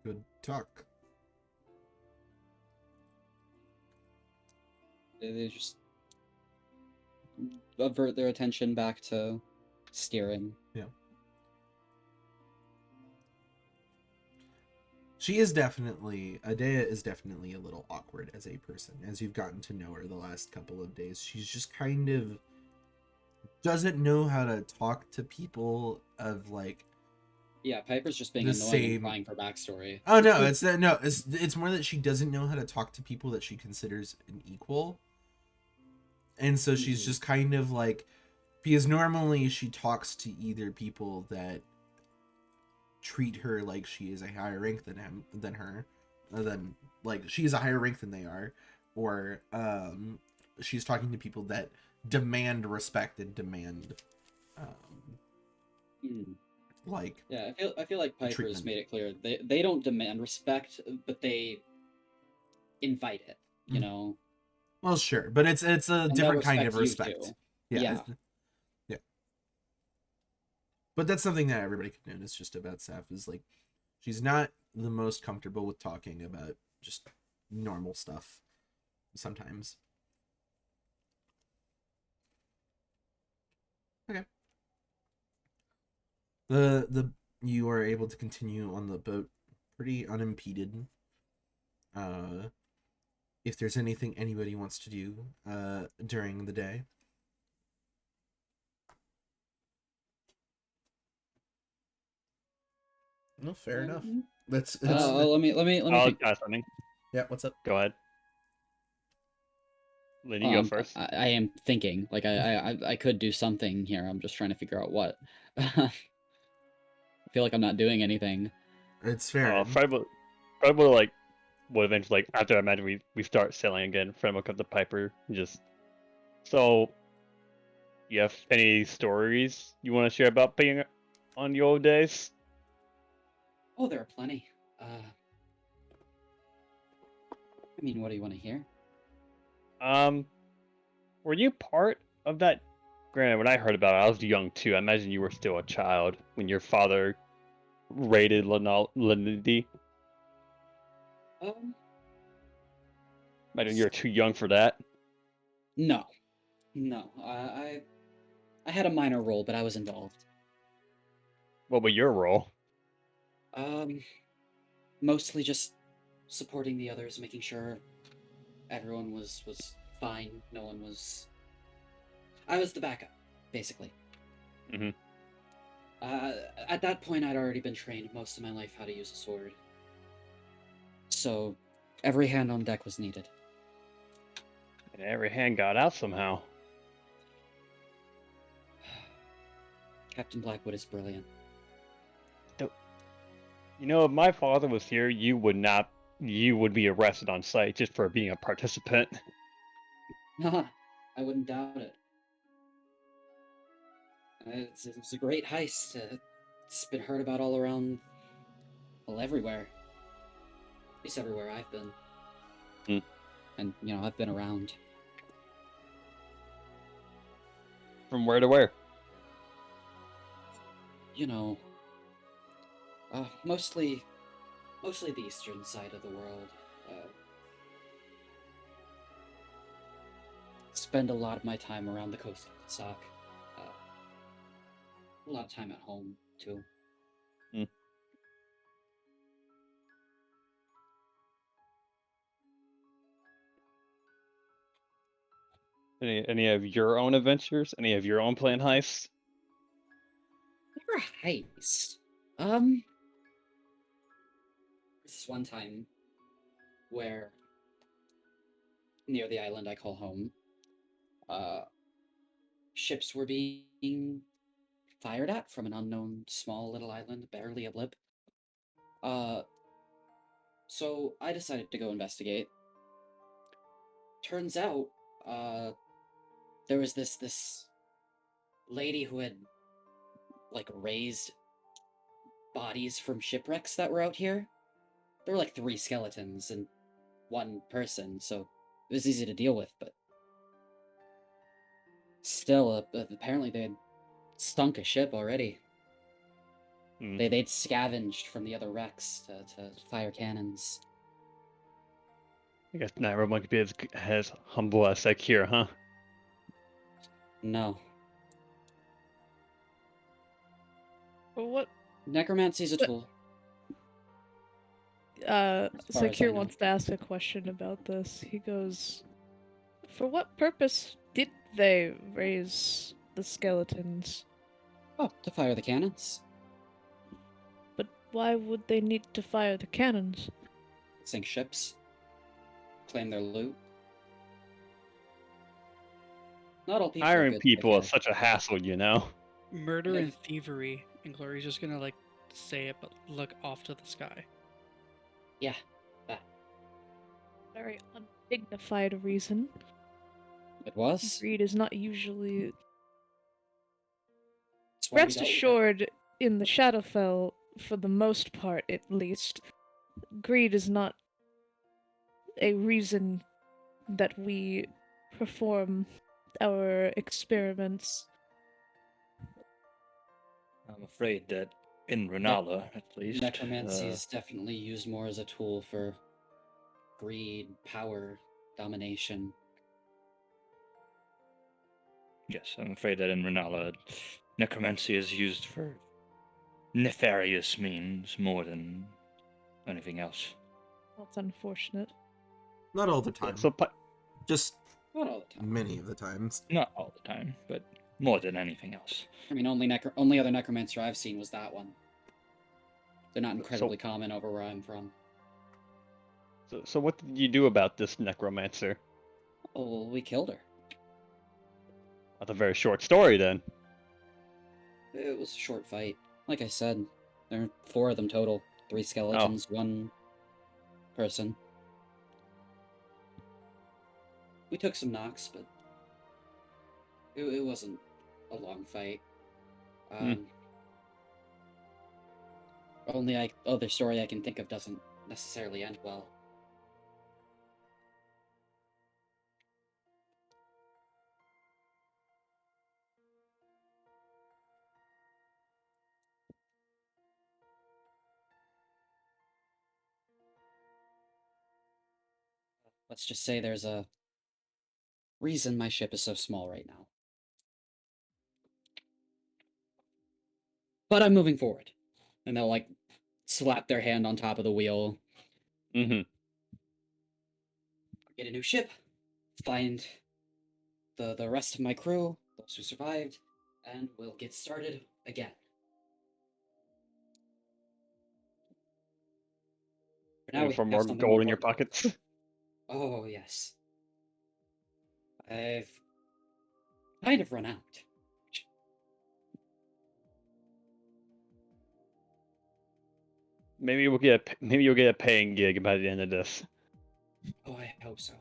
good talk. They just avert their attention back to steering. Yeah. She is definitely, Adea is definitely a little awkward as a person. As you've gotten to know her the last couple of days, she's just kind of doesn't know how to talk to people of like. Yeah, Piper's just being The annoying same- and crying for backstory. Oh no, it's that no, it's more that she doesn't know how to talk to people that she considers an equal. And so she's Mhm. just kind of like, because normally she talks to either people that treat her like she is a higher rank than her, than like she's a higher rank than they are, or she's talking to people that demand respect and demand Hmm. like Yeah, I feel like Piper's treatment. made it clear they don't demand respect, but they invite it. You Mm. know. well sure, but it's a And different they'll kind of respect you, respect. too. Yeah. Yeah. Yeah. But that's something that everybody can notice just about Saf is like she's not the most comfortable with talking about just normal stuff sometimes. Okay. The you are able to continue on the boat pretty unimpeded. If there's anything anybody wants to do during the day. No, fair enough. That's it's Let me I'll think. try something. yeah. What's up? Go ahead. Lynn, you Oh, go I'm- first. I am thinking. Like I could do something here. I'm just trying to figure out what. I feel like I'm not doing anything. It's fair. Fred will like will eventually like after I imagine we start sailing again. Fred will come to Piper and just so. You have any stories you want to share about being on the old days? Oh, there are plenty. I mean, what do you want to hear? Were you part of that? Granted, when I heard about it, I was young too. I imagine you were still a child when your father raided Lenity. Imagine you're too young for that. No. I had a minor role, but I was involved. What was your role? Mostly just supporting the others, making sure everyone was fine. No one was. I was the backup, basically. Mhm. At that point, I'd already been trained most of my life how to use a sword. So, every hand on deck was needed. And every hand got out somehow. Captain Blackwood is brilliant. You know, if my father was here, you would not. You would be arrested on sight just for being a participant. Haha, I wouldn't doubt it. It's a great heist. It's been heard about all around, well, everywhere. At least everywhere I've been. Hmm. And, you know, I've been around. From where to where? You know, mostly the eastern side of the world. spend a lot of my time around the coast of Sock. A lot of time at home, too. Any of your own adventures? Any of your own planned heists? Never a heist. This one time where near the island I call home, ships were being fired at from an unknown small little island, barely a blip. So I decided to go investigate. Turns out, there was this lady who had like raised bodies from shipwrecks that were out here. There were like 3 skeletons and 1 person, so it was easy to deal with, but still, apparently they had sunk a ship already. They'd scavenged from the other wrecks to fire cannons. I guess not everyone could be as humble as Sakir, huh? No. But what? Necromancy's a But- tool. far as I Sakir know. wants to ask a question about this. He goes, "For what purpose did they raise the skeletons? Oh, to fire the cannons. But why would they need to fire the cannons?" Sink ships. Claim their loot. Not all people are Hiring good people like is such a hassle, you know? Murder Yeah. and thievery, and Glory's just gonna like say it, but look off to the sky. Yeah, that. Very undignified reason. It was. Greed is not usually. That's why we Rest dealt with it. assured, in the Shadowfell, for the most part at least, greed is not a reason that we perform our experiments. I'm afraid that in Renala, at least, Necromancy is definitely used more as a tool for greed, power, domination. yes, I'm afraid that in Renala, necromancy is used for nefarious means more than anything else. That's unfortunate. Not all the time. Just Not all the time. many of the times. Not all the time, but more than anything else. I mean, only other necromancer I've seen was that one. They're not incredibly common over where I'm from. So what did you do about this necromancer? Oh, well, we killed her. That's a very short story, then. It was a short fight. Like I said, there are 4 of them total. 3 skeletons, 1 person. We took some knocks, but it wasn't a long fight. Only other story I can think of doesn't necessarily end well. Let's just say there's a reason my ship is so small right now. But I'm moving forward. And they'll, like, slap their hand on top of the wheel. Mm-hmm. Get a new ship. Find the rest of my crew, those who survived, and we'll get started again. For now, Looking we for have more something gold in your important. pockets? Oh, yes. I've kind of run out. Maybe you'll get a paying gig by the end of this. Oh, I hope so.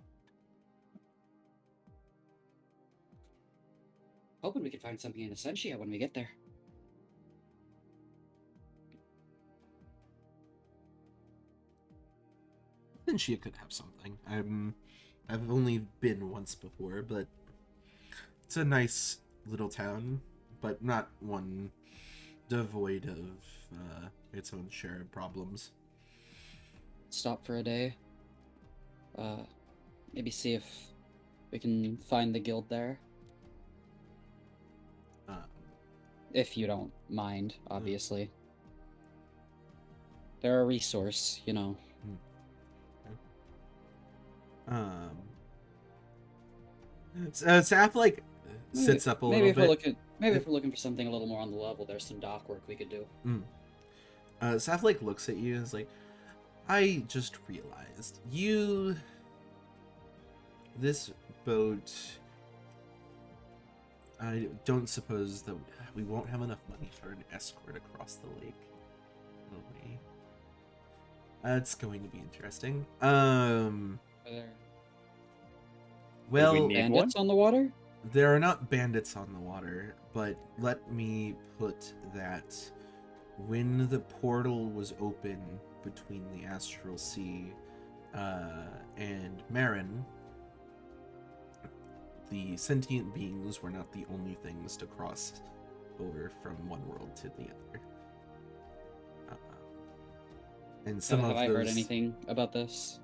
Hoping we can find something in Essentia when we get there. She could have something. I've only been once before, but it's a nice little town, but not one devoid of its own share of problems. Stop for a day. Maybe see if We can find the guild there. If you don't mind, obviously. They're a resource, you know. Saf like sits up a little bit. If we're looking for something a little more on the level, there's some dock work we could do. Saf like looks at you and is like, I just realized this boat, I don't suppose that we won't have enough money for an escort across the lake, will we? That's going to be interesting. Are there Well, bandits on the water? there are not bandits on the water, but let me put that when the portal was open between the Astral Sea and Marin, the sentient beings were not the only things to cross over from one world to the other. And some Have of I those... heard anything about this?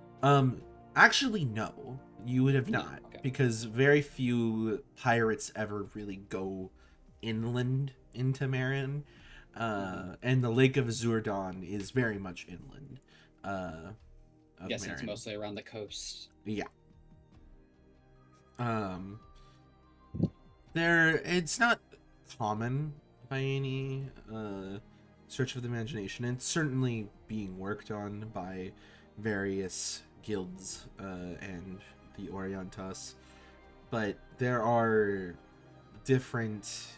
Actually, no. You would have not, okay. because very few pirates ever really go inland into Marin. And the Lake of Azurdawn is very much inland. I guess it's Marin. mostly around the coast. Yeah. It's not common by any stretch of the imagination. It's certainly being worked on by various guilds and the Orientas, but there are different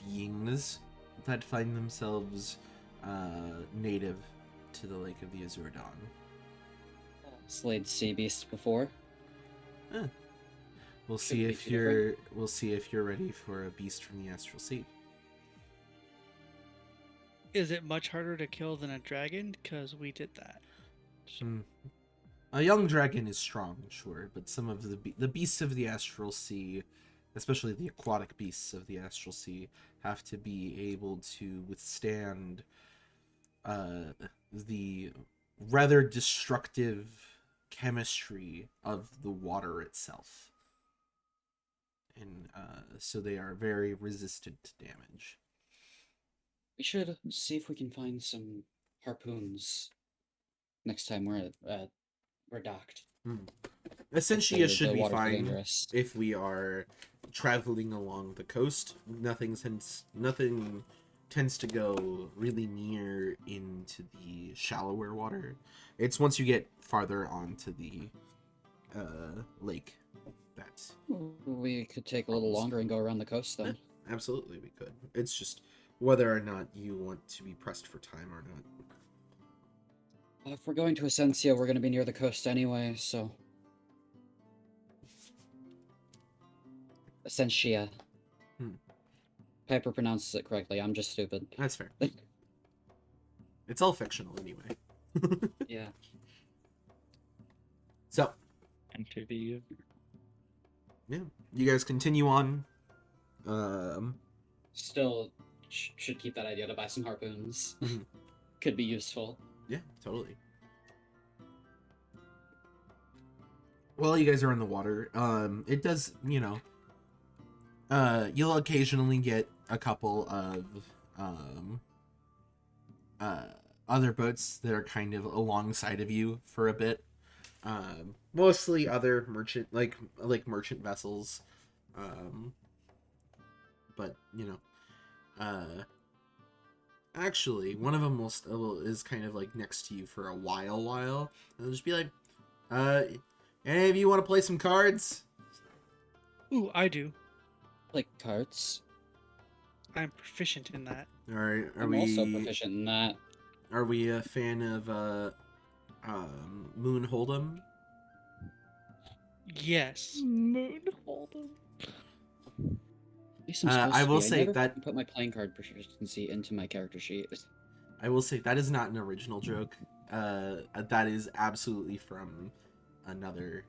beings that find themselves native to the Lake of the Azurdawn. Slayed sea beasts before. We'll see if you're ready for a beast from the Astral Sea. Is it much harder to kill than a dragon? Because we did that. A young dragon is strong, sure, but some of the beasts of the Astral Sea, especially the aquatic beasts of the Astral Sea, have to be able to withstand the rather destructive chemistry of the water itself. And so they are very resistant to damage. We should see if we can find some harpoons next time we're docked. Essentially, it The should be water's fine dangerous. if we are traveling along the coast. Nothing tends to go really near into the shallower water. It's once you get farther onto the lake that's... We could take a little longer and go around the coast then. Yeah, absolutely, we could. It's just whether or not you want to be pressed for time or not. If we're going to Essentia, we're going to be near the coast anyway, so... Essentia. Piper pronounces it correctly, I'm just stupid. That's fair. It's all fictional anyway. Yeah. So... Interview. Yeah, you guys continue on. Still, should keep that idea to buy some harpoons. Mhm. Could be useful. Yeah, totally. While you guys are in the water, it does, you'll occasionally get a couple of other boats that are kind of alongside of you for a bit. Mostly other merchant, like merchant vessels. But actually, one of them is kind of like next to you for a while. And they'll just be like, any of you want to play some cards? Ooh, I do. Like carts. I'm proficient in that. All right, I'm also proficient in that. Are we a fan of Moon Hold'em? Yes. Moon Hold'em. At least I'm supposed I to will be. say never that- put my playing card proficiency into my character sheet. I will say that is not an original joke. That is absolutely from another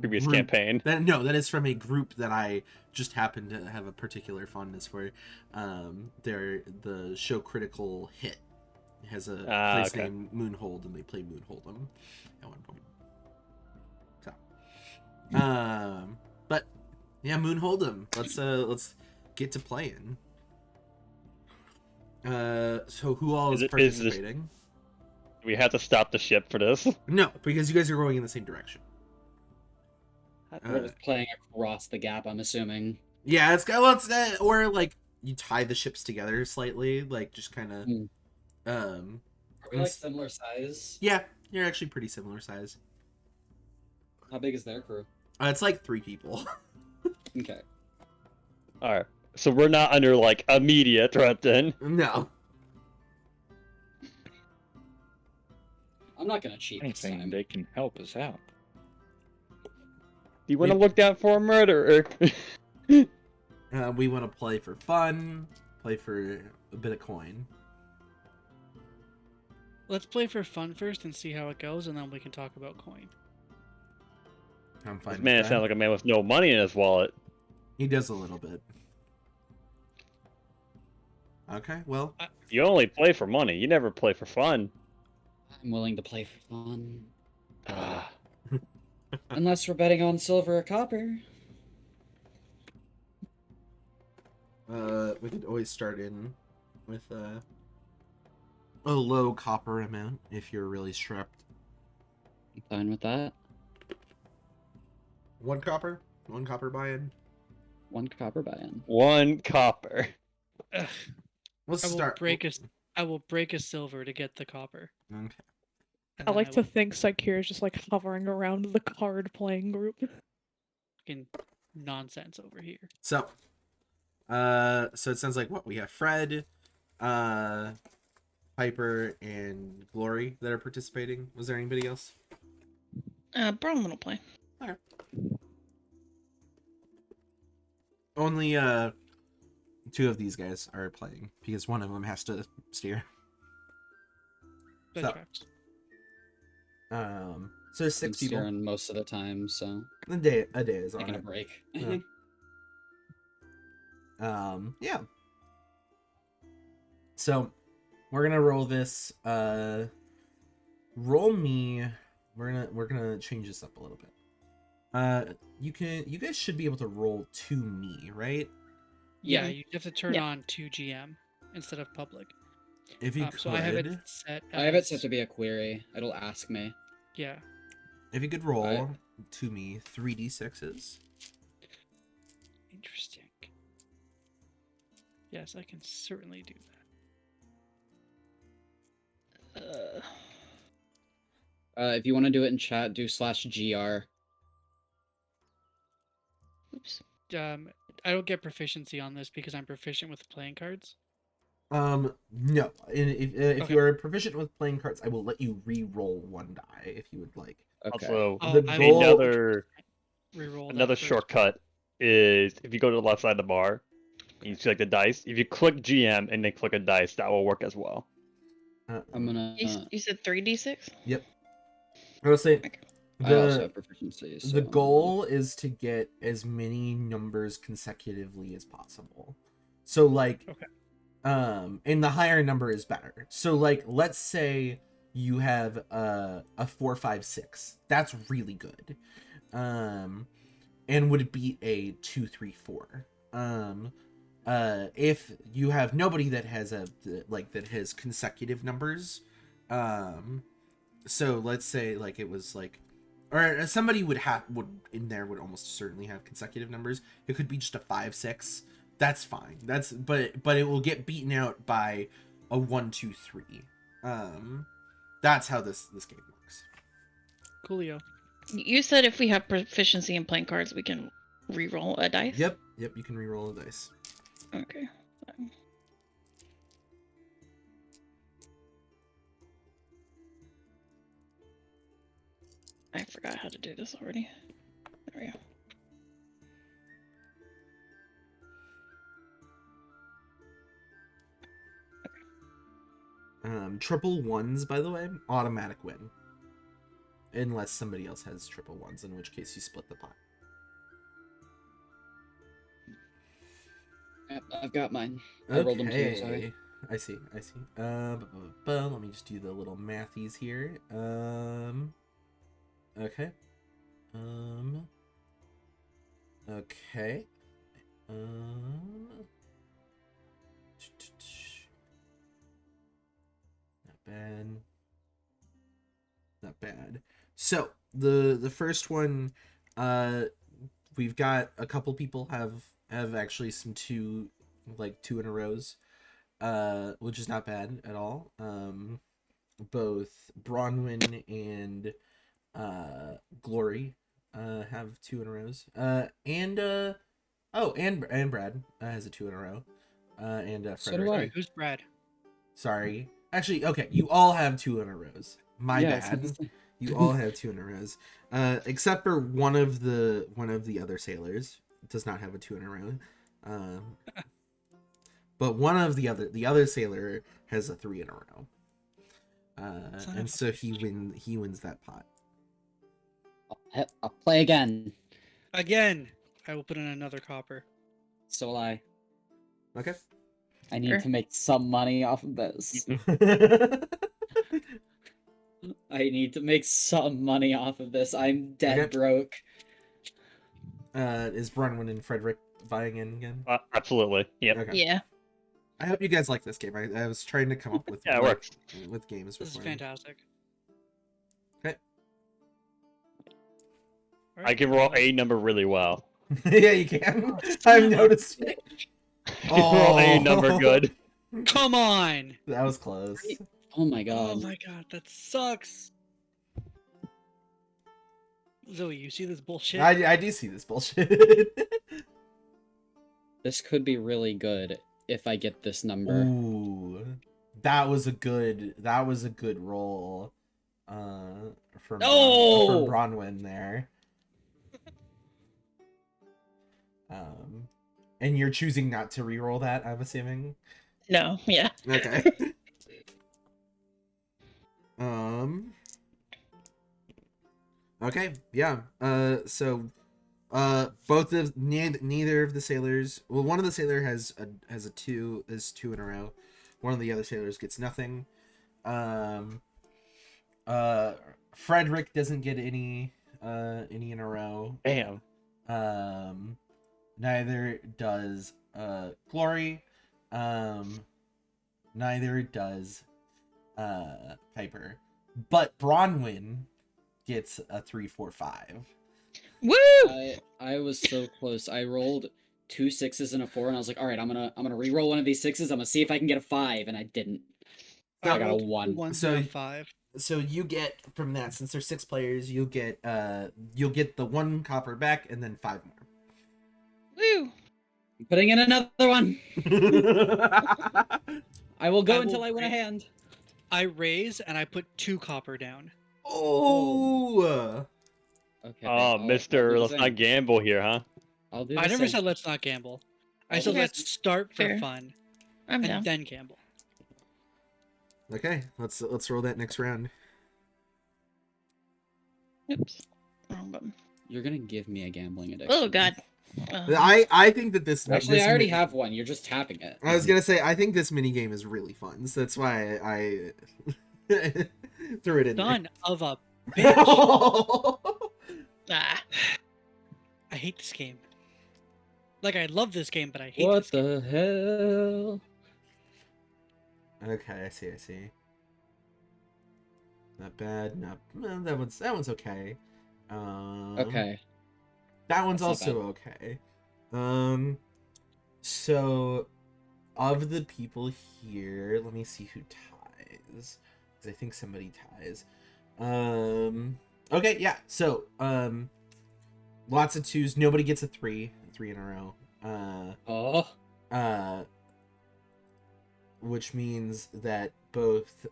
Previous group. campaign. That is from a group that I just happen to have a particular fondness for. The show Critical Hit has a place okay. named Moonhold, and they play Moon Hold'em at one point. But yeah, Moon Hold'em. Let's get to playing. So who all is Is this- participating? We have to stop the ship for this. No, because you guys are going in the same direction. We're just playing across the gap, I'm assuming. Yeah, it's or like you tie the ships together slightly, like just kind of. Hmm. Are we like Ins- similar size? Yeah, you're actually pretty similar size. How big is their crew? It's like 3 people. Okay. All right, so we're not under like immediate threat then. No. I'm not gonna cheat this Anything time. they can help us out. Do you want to look out for a murderer? We want to play for fun, play for a bit of coin. Let's play for fun first and see how it goes, and then we can talk about coin. I'm fine. This man with that. sounds like a man with no money in his wallet. He does a little bit. Okay, well, You only play for money. You never play for fun. I'm willing to play for fun. Ah, Unless we're betting on silver or copper. we could always start in with a low copper amount if you're really strapped. I'm fine with that. 1 copper? 1 copper buy-in? 1 copper buy-in. 1 copper. Ugh, Let's I will start. I will break a silver to get the copper. Okay. and I then like to will think Saikir is just like hovering around the card playing group. fucking nonsense over here. So it sounds like what we have Fred, Piper, and Glory that are participating. Was there anybody else? Bronwyn will play. Only 2 of these guys are playing because one of them has to steer. Good So, tracks. So 6 I'm people. steering most of the time, so A day is taking a alright. break. Yeah. Yeah. So we're gonna roll this. Roll me. We're gonna change this up a little bit. You guys should be able to roll to me, right? Yeah, Mhm. you have to turn Yeah. on 2GM instead of public. If you could. So I have it set. I have it as- set to be a query. It'll ask me. Yeah. If you could roll to me 3d6s. Interesting. Yes, I can certainly do that. If you want to do it in chat, do /GR. Oops. I don't get proficiency on this because I'm proficient with playing cards. No. If Okay. you are proficient with playing cards, I will let you re-roll 1 die if you would like. Okay. Also, Oh, The I goal- will another reroll that another first. shortcut is if you go to the left side of the bar, and you select the dice. If you click GM and then click a dice, that will work as well. I'm gonna. You said 3d6? I will say Okay. I also the have proficiency. So the goal is to get as many numbers consecutively as possible. So like, Okay. and the higher number is better. So like, let's say you have a 4, 5, 6. That's really good. And would beat a 2, 3, 4. If you have nobody that has that has consecutive numbers, so let's say like it was like, or somebody would almost certainly have consecutive numbers. It could be just a 5, 6. That's fine. But it will get beaten out by a 1, 2, 3. That's how this game works. Coolio. You said if we have proficiency in playing cards, we can re-roll a dice? Yep, you can re-roll a dice. Okay. I forgot how to do this already. There we go. Triple ones, by the way, automatic win. Unless somebody else has triple ones, in which case you split the pot. Yep, I've got mine. I rolled them too. Sorry. I see. Let me just do the little mathies here. Okay. Okay. Not bad. Not bad. So the first one, we've got a couple people have actually some two in a rows, which is not bad at all. Both Bronwyn and Glory have 2 in a rows. And Brad has a 2 in a row. And So do Frederick. I. Sorry, who's Brad? Sorry. Actually, okay, you all have 2 in a rows. My Yeah, bad. You all have 2 in a rows. Except for one of the other sailors does not have a 2 in a row. But one of the other sailor has a 3 in a row. And so he wins that pot. I'll play again. Again, I will put in another copper. So will I. Okay. I need Sure. to make some money off of this. I need to make some money off of this. I'm dead Okay. broke. Is Bronwyn and Frederick buying in again? Absolutely. Yep. Okay. Yeah. I hope you guys like this game. I was trying to come up with Yeah, it works. with games. This is before. fantastic. Okay. I can roll a number really well. Yeah, you can. I've noticed it. I can roll a number good. Come on! That was close. Oh my god. Oh my god, that sucks. Zoe, you see this bullshit? I do see this bullshit. This could be really good if I get this number. Ooh, that was a good roll. From No! Bronwyn there. And you're choosing not to re-roll that, I'm assuming. No. Yeah. Okay. Okay, yeah. So both of neither of the sailors, well, one of the sailor has a 2 in a row. One of the other sailors gets nothing. Frederick doesn't get any in a row. Damn. Neither does Glory. Neither does Piper. But Bronwyn gets a 3, 4, 5. Woo! I was so close. I rolled 2 6s and a 4, and I was like, all right, I'm gonna re-roll one of these 6s. I'm gonna see if I can get a 5, and I didn't. I got a rolled 1. 1 So- and a 5. So you get from that, since there's 6 players, you'll get the 1 copper back and then 5 more. Woo! I'm putting in another one. I will go I will until I win a ra- hand. I raise and I put 2 copper down. Oh. Okay. Oh, I'll do Mister, the let's same. not gamble here, huh? I'll do I the never same. said let's not gamble. I I'll said do let's start for Fair. fun I'm and down. then gamble. Okay, let's roll that next round. Oops. Wrong button. You're gonna give me a gambling addiction. Oh god. I think that this Actually, this I already mi- have one. You're just tapping it. I was gonna say I think this mini game is really fun, so that's why I threw it in Son of a there. bitch. Ah. I hate this game. Like, I love this game, but I hate What this game. the hell? Okay, I see. Not bad. That one's okay. Okay. That one's That's not also okay. So of the people here, let me see who ties. Because I think somebody ties. Okay, yeah. So, lots of 2s. Nobody gets a 3 in a row. Which means that both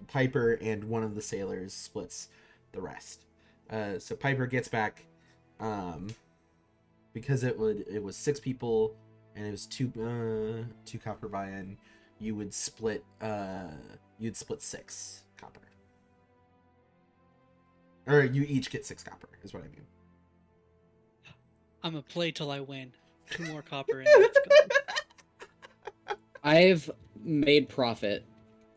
Piper and one of the sailors splits the rest. So Piper gets back, because it was 6 people and it was 2 copper buy-in. You'd split 6 copper, or you each get 6 copper is what I mean. I'm gonna play till I win. 2 more copper and let's go. I've made profit.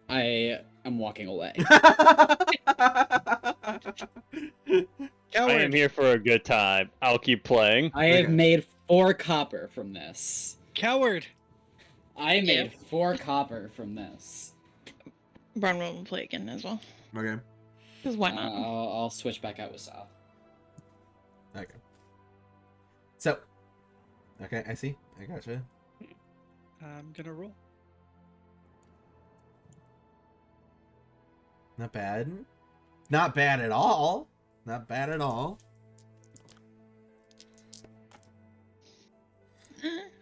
I am walking away. Can I am here for a good time. I'll keep playing. I have Okay. made 4 copper from this. Coward. I made 4 copper from this. Bronwyn will play again as well. Okay. Because why not? I'll switch back out with Sal. Okay. So. Okay, I see. I gotcha. I'm gonna roll. Not bad. Not bad at all. Not bad at all.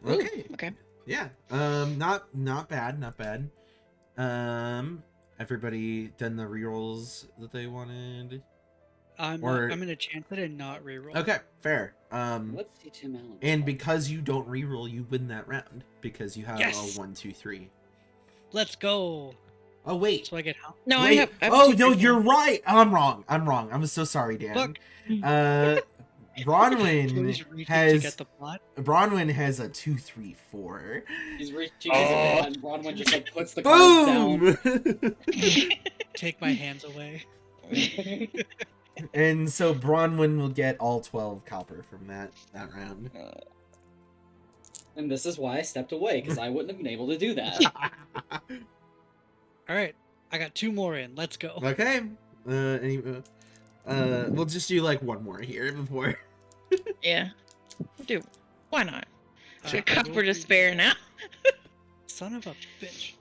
Okay. Okay. Yeah. Not bad. Not bad. Everybody done the rerolls that they wanted. I'm Or- gonna chance it and not reroll. Okay, fair. Let's see Tim Allen. And because you don't reroll, you win that round because you have Yes! a 1, 2, 3. Let's go. Oh wait. So I get how? No, Wait. I have Oh two no, freaking- you're right. I'm wrong. I'm so sorry, Dan. Fuck. Bronwyn Please reach to has get the plot. Bronwyn has a 2, 3, 4. He's reaching Oh. his hand, and Bronwyn just like puts the cards down. Boom! Take my hands away. And so Bronwyn will get all 12 copper from that round. And this is why I stepped away, because I wouldn't have been able to do that. All right, I got 2 more in. Let's go. Okay. We'll just do like one more here before. Yeah. Dude, why not? Uh, Your I will copper to be- spare now. Son of a bitch.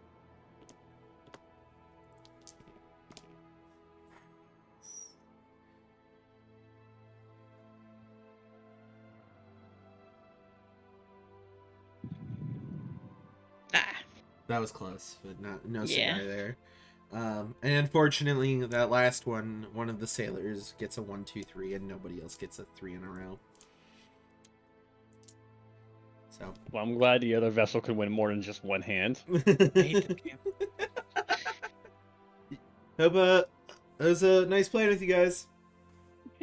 Ah. That was close, but no Yeah. cigar there. And unfortunately, that last one of the sailors gets a 1, 2, 3, and nobody else gets a 3 in a row. So. Well, I'm glad the other vessel could win more than just one hand. I hate this game. Hope it was a nice playing with you guys.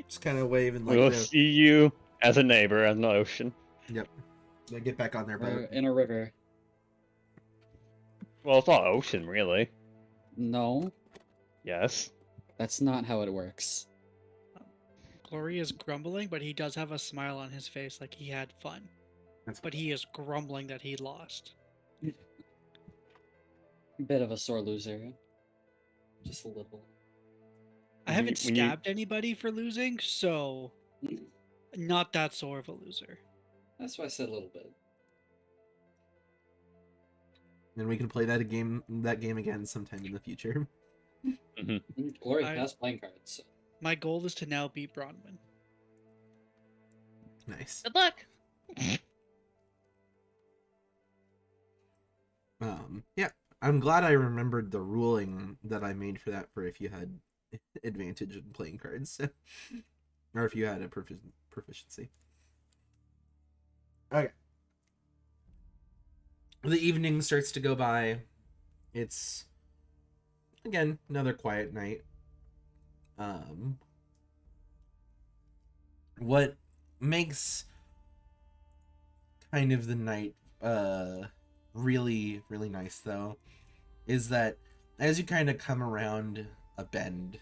Just kind of waving like We'll this. see you as a neighbor on the ocean. Yep. They get back on their Or boat. in a river. Well, it's all ocean, really. No, Yes. that's not how it works. Glory is grumbling, but he does have a smile on his face like he had fun. That's But he is grumbling that he lost. Bit of a sore loser. Just a little. I haven't when you- stabbed anybody for losing, so not that sore of a loser. That's why I said a little bit. And we can play that game again sometime in the future. Glory I- has playing cards. So. My goal is to now beat Bronwyn. Nice. Good luck. Yeah, I'm glad I remembered the ruling that I made for that for if you had advantage in playing cards, or if you had a proficiency. Okay. The evening starts to go by. It's again another quiet night. What makes kind of the night really nice though is that as you kind of come around a bend,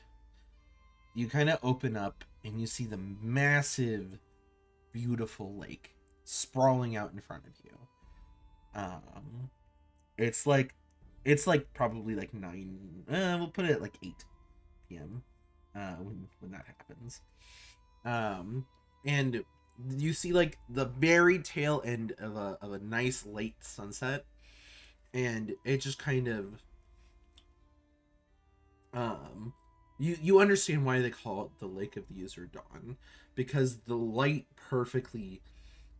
you kind of open up and you see the massive beautiful lake sprawling out in front of you. It's like probably like 9 we'll put it at like 8 p.m. When that happens. And you see like the very tail end of a nice late sunset, and it just kind of you understand why they call it the Lake of the User Dawn, because the light perfectly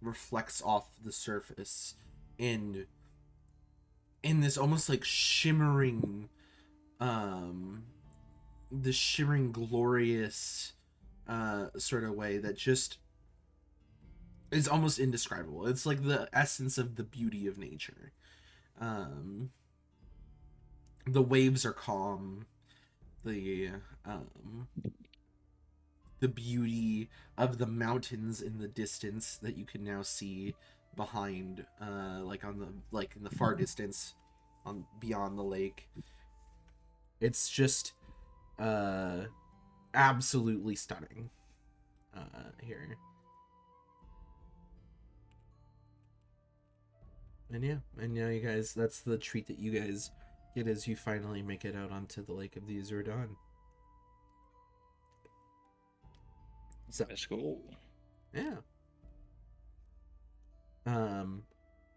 reflects off the surface in this almost like shimmering the shimmering glorious sort of way that just is almost indescribable. It's like the essence of the beauty of nature. The waves are calm. The beauty of the mountains in the distance that you can now see behind, like in the far distance, on beyond the lake. It's just absolutely stunning. here. And yeah, and now you guys, that's the treat that you guys get as you finally make it out onto the Lake of the Azure Dawn. So, Let's go. yeah.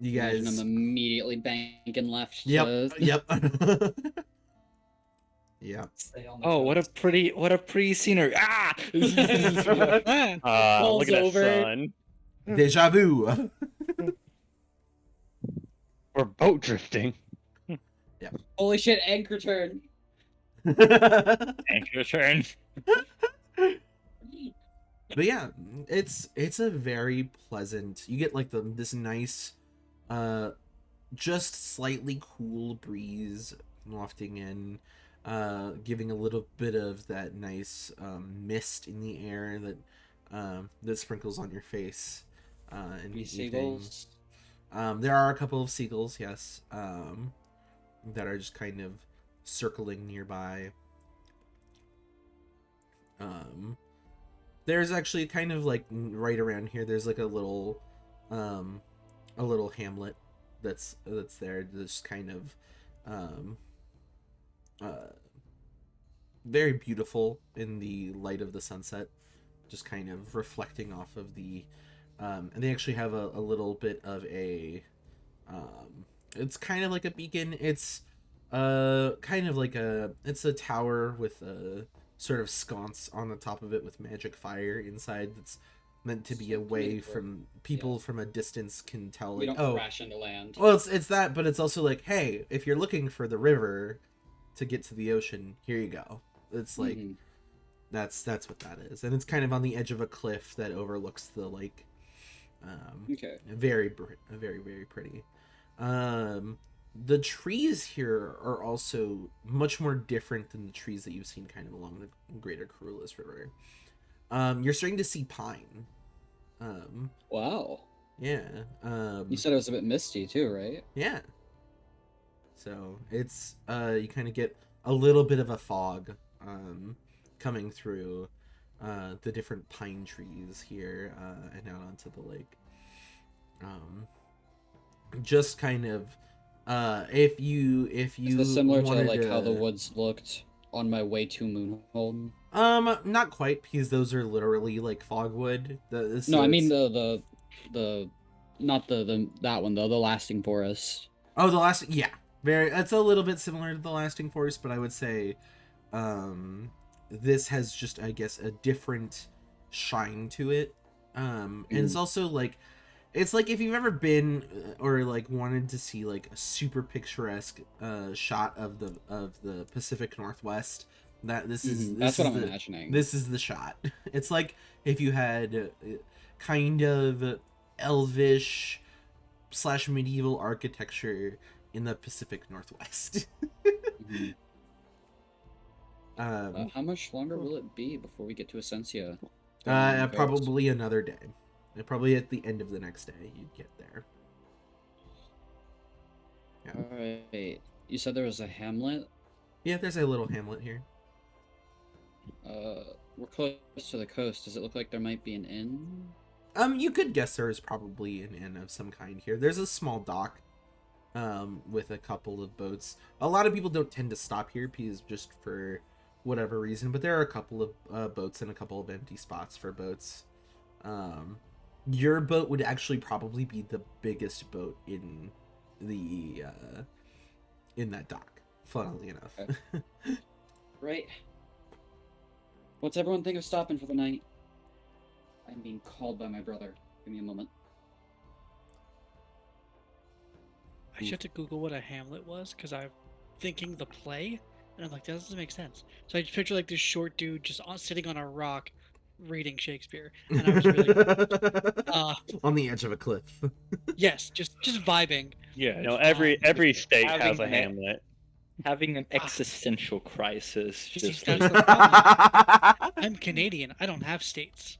You Imagine guys. I'm immediately banking left. Yep. To Yep. Yeah. stay on the Oh, what a coast. pretty scenery. Ah! Ah, Look at that over. sun. Deja vu. We're boat drifting. Holy shit! Anchor turn. Anchor turn. But yeah, it's a very pleasant. You get like this nice, just slightly cool breeze wafting in, giving a little bit of that nice mist in the air that sprinkles on your face. In Any the evening. seagulls? There are a couple of seagulls, yes, that are just kind of circling nearby. There's actually kind of like right around here. There's like a little hamlet that's there. Just kind of very beautiful in the light of the sunset, just kind of reflecting off of the. And they actually have a little bit of a. It's kind of like a beacon. It's kind of like it's a tower with a sort of sconce on the top of it with magic fire inside that's meant to be So away cute. from people from a distance can tell, We like, don't oh, crash into land. well, it's that, but it's also like, hey, if you're looking for the river to get to the ocean, here you go. It's like Mhm. that's what that is, and it's kind of on the edge of a cliff that overlooks the lake. Okay. Very very pretty. The trees here are also much more different than the trees that you've seen kind of along the greater Corulus River. You're starting to see pine. Wow. Yeah. You said it was a bit misty too, right? Yeah. So it's you kind of get a little bit of a fog coming through the different pine trees here and out onto the lake. Just kind of if you Is this similar to wanted like how the woods looked on my way to Moonhold? not quite, because those are literally like fogwood. No, I mean the not the that one though, the lasting forest. Oh, the last, yeah, very. It's a little bit similar to the lasting forest, but I would say, this has just, I guess, a different shine to it. And it's also like, it's like if you've ever been or like wanted to see like a super picturesque shot of the Pacific Northwest. That this is That's what I'm the, imagining. This is the shot. It's like if you had kind of elvish / medieval architecture in the Pacific Northwest. Mhm. How much longer will it be before we get to Essentia? Probably another day. Probably at the end of the next day you'd get there. Yeah. Alright. You said there was a hamlet? Yeah, there's a little hamlet here. We're close to the coast. Does it look like there might be an inn? You could guess there is probably an inn of some kind here. There's a small dock, with a couple of boats. A lot of people don't tend to stop here because just for whatever reason, but there are a couple of boats and a couple of empty spots for boats. Your boat would actually probably be the biggest boat in the in that dock, funnily enough. Okay. Right. What's everyone think of stopping for the night? I'm being called by my brother. Give me a moment. I should have to Google what a Hamlet was because I'm thinking the play, and I'm like, that doesn't make sense. So I just picture like this short dude just sitting on a rock reading Shakespeare, and I was really on the edge of a cliff. yes, just vibing. Yeah. You know, every state has having a an- hamlet. Having an existential crisis. See, Just that's the problem. I'm Canadian. I don't have states.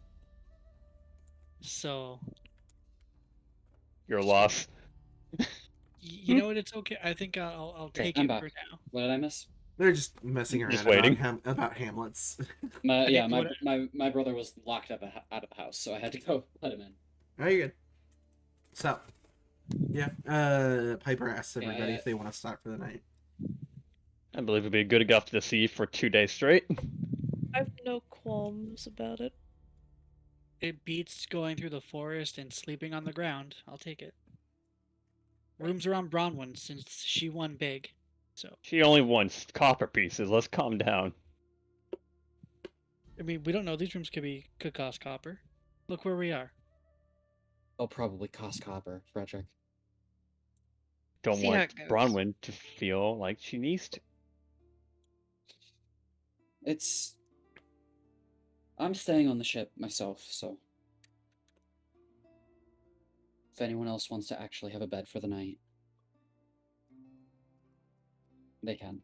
So You're lost. you know what? It's okay. I think I'll Okay, take I'm it back. for now. What did I miss? They're just messing Just around waiting. about Hamlets. My brother was locked up out of the house, so I had to go let him in. Oh, you're good. So, yeah. Piper asks everybody if they want to stop for the night. I believe it'd be good to go off to the sea for 2 days straight. I have no qualms about it. It beats going through the forest and sleeping on the ground. I'll take it. Rooms are on Bronwyn since she won big. So She only wants copper pieces. Let's calm down. I mean, we don't know. These rooms could cost copper. Look where we are. They'll probably cost copper, Frederick. Don't See how want it goes. Bronwyn to feel like she needs to. I'm staying on the ship myself, so if anyone else wants to actually have a bed for the night, they can.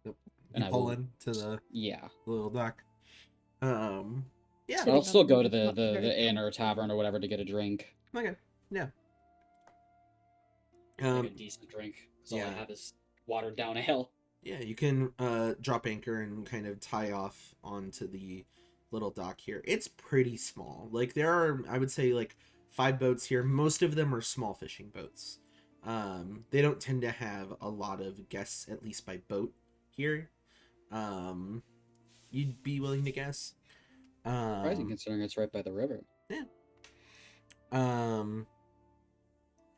Yep. And You I pull will- into the Yeah. little dock. Yeah. Sitting I'll on still the go roof to is not the very inn or tavern or whatever to get a drink. Okay. Yeah. Like a decent drink. Because all I yeah. have is watered down ale. Yeah, you can drop anchor and kind of tie off onto the little dock here. It's pretty small. Like, there are, I would say, like 5 boats here. Most of them are small fishing boats. They don't tend to have a lot of guests, at least by boat here. You'd be willing to guess? Surprising considering it's right by the river.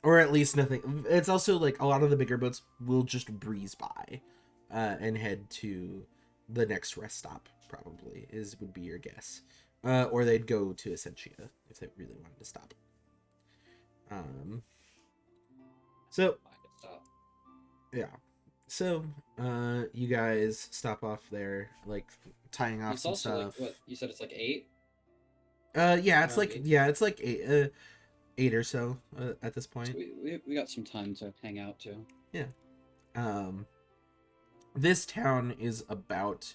Or at least nothing. It's also like a lot of the bigger boats will just breeze by and head to the next rest stop, probably, would be your guess. Or they'd go to Essentia if they really wanted to stop. So, yeah. So, you guys stop off there, like, tying off It's some also stuff. like, what, you said it's like 8? Yeah, it's Around like, 8? yeah, it's like 8 or so at this point. So we got some time to hang out too. Yeah. This town is about,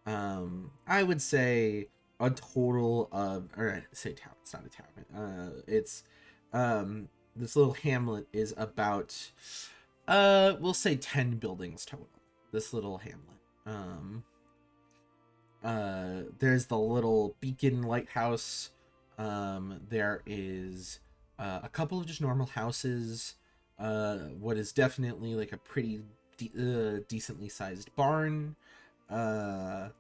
I would say a total of, or I say town, it's not a town. It's, this little hamlet is about, we'll say 10 buildings total. This little hamlet. There's the little beacon lighthouse. There is a couple of just normal houses. What is definitely like a pretty decently sized barn. A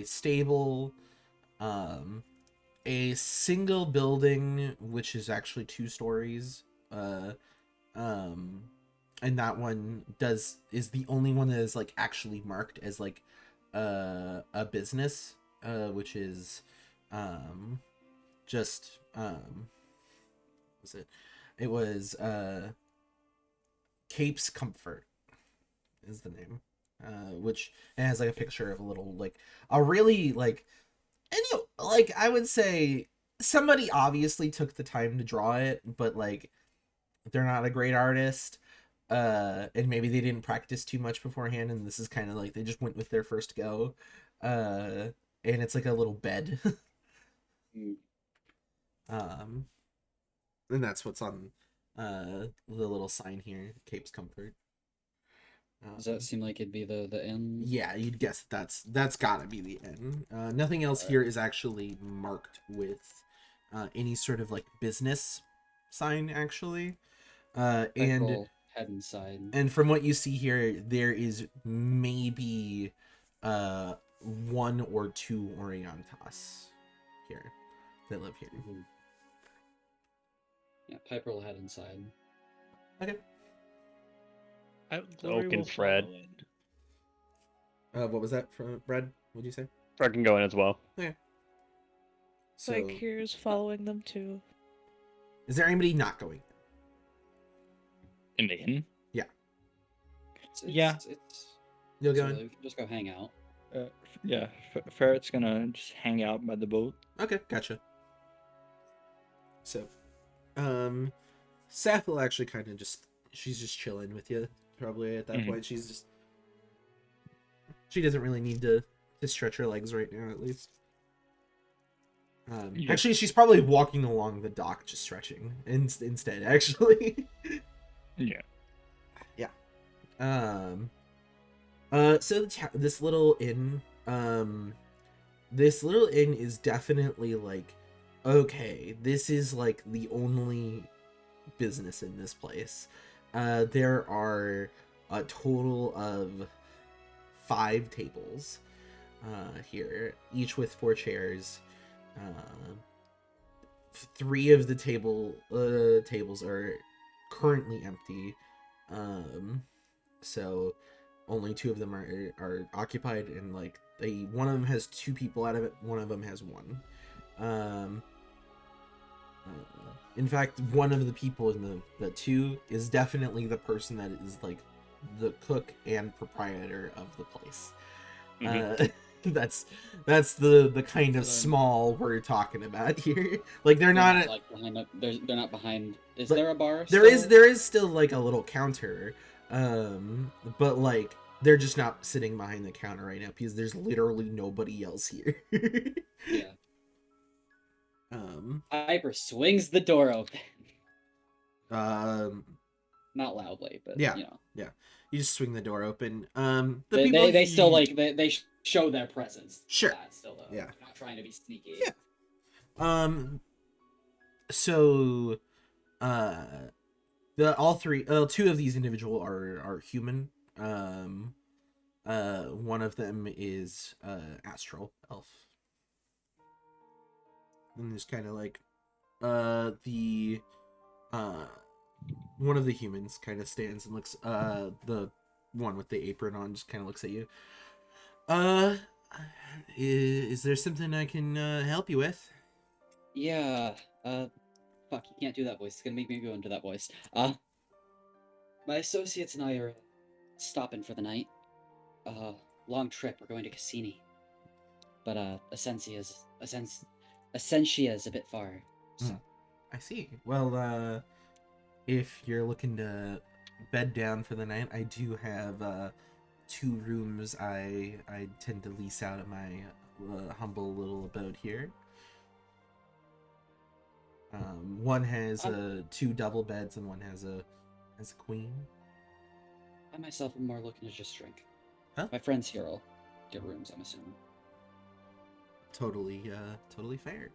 stable. A single building, which is actually 2 stories. And that one is the only one that is like actually marked as like a business, which is just was it was Cape's Comfort is the name, which it has like a picture of a little like a really like, and like I would say somebody obviously took the time to draw it, but like they're not a great artist. And maybe they didn't practice too much beforehand, and this is kind of like they just went with their first go. And it's like a little bed. And that's what's on the little sign here, Cape's Comfort. Does that seem like it'd be the inn? Yeah, you'd guess that's gotta be the inn. Nothing else here is actually marked with any sort of like business sign, actually. And head inside. And from what you see here, there is maybe 1 or 2 Orientas here that live here. Mm-hmm. Yeah, Piper will head inside. Okay. Glory Oak and will Fred. follow in. What was that from Brad? What'd you say? Fred can go in as well. Okay. So, Like, here's following them too. is there anybody not going? In the inn? Yeah. You'll go So in? we can just go hang out. Yeah, Ferret's gonna just hang out by the boat. Okay, gotcha. So, Seth will actually kind of she's just chilling with you, probably at that point. She doesn't really need to stretch her legs right now, at least. Yeah. Actually, she's probably walking along the dock, just stretching instead, actually. Yeah. Yeah. So this little inn, is definitely like, okay, this is like the only business in this place. There are a total of 5 tables here, each with 4 chairs. 3 of the tables are currently empty. So only 2 of them are occupied, and like one of them has 2 people out of it, one of them has 1. In fact, one of the people in the 2 is definitely the person that is like the cook and proprietor of the place. That's the kind of small we're talking about here. Like they're not like behind. They're not behind. Is But there a bar? there is still like a little counter, but like they're just not sitting behind the counter right now because there's literally nobody else here. Yeah. Piper swings the door open. Not loudly, but Yeah. you know. Yeah. You just swing the door open. They still like they show their presence. Sure. Still though. Yeah. Not trying to be sneaky. Yeah. So, all 2 of these individual are human. One of them is astral elf. And there's kind of like the one of the humans kind of stands and looks, the one with the apron on just kind of looks at you. Is there something I can help you with? Yeah. Fuck, you can't do that voice. It's gonna make me go into that voice. My associates and I are stopping for the night. Long trip. We're going to Cassini. But Essentia is a bit far. So. I see. Well, if you're looking to bed down for the night, I do have 2 rooms I tend to lease out of my humble little abode here. One has 2 double beds and one has a queen. I myself am more looking to just drink. Huh? My friends here will get rooms, I'm assuming. Totally fair.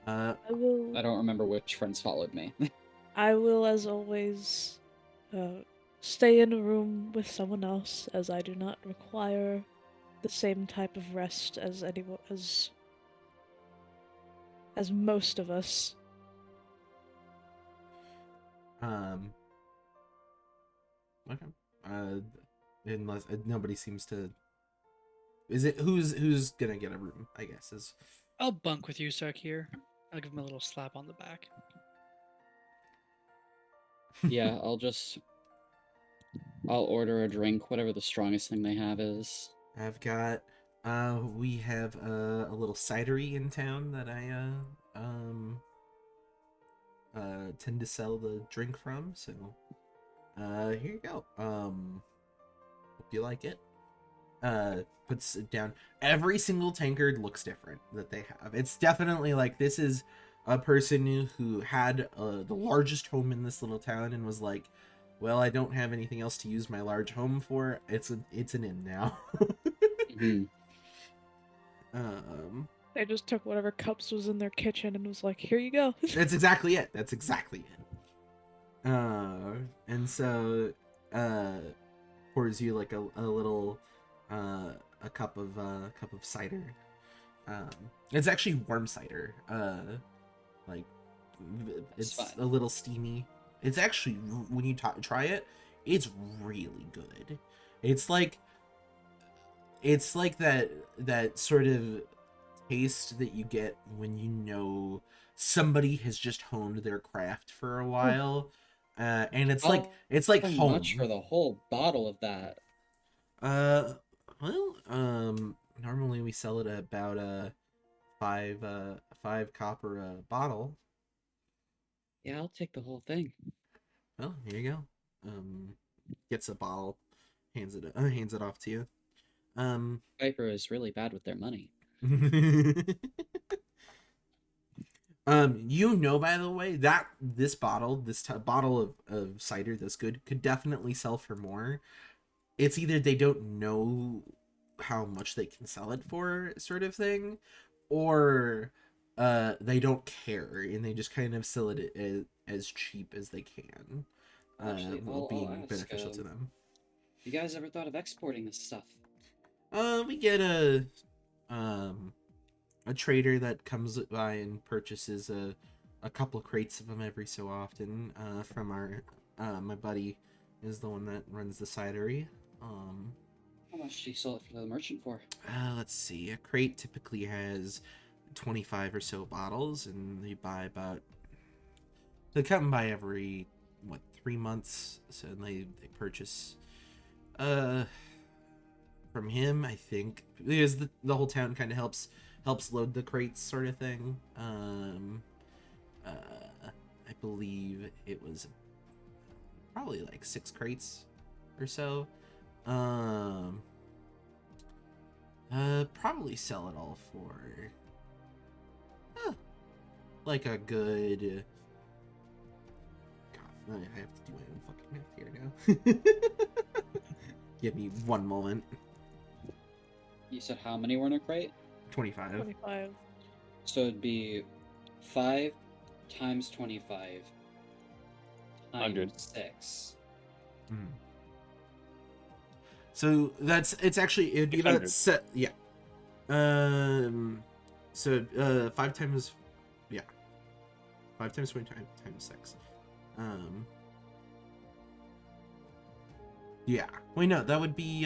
I will. I don't remember which friends followed me. I will, as always, stay in a room with someone else, as I do not require the same type of rest as anyone as most of us. Okay. Unless nobody seems to. Is it who's gonna get a room? I guess is. I'll bunk with you, Sarkir. I'll give him a little slap on the back. Yeah, I'll order a drink, whatever the strongest thing they have is. I've got. We have a little cidery in town that I tend to sell the drink from. So, here you go. Hope you like it. Puts it down. Every single tankard looks different that they have. It's definitely like this is a person who had the largest home in this little town and was like, well, I don't have anything else to use my large home for. It's an inn now. Mm-hmm. They just took whatever cups was in their kitchen and was like, here you go. That's exactly it. That's exactly it. And so pours you like a little a cup of cider. It's actually warm cider. Like it's a little steamy. It's actually, when you try it, it's really good. It's like that sort of taste that you get when you know somebody has just honed their craft for a while, and it's like How home. much for the whole bottle of that? Normally we sell it at about 5 copper a bottle. Yeah, I'll take the whole thing. Well, here you go. Gets a bottle, hands it off to you. Piper is really bad with their money. You know, by the way, that this bottle, bottle of cider that's good, could definitely sell for more. It's either they don't know how much they can sell it for, sort of thing, or they don't care and they just kind of sell it as cheap as they can, Actually, while I'll being ask, beneficial to them. You guys ever thought of exporting this stuff? We get a trader that comes by and purchases a couple of crates of them every so often, from our my buddy is the one that runs the cidery. How much do you sell it for the merchant for? Let's see, a crate typically has 25 or so bottles, and they come by every 3 months, so they purchase from him, I think, because the whole town kind of helps load the crates, sort of thing. I believe it was probably like 6 crates or so. Probably sell it all for like a good. God, I have to do my own fucking math here now. Give me one moment. You said how many were in a crate? 25. 25. So it'd be 5 times 25 times 100. 6. Mhm. So it's actually, it'd be about 600. yeah. So 5 times, yeah, 5 times 20 times 6. Yeah. Wait, no, that would be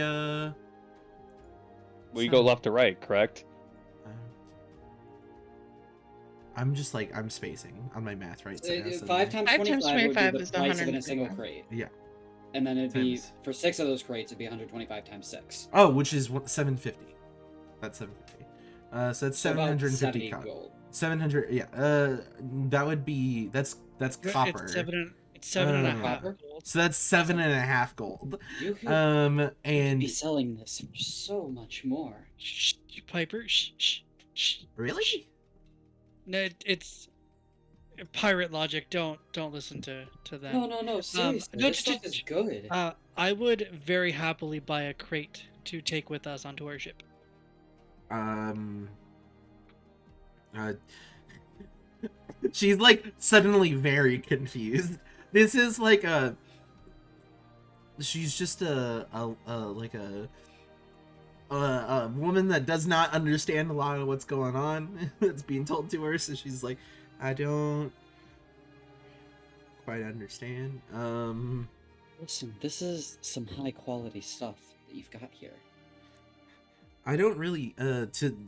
We go left to right, correct? I'm just like, I'm spacing on my math right now. So 5 times 5 times 25 would 25 be the is the price of in a single 125. crate. Yeah. And then it'd be, Times- for 6 of those crates, it'd be 125 times 6. Oh, which is 750. That's 750. So that's So about 750 70 copper. gold. 700. Yeah. That would be that's copper. It's seven and a half Copper? gold. So that's 7.5 gold. You could, you could And be selling this for so much more. Shh, Piper. Shh, shh, shh. really? No, it's pirate logic. Don't listen to that. No, seriously. no, This stuff is good. I would very happily buy a crate to take with us onto our ship. She's like suddenly very confused. This is like she's just a woman that does not understand a lot of what's going on. That's being told to her, so she's like, I don't quite understand. Listen, this is some high quality stuff that you've got here. I don't really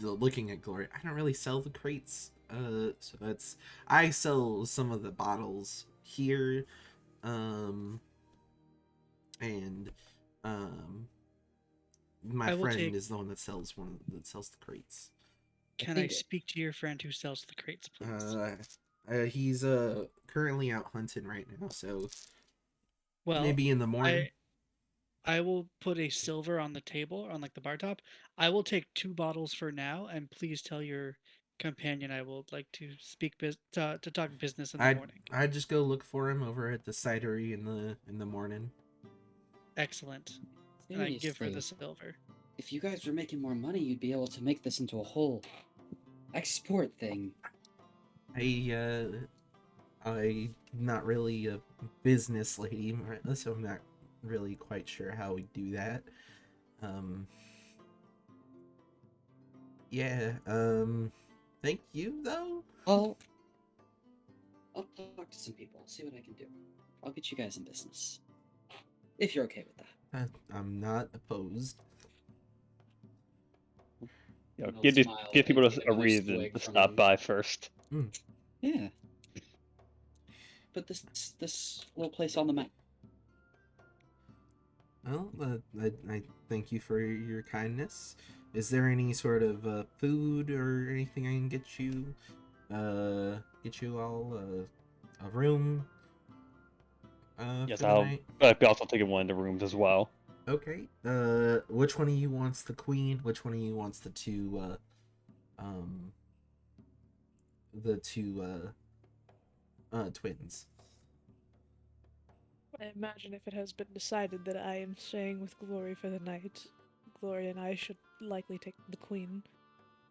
looking at Glory, I don't really sell the crates. So I sell some of the bottles here. And my friend is the one that sells the crates. Can I speak to your friend who sells the crates, please? He's currently out hunting right now, so Well, maybe in the morning. I will put a silver on the table, on like the bar top. I will take 2 bottles for now, and please tell your companion I will like to speak to talk business in the morning. I'd just go look for him over at the cidery in the morning. Excellent. And I give her the silver. If you guys were making more money, you'd be able to make this into a whole export thing. I'm not really a business lady, so I'm not really quite sure how we do that. Thank you though. I'll talk to some people, see what I can do. I'll get you guys in business. If you're okay with that. I'm not opposed. Give people a reason to stop by first. Yeah. Put this little place on the map. Well, I thank you for your kindness. Is there any sort of food or anything I can get you? Get you all a room? Yes, for the I'll night? be also taking one of the rooms as well. Okay. Which one of you wants the queen? Which one of you wants the two the two twins. I imagine if it has been decided that I am staying with Glory for the night, Glory and I should likely take the queen.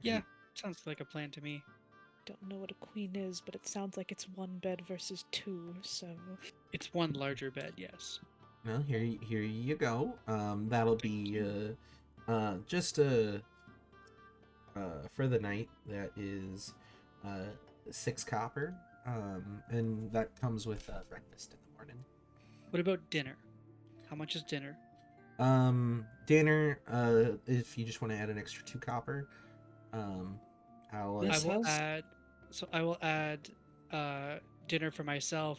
Yeah, sounds like a plan to me. Don't know what a queen is, but it sounds like it's one bed versus two, so... It's one larger bed, yes. Well, here you go. That'll be just for the night. That is 6 copper. And that comes with breakfast in the morning. What about dinner? How much is dinner? Dinner. If you just want to add an extra 2 copper, I'll. I will add dinner for myself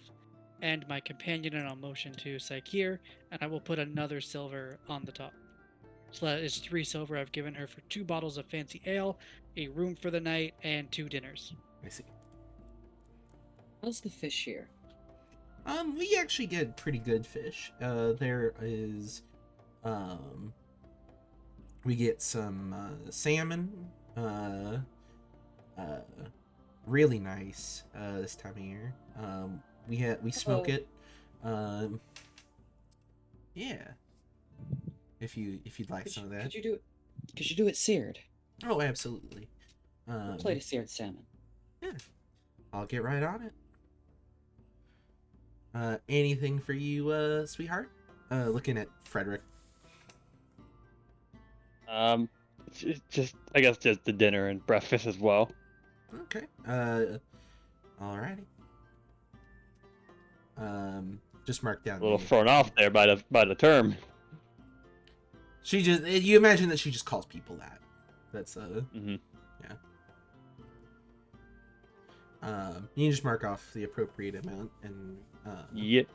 and my companion, and I'll motion to Saikir, and I will put another silver on the top. So that is 3 silver I've given her for 2 bottles of fancy ale, a room for the night, and 2 dinners. I see. How's the fish here? We actually get pretty good fish. There is, we get some salmon. Really nice this time of year. We smoke it. Yeah. If you'd like some of that. Could you do it seared? Oh, absolutely. A plate of seared salmon. Yeah. I'll get right on it. Anything for you, sweetheart? Looking at Frederick. Just I guess just the dinner and breakfast as well. Okay. Alrighty. Just mark down. A little thrown off there by the term. She just, you imagine that she just calls people that. That's Mhm. Yeah. You can just mark off the appropriate amount and Yep.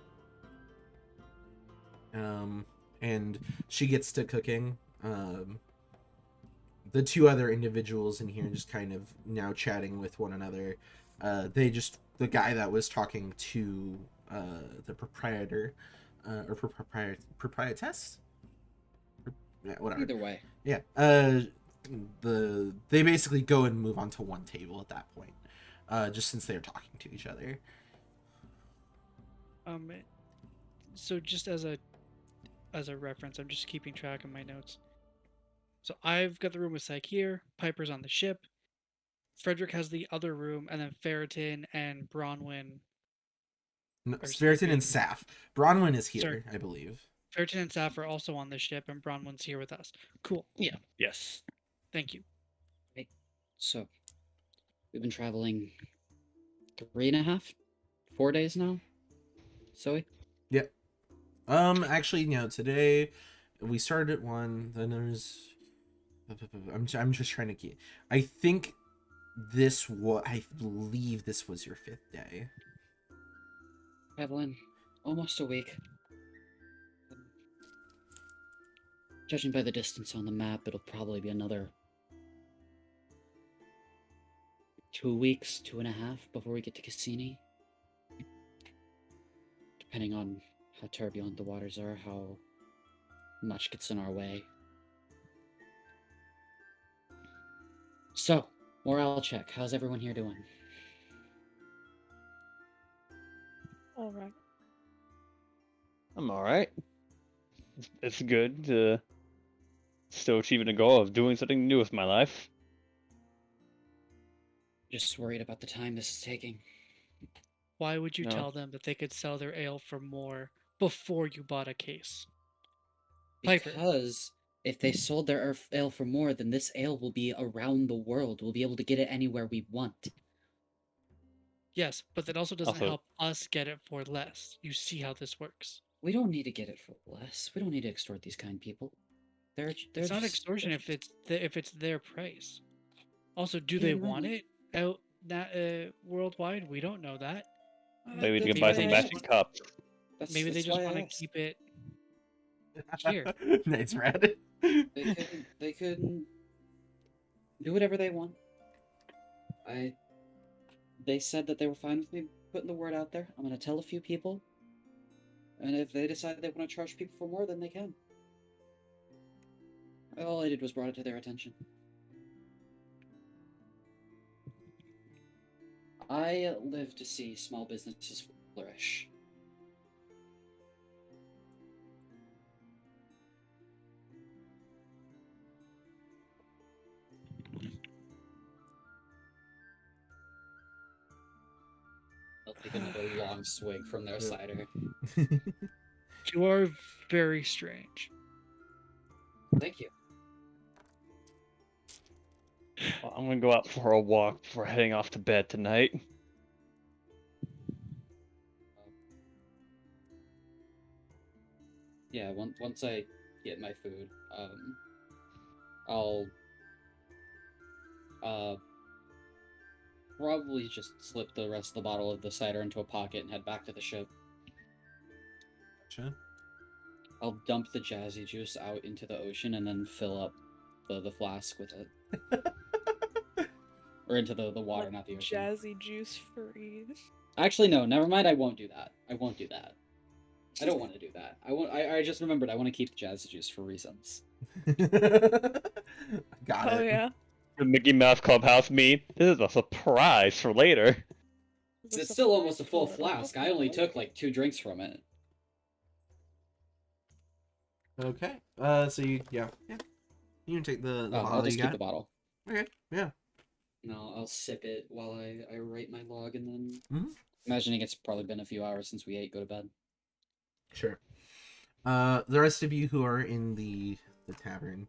and she gets to cooking. The 2 other individuals in here just kind of now chatting with one another. The guy that was talking to the proprietor or proprietess. Yeah, whatever. Either way. Yeah. They basically go and move on to one table at that point. Just since they're talking to each other. So just as a reference, I'm just keeping track of my notes. So I've got the room with Saikir, Piper's on the ship, Frederick has the other room, and then Ferritin and Bronwyn. No, Or Ferritin and sleeping. Saf. Bronwyn is here, Sorry. I believe. Ferritin and Saf are also on the ship, and Bronwyn's here with us. Cool. Yes. Thank you. So, we've been traveling 3.5, 4 days now. Zoe? Yeah. Actually, today we started at 1. Then there's. I'm just trying to get. I believe this was your 5th day. Traveling almost a week. Judging by the distance on the map, it'll probably be another 2 weeks, 2.5 before we get to Cassini. Depending on how turbulent the waters are, how much gets in our way. So, morale check. How's everyone here doing? Alright. I'm alright. It's good to still achieving the goal of doing something new with my life. Just worried about the time this is taking. Why would you No. tell them that they could sell their ale for more before you bought a case? Piper. Because if they sold their ale for more, then this ale will be around the world. We'll be able to get it anywhere we want. Yes, but that also doesn't Also- help us get it for less. You see how this works. We don't need to get it for less. We don't need to extort these kind people. They're It's not just- extortion they're if it's their price. Also, do Yeah, they you're want right. it out worldwide? We don't know that. Maybe we That's can buy why some I magic asked. cups. Maybe they That's just why I want to asked. keep it here. Nice, Red. They could do whatever they want. They said that they were fine with me putting the word out there. I'm gonna tell a few people, and if they decide they want to charge people for more, then they can. All I did was brought it to their attention. I live to see small businesses flourish. They'll take another long swig from their cider. You are very strange. Thank you. Well, I'm gonna go out for a walk before heading off to bed tonight. Yeah, once I get my food, I'll probably just slip the rest of the bottle of the cider into a pocket and head back to the ship. Gotcha. I'll dump the jazzy juice out into the ocean and then fill up the flask with it. Or into the water, not the ocean. Jazzy juice free. Actually, no, never mind, I won't do that. I won't do that. I don't want to do that. I just remembered I want to keep the jazzy juice for reasons. Got Oh it. yeah. The Mickey Mouse Clubhouse me. This is a surprise for later. It's still almost a full flask. I only took like 2 drinks from it. Okay. So you you can take the bottle I'll just you keep got. the bottle. Okay. Yeah. No, I'll sip it while I write my log and then... Mhm. Imagining it's probably been a few hours since we ate, go to bed. Sure. The rest of you who are in the tavern,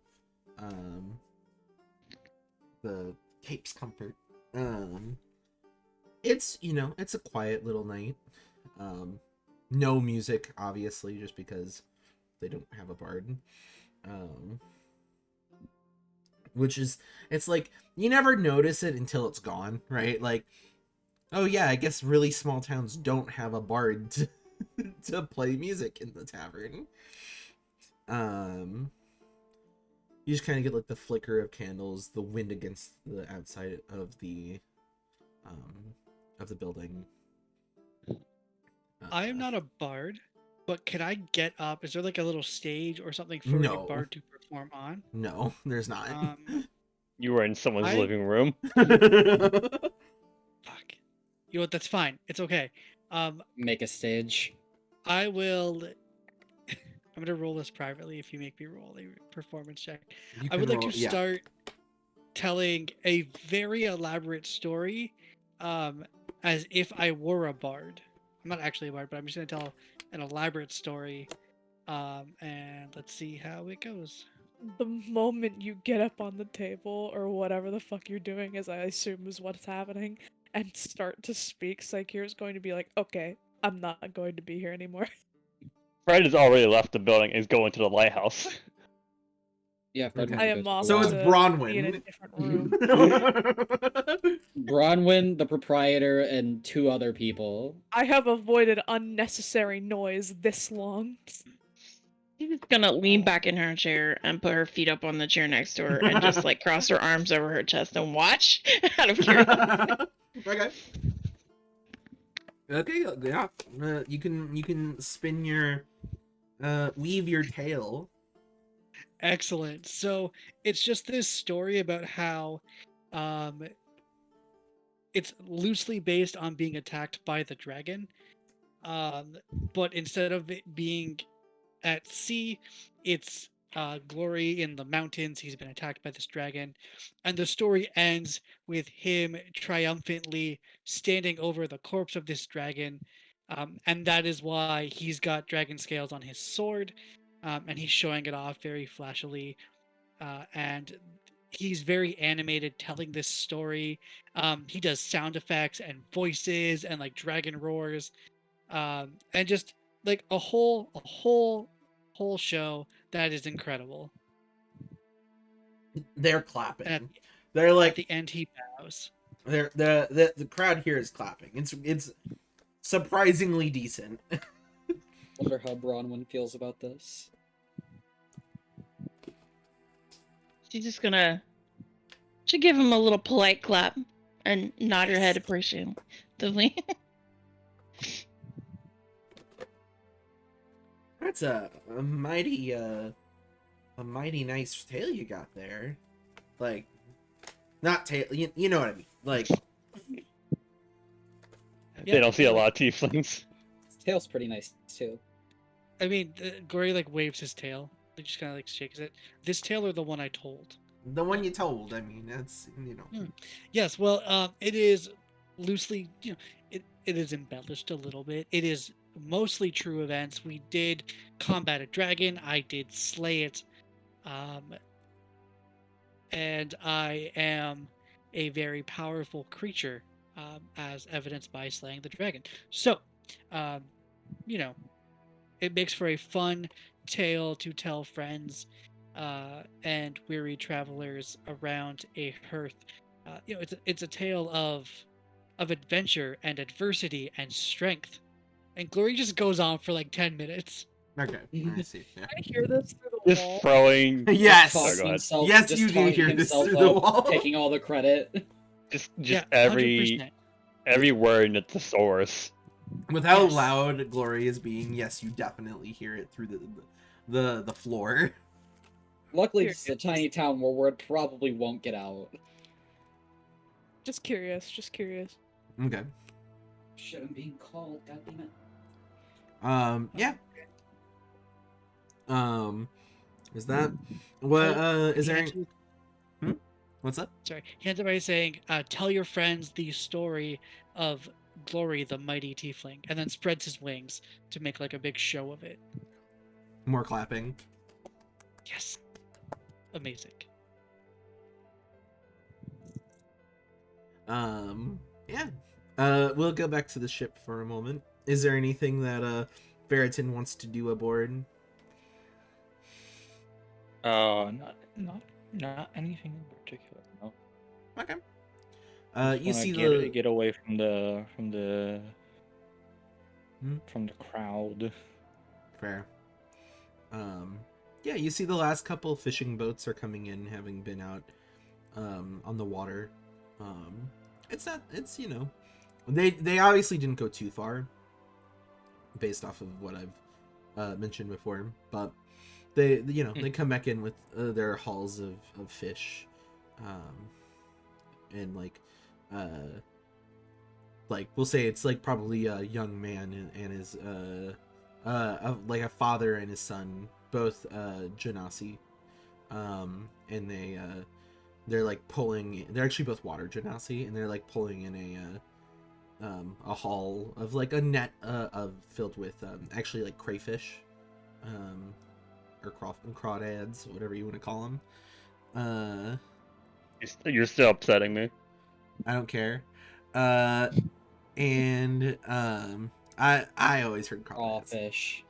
the Cape's Comfort, it's, it's a quiet little night. No music, obviously, just because they don't have a bard. Which is, it's like, you never notice it until it's gone, right? Like, oh yeah, I guess really small towns don't have a bard to play music in the tavern. You just kind of get like the flicker of candles, the wind against the outside of the building. I am not a bard, but can I get up? Is there like a little stage or something for No. a bard to perform on? No, there's not. You were in someone's I- living room. Fuck. You know what? That's fine. It's okay. Make a stage. I will. I'm gonna roll this privately. If you make me roll a performance check, You I would can like roll- to yeah. start telling a very elaborate story, as if I were a bard. I'm not actually a bard, but I'm just gonna tell an elaborate story, and let's see how it goes. The moment you get up on the table or whatever the fuck you're doing, as I assume is what's happening, and start to speak, Saikir's going to be like, okay, I'm not going to be here anymore. Fred has already left the building and is going to the lighthouse. Yeah, Fred Okay. wants I to am go to off So it's the to water. be in a Bronwyn. different room. Bronwyn, the proprietor, and 2 other people. I have avoided unnecessary noise this long. She's just gonna lean back in her chair and put her feet up on the chair next to her and just like cross her arms over her chest and watch out of curiosity. Okay. Okay, yeah. You can spin your weave your tail. Excellent. So it's just this story about how it's loosely based on being attacked by the dragon. But instead of it being at sea, it's Glory in the mountains. He's been attacked by this dragon. And the story ends with him triumphantly standing over the corpse of this dragon. And that is why he's got dragon scales on his sword. And he's showing it off very flashily. And he's very animated telling this story. He does sound effects and voices and like dragon roars. And just like a whole show that is incredible. They're clapping. And They're at like the end, he bows. the crowd here is clapping. It's surprisingly decent. Wonder how Bronwyn feels about this. She's just gonna give him a little polite clap and nod her head appreciatively. That's a mighty nice tail you got there. Like, not tail. You know what I mean? Like, They don't see a lot of tieflings. His tail's pretty nice too. I mean, Glory like waves his tail. He just kind of like shakes it. This tail or the one I told? The one you told. I mean, that's Yes. Well, it is loosely, it is embellished a little bit. It is mostly true events. We did combat a dragon. I did slay it, and I am a very powerful creature, as evidenced by slaying the dragon. So, you know, it makes for a fun tale to tell friends and weary travelers around a hearth. It's a tale of adventure and adversity and strength. And Glory just goes on for like 10 minutes. okay. I see. Yeah. I hear this through the Just wall. throwing. Yes. Sorry, go ahead. Yes, just you do tying hear this himself through the up, wall. taking all the credit. Just Yeah, every 100%. every word in the thesaurus. With how Yes. loud Glory is being, yes, you definitely hear it through the floor. Luckily, Here. it's a tiny town where word probably won't get out. Just curious, just curious. Okay. Shit, I'm being called. God damn it. Yeah. Is that what? Is there? What's up? Sorry, he ends up by saying, "Tell your friends the story of Glory, the mighty tiefling," and then spreads his wings to make like a big show of it. More clapping. Yes, amazing. Yeah. We'll go back to the ship for a moment. Is there anything that Ferritin wants to do aboard? Not anything in particular. No. Okay. Just You wanna see get away from the Hmm? from the crowd. Fair. Yeah, you see the last couple fishing boats are coming in, having been out on the water. It's they obviously didn't go too far based off of what I've mentioned before, but they they come back in with their hauls of fish, and like we'll say it's like probably a young man and his like a father and his son, both genasi, and they're like pulling. They're actually both water genasi, and they're like pulling in a haul of like a net filled with actually like crayfish, or crawdads, whatever you want to call them. You're still upsetting me. I don't care. And I always heard crawdads. Crawfish.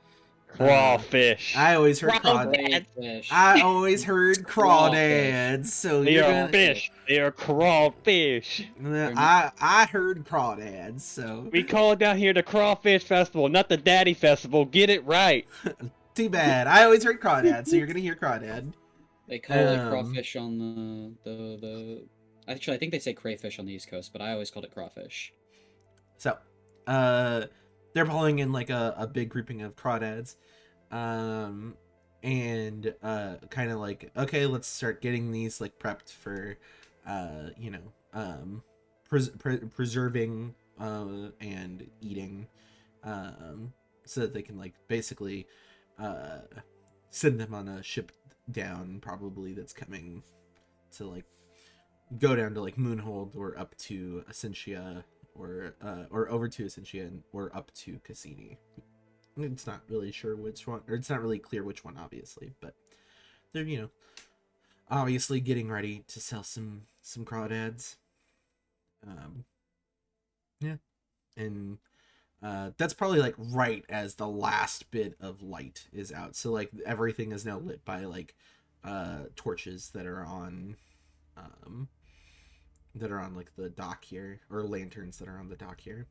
Crawfish. I always heard crawdads. Crayfish. I always heard Crawfish. crawdads. So They you're are gonna. fish. They are crawfish. I heard crawdads. So We call it down here the Crawfish Festival, not the Daddy Festival. Get it right. too bad. I always heard crawdad. So you're gonna hear crawdad. They call it crawfish on the. Actually, I think they say crayfish on the East Coast, but I always called it crawfish. So, they're pulling in like a big grouping of crawdads, and kind of like, okay, let's start getting these like prepped for, preserving and eating, so that they can like basically send them on a ship down, probably that's coming to like go down to like Moonhold or up to Essentia or over to Essentia or up to Cassini. It's not really sure which one, or it's not really clear which one, obviously, but they're obviously getting ready to sell some crawdads. Yeah, and that's probably like right as the last bit of light is out, so like everything is now lit by like torches that are on like the dock here, or lanterns that are on the dock here.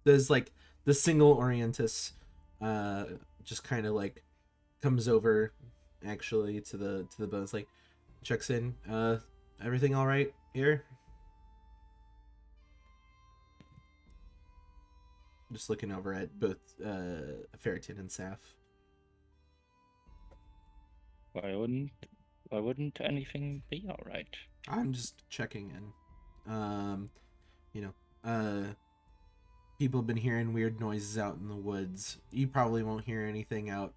There's like the single Orientis just kind of like comes over actually to the boat. It's like checks in. Everything all right here? Just looking over at both Ferritin and Saf. Why wouldn't anything be all right? I'm just checking in. people have been hearing weird noises out in the woods. You probably won't hear anything out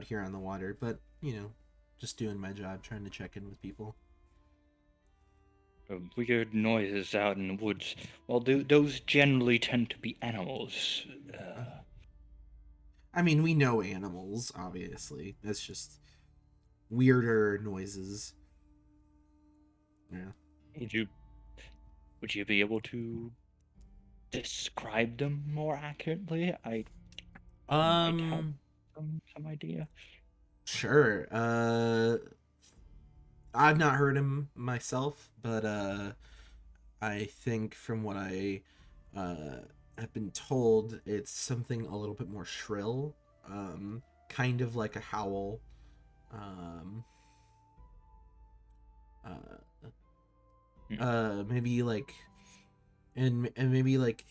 here on the water, but just doing my job, trying to check in with people. Weird noises out in the woods. Well, those generally tend to be animals. I mean, we know animals, obviously. It's just weirder noises. Yeah. Would you be able to describe them more accurately? I might have some idea. Sure. I've not heard him myself, but I think from what I have been told, it's something a little bit more shrill, kind of like a howl. Maybe like, and maybe like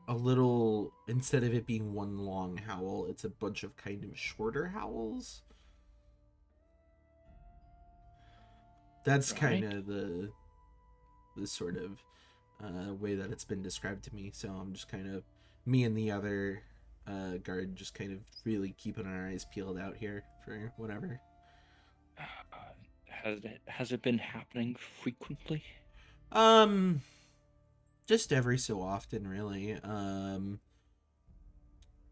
a little, instead of it being one long howl, it's a bunch of kind of shorter howls. That's kind of the sort of way that it's been described to me. So I'm just kind of, me and the other guard just kind of really keeping our eyes peeled out here for whatever. Has it been happening frequently? Just every so often, really.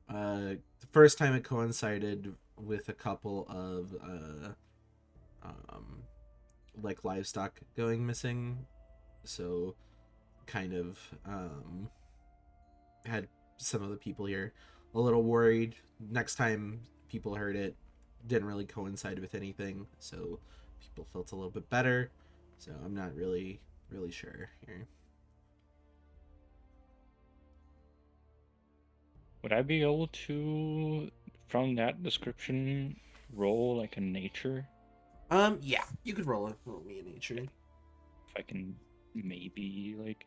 The first time it coincided with a couple of like livestock going missing, so kind of had some of the people here a little worried. Next time people heard it, didn't really coincide with anything, so people felt a little bit better. So I'm not really sure here. Would I be able to, from that description, roll like a nature? Yeah, you could roll me a nature. If I can maybe like,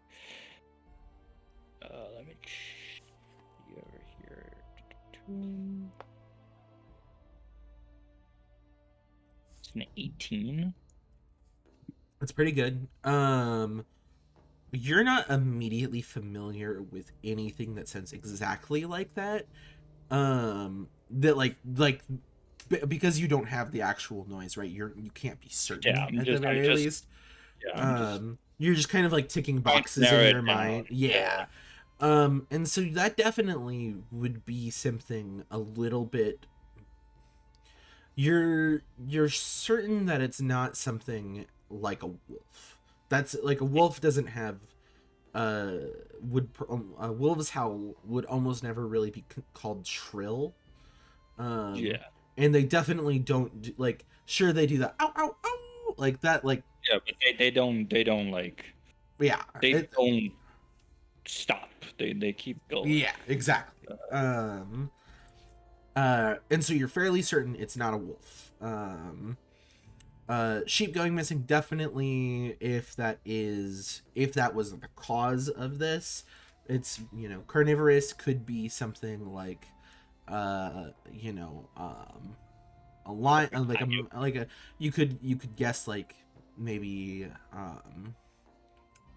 let me see over here. It's an 18. That's pretty good. You're not immediately familiar with anything that sounds exactly like that. That like because you don't have the actual noise, right? You can't be certain at the very least. Yeah, you're just kind of like ticking boxes in your mind. Yeah. And so that definitely would be something a little bit. You're certain that it's not something like a wolf. That's like, a wolf doesn't have wolves howl would almost never really be called shrill. Yeah. And they definitely don't like, sure, they do that ow ow ow like that, like, yeah, but they don't like, yeah, they don't stop. They keep going. Yeah, exactly. And so you're fairly certain it's not a wolf. Sheep going missing, definitely. If that was the cause of this, it's carnivorous. Could be something like a lion, you could guess like maybe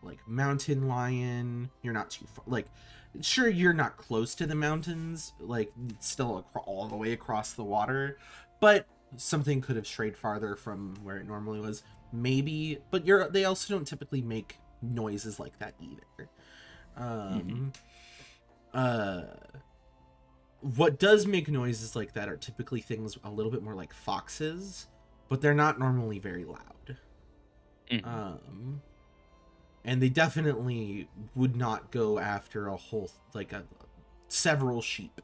like mountain lion. You're not too far, like, sure, you're not close to the mountains, like it's still all the way across the water, but something could have strayed farther from where it normally was, maybe. But they also don't typically make noises like that either. What does make noises like that are typically things a little bit more like foxes, but they're not normally very loud. And they definitely would not go after several sheep.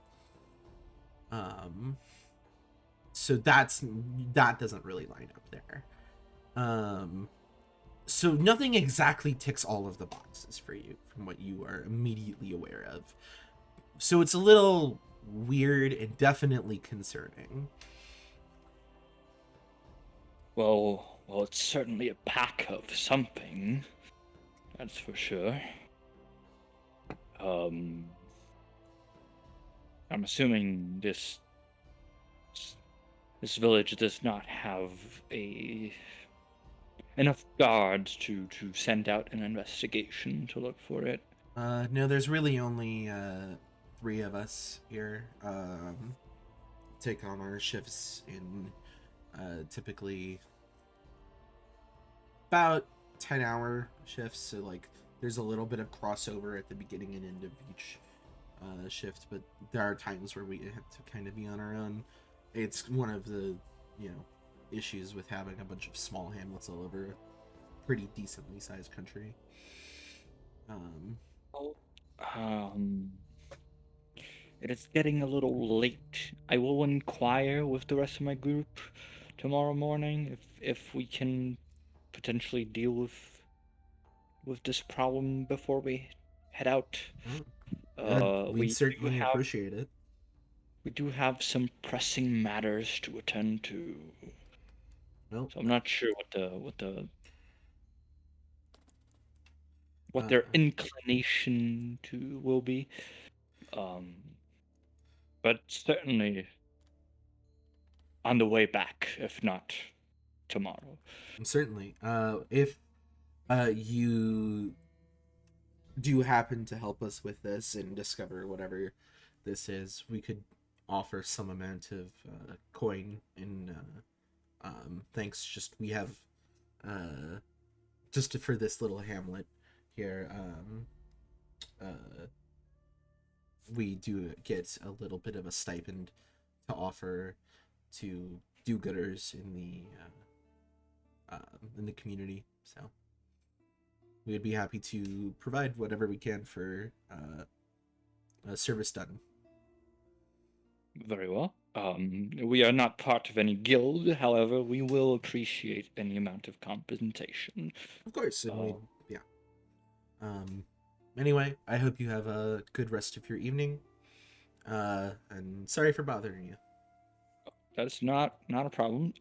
So that doesn't really line up there. So nothing exactly ticks all of the boxes for you from what you are immediately aware of. So it's a little weird and definitely concerning. Well, it's certainly a pack of something. That's for sure. I'm assuming this village does not have a enough guards to send out an investigation to look for it? No, there's really only 3 of us here. Take on our shifts in typically about 10-hour shifts. So like, there's a little bit of crossover at the beginning and end of each shift, but there are times where we have to kind of be on our own. It's one of the, issues with having a bunch of small hamlets all over a pretty decently sized country. It is getting a little late. I will inquire with the rest of my group tomorrow morning if we can potentially deal with this problem before we head out. We'd certainly appreciate it. We do have some pressing matters to attend to. Well, so I'm not sure what their inclination to will be. But certainly on the way back, if not tomorrow. Certainly. If you do happen to help us with this and discover whatever this is, we could offer some amount of coin in thanks. Just we have just for this little hamlet here, we do get a little bit of a stipend to offer to do-gooders in the community. So we'd be happy to provide whatever we can for service done. Very well. We are not part of any guild, however, we will appreciate any amount of compensation. Of course, and anyway, I hope you have a good rest of your evening. And sorry for bothering you. That's not a problem.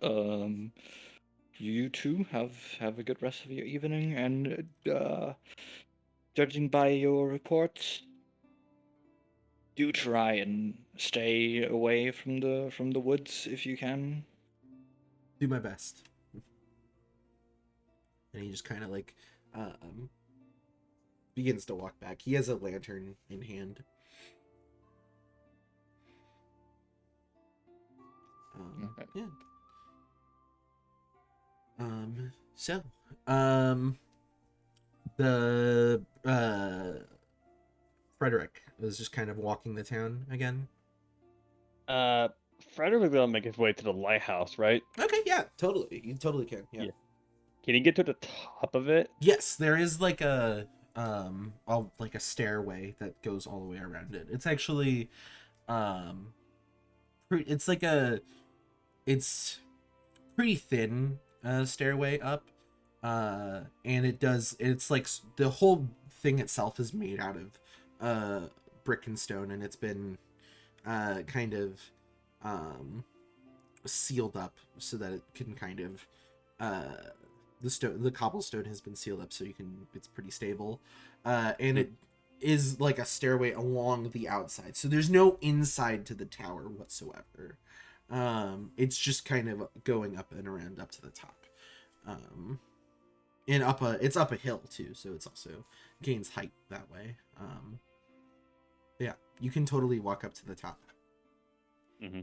You two have a good rest of your evening, and judging by your reports, do try and stay away from the woods if you can. Do my best. And he just kind of like begins to walk back. He has a lantern in hand. Okay. Yeah. The Frederick was just kind of walking the town again. Frederick's gonna make his way to the lighthouse, right? Okay, yeah, totally. You totally can. Yeah. Can he get to the top of it? Yes, there is like a stairway that goes all the way around it. It's actually it's pretty thin stairway up. And it's like the whole thing itself is made out of brick and stone, and it's been kind of sealed up so that it can kind of the cobblestone has been sealed up so it's pretty stable, and it is like a stairway along the outside, so there's no inside to the tower whatsoever. It's just kind of going up and around up to the top. And it's up a hill too, so it's also gains height that way. Yeah, you can totally walk up to the top. Mm-hmm.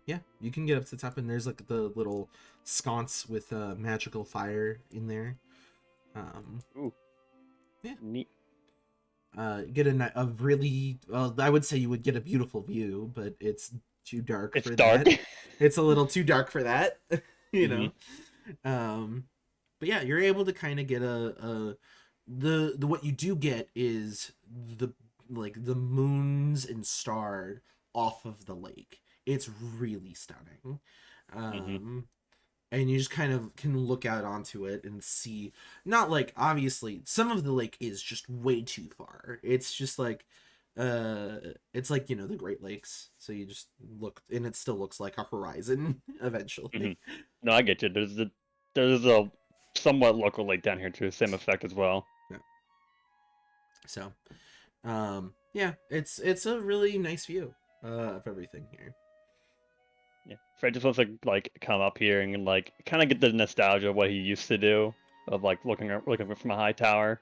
Yeah, you can get up to the top, and there's like the little sconce with magical fire in there. Ooh. Yeah. Neat. Get a really, I would say you would get a beautiful view, but it's too dark It's for dark. that. It's a little too dark for that, you know. But yeah, you're able to kind of get the what you do get is the moons and stars off of the lake. It's really stunning. And you just kind of can look out onto it and see, not like, obviously some of the lake is just way too far. It's just like it's like, the Great Lakes, so you just look and it still looks like a horizon eventually. No, I get you. There's a somewhat local lake down here too, same effect as well. Yeah. So yeah, it's a really nice view of everything here. Yeah, Fred just wants to like come up here and like kind of get the nostalgia of what he used to do, of like looking from a high tower.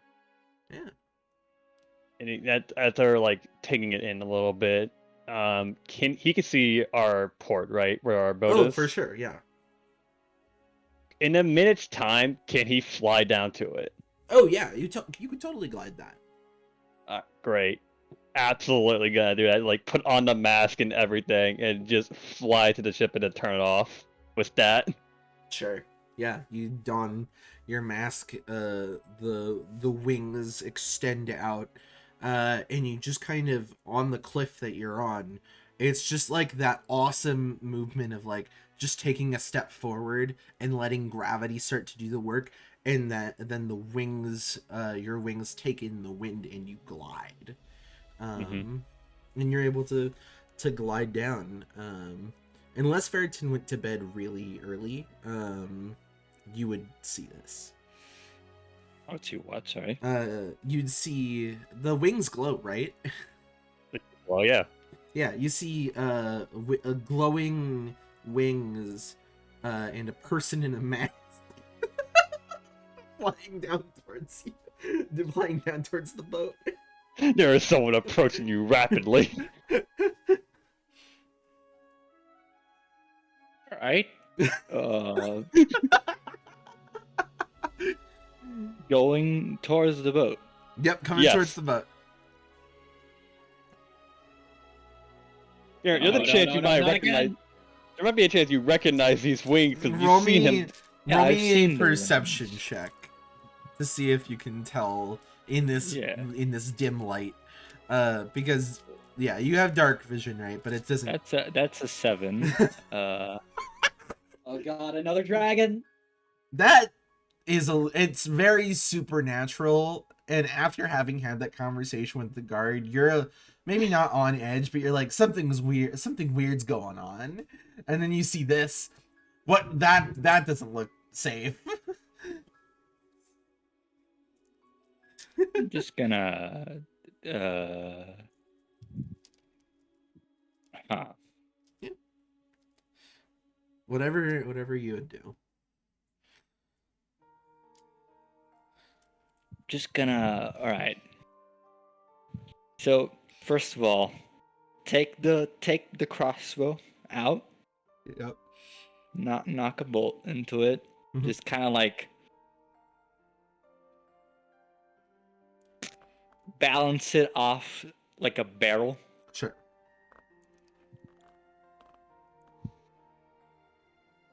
Yeah. And as they're like taking it in a little bit, he can see our port, right, where our boat Oh, is? for sure, yeah. In a minute's time, can he fly down to it? Oh yeah, you could totally glide that. Great. Absolutely gonna do that. Like put on the mask and everything and just fly to the ship and then turn it off with that. Sure. Yeah, you don your mask, the wings extend out, and you just kind of on the cliff that you're on. It's just like that awesome movement of like just taking a step forward and letting gravity start to do the work, and then the wings, your wings take in the wind and you glide. And you're able to glide down. Unless Ferriton went to bed really early, you would see this. Oh, to what? Sorry. You'd see the wings glow, right? Well, yeah. Yeah, you see a glowing wings and a person in a mask flying down towards you, flying down towards the boat. There is someone approaching you rapidly. All right. Going towards the boat. Yep, coming Yes. towards the boat. There's No, a chance no, you no, might not recognize. again. There might be a chance you recognize these wings because Roll you've seen me, him. Yeah, roll I've me seen a the perception wings. check to see if you can tell in this dim light. Because yeah, you have dark vision, right? But it doesn't. That's a 7. Oh god, another dragon. That is it's very supernatural. And after having had that conversation with the guard, you're maybe not on edge, but you're like, something weird's going on. And then you see this. What that doesn't look safe. I'm just gonna Whatever you would do. all right. So first of all, take the crossbow out. Yep. Knock a bolt into it. Mhm. Just kind of like balance it off like a barrel. Sure.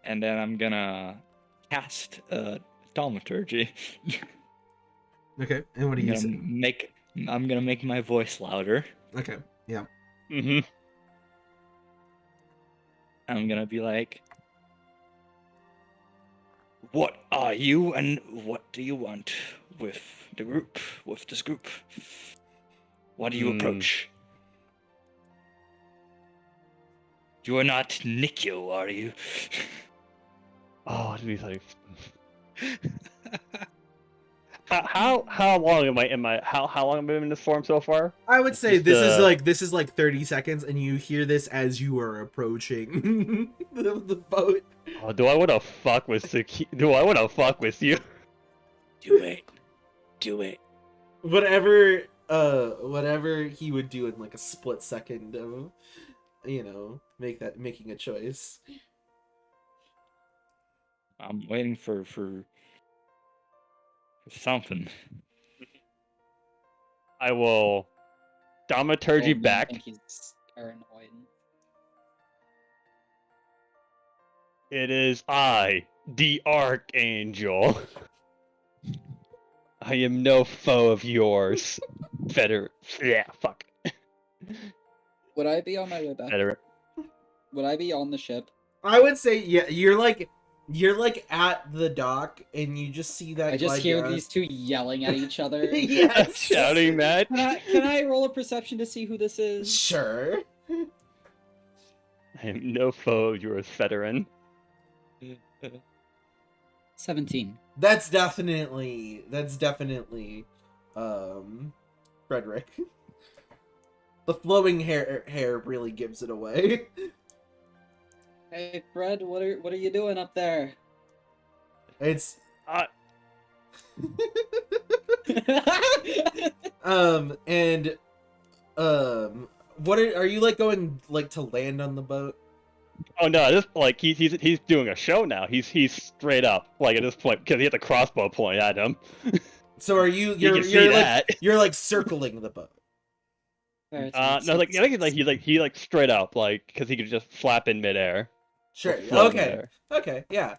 And then I'm gonna cast thaumaturgy. Okay. And what do you say? I'm gonna make my voice louder. Okay. Yeah. Mm-hmm. I'm gonna be like, "What are you, and what do you want with this group? What do you approach? You are not Nikyo, are you?" Oh, to be like. How long am I how long have I been in this form so far? I would say Just, this is like 30 seconds, and you hear this as you are approaching the boat. Oh, do I want to fuck with Do I want to fuck with you? Do it. Whatever he would do in like a split second of, making a choice. I'm waiting for something. I will thaumaturgy I back. think he's paranoid. It is I, the Archangel. I am no foe of yours. Yeah, fuck. Would I be on my way back? Veteran. Would I be on the ship? I would say, yeah, you're like at the dock, and you just see that. I just glide hear down. these two yelling at each other. Yes. Shouting match. Can I roll a perception to see who this is? Sure. I am no foe of yours, veteran. 17. That's definitely Frederick. The flowing hair really gives it away. Hey, Fred, what are you doing up there? It's Uh, and what are you like going like to land on the boat? oh no, this like he's doing a show now. He's straight up like at this point because he had the crossbow point at him. So are you You can see you're that. like you're like circling the boat. Ferritin, No, like I think he like straight up like because he could just flap in midair. Sure. float in Okay. midair. Okay. Yeah.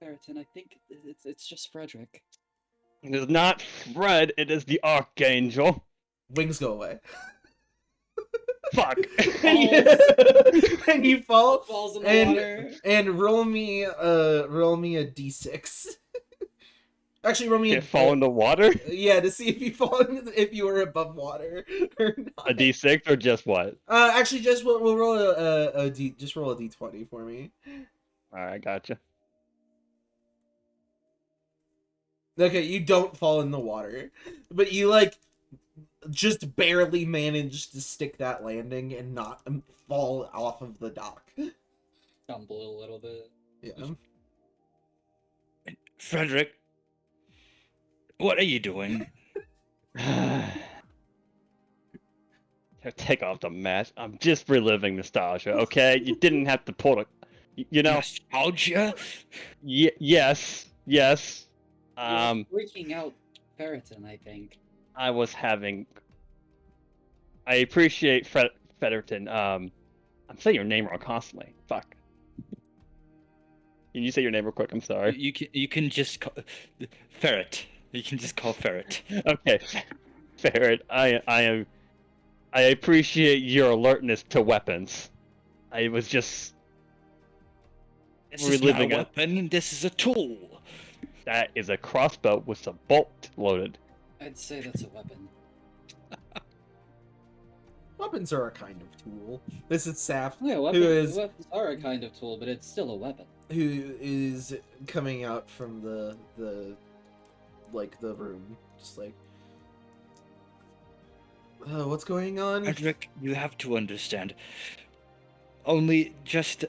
Ferritin, I think it's just Frederick. It is not Fred. It is the Archangel. Wings go away. Fuck. And you fall Falls in the and water. and roll me a d6. Actually, roll me Can't fall in the water. yeah, to see if you fall if you were above water or not. A D6 or just what? Actually, just we'll roll just roll a d20 for me. All right, gotcha. Okay, you don't fall in the water, but you like just barely manage to stick that landing and not fall off of the dock. Stumble a little bit. Yeah. Frederick, what are you doing? Take off the mask. I'm just reliving nostalgia. Okay, you didn't have to pull it. You know. Nostalgia? Yes. Yes. You're freaking out, Ferritin, I think. I was having. I appreciate Federton. I'm saying your name wrong constantly. Fuck. Can you say your name real quick? I'm sorry. You can just call Ferret. You can just call Ferret. Okay, Ferret. I appreciate your alertness to weapons. I was just. This is not a reliving it. weapon. This is a tool. That is a crossbow with a bolt loaded. I'd say that's a weapon. Weapons are a kind of tool. This is Saf, Yeah, weapons are a kind of tool, but it's still a weapon. who is coming out from the room, just like, what's going on? Frederick, you have to understand. Only just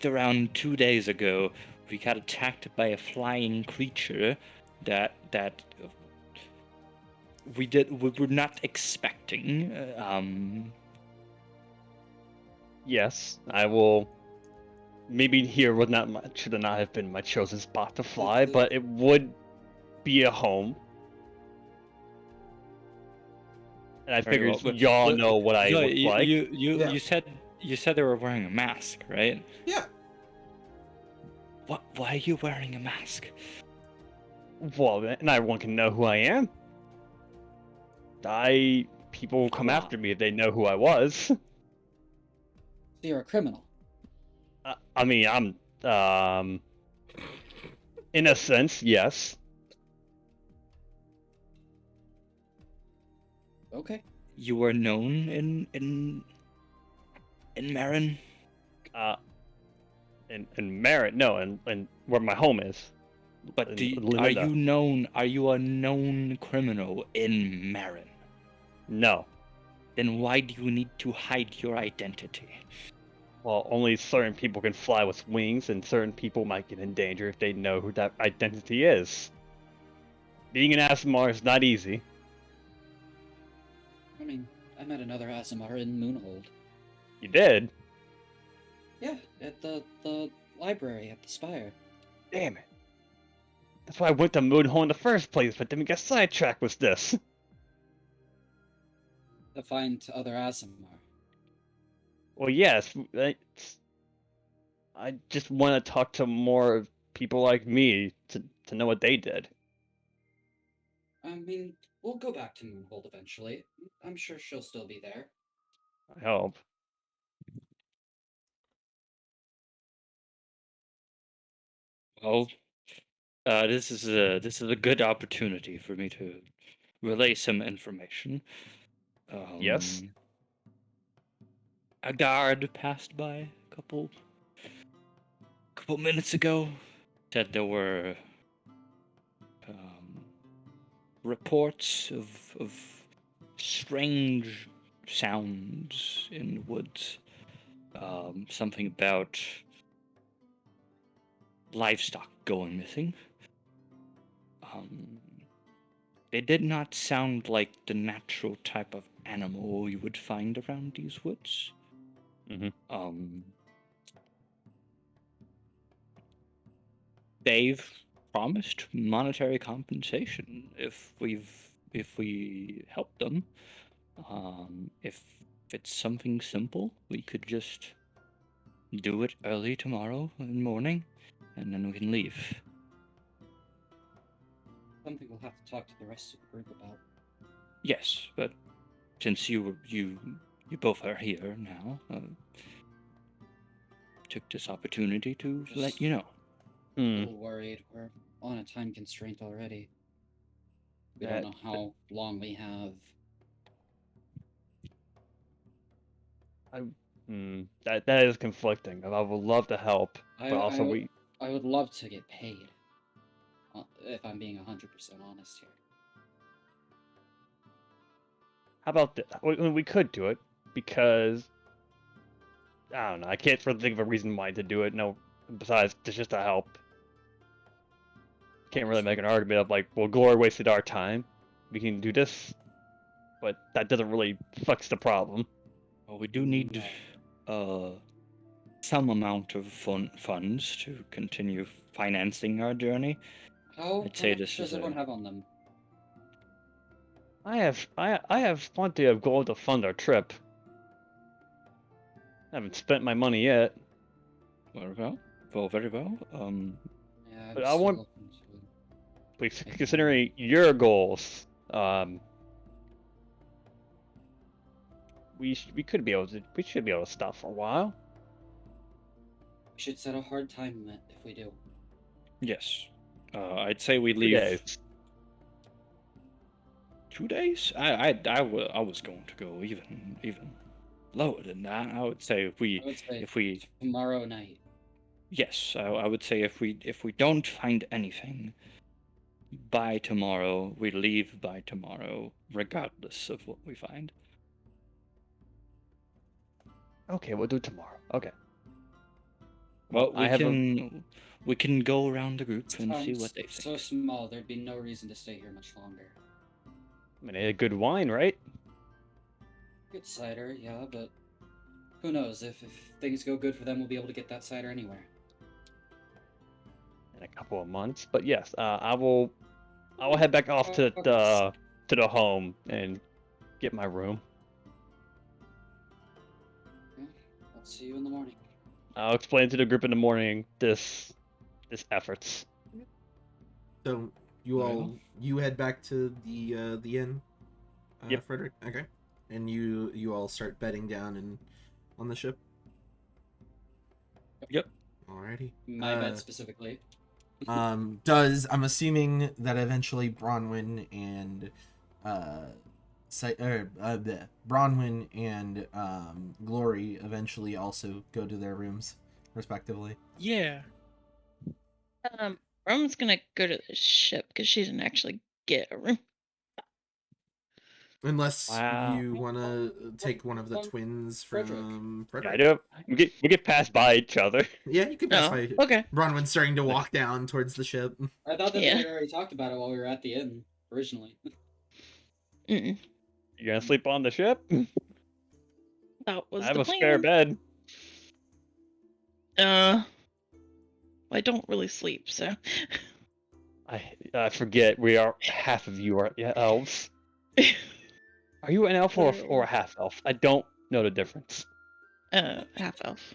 around 2 days ago, we got attacked by a flying creature that we were not expecting. Yes, I will. Maybe here should not have been my chosen spot to fly, but it would be a home. And I Very figured well, but- y'all but- know what I No, look like. Yeah. you said they were wearing a mask, right? Yeah. Why are you wearing a mask? Well, and everyone can know who I am. People will come Wow. after me if they know who I was. So you're a criminal. I mean, I'm, in a sense, yes. Okay. You were known in Marin? In Merritt, no, and where my home is. But in are Linda. you a known criminal in Marin? No. Then why do you need to hide your identity? Well, only certain people can fly with wings, and certain people might get in danger if they know who that identity is. Being an Asimar is not easy. I mean, I met another Asimar in Moonhold. You did? Yeah, at the library at the Spire. Damn it. That's why I went to Moonhole in the first place, but then we got sidetracked with this. To find other Asimar. Well, yes, I just want to talk to more people like me to know what they did. I mean, we'll go back to Moonhold eventually. I'm sure she'll still be there. I hope. Well, this is a good opportunity for me to relay some information. Yes. A guard passed by a couple minutes ago. Said there were reports of strange sounds in the woods. Something about livestock going missing. They did not sound like the natural type of animal you would find around these woods. Mm-hmm. They've promised monetary compensation if we help them. If it's something simple, we could just do it early tomorrow in the morning, and then we can leave. Something we'll have to talk to the rest of the group about. Yes, but since you both are here now, took this opportunity to let you know. A little worried. We're on a time constraint already. We don't know how long we have. That is conflicting. I would love to help, but also I would love to get paid. If I'm being 100% honest here. how about this? We could do it because I don't know. I can't really think of a reason why to do it. No, besides it's just to help. Can't really make an argument of like, well, Glory wasted our time. We can do this, but that doesn't really fix the problem. Well, we do need some amount of funds to continue financing our journey. How I'd say much this does is everyone have on them? I have plenty of gold to fund our trip. I haven't spent my money yet. Very well. Very well. Yeah, But I want, please, considering your goals, we should be able to stop for a while. We should set a hard time limit if we do. Yes. I'd say we 2 leave. days. 2 days? I was going to go even lower than that. I would say if we tomorrow night. Yes, I would say if we don't find anything by tomorrow, we leave by tomorrow, regardless of what we find. Okay, we'll do tomorrow. Okay. Well, we can go around the group and see what they think. So small, there'd be no reason to stay here much longer. I mean, a good wine, right? Good cider, yeah, but who knows? If things go good for them, we'll be able to get that cider anywhere. In a couple of months, but yes, I will head back off to the home and get my room. I'll see you in the morning. I'll explain to the group in the morning this efforts. So you head back to the inn, Yep. Frederick. Okay, and you all start bedding down on the ship. Yep. Alrighty. My bed specifically. I'm assuming that eventually Bronwyn and Bronwyn and Glory eventually also go to their rooms respectively. Yeah. Roman's gonna go to the ship because she didn't actually get a room. Unless you want to take one of the twins from Frederick. I do. We get passed by each other. Yeah, you can pass by. Okay. Bronwyn's starting to walk down towards the ship. I thought that we had already talked about it while we were at the inn originally. Mm-mm. You gonna sleep on the ship? That was I have the a plan. spare bed. I don't really sleep, so. I forget. Half of you are elves. Are you an elf or a half elf? I don't know the difference. Half elf.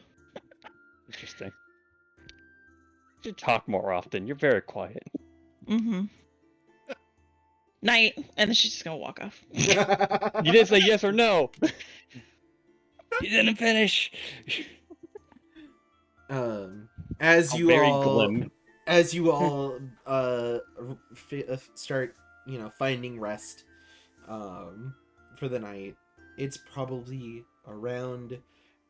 Interesting. You should talk more often. You're very quiet. Mm-hmm. Night, and then she's just gonna walk off. You didn't say yes or no. You didn't finish. As you all start, finding rest, for the night, it's probably around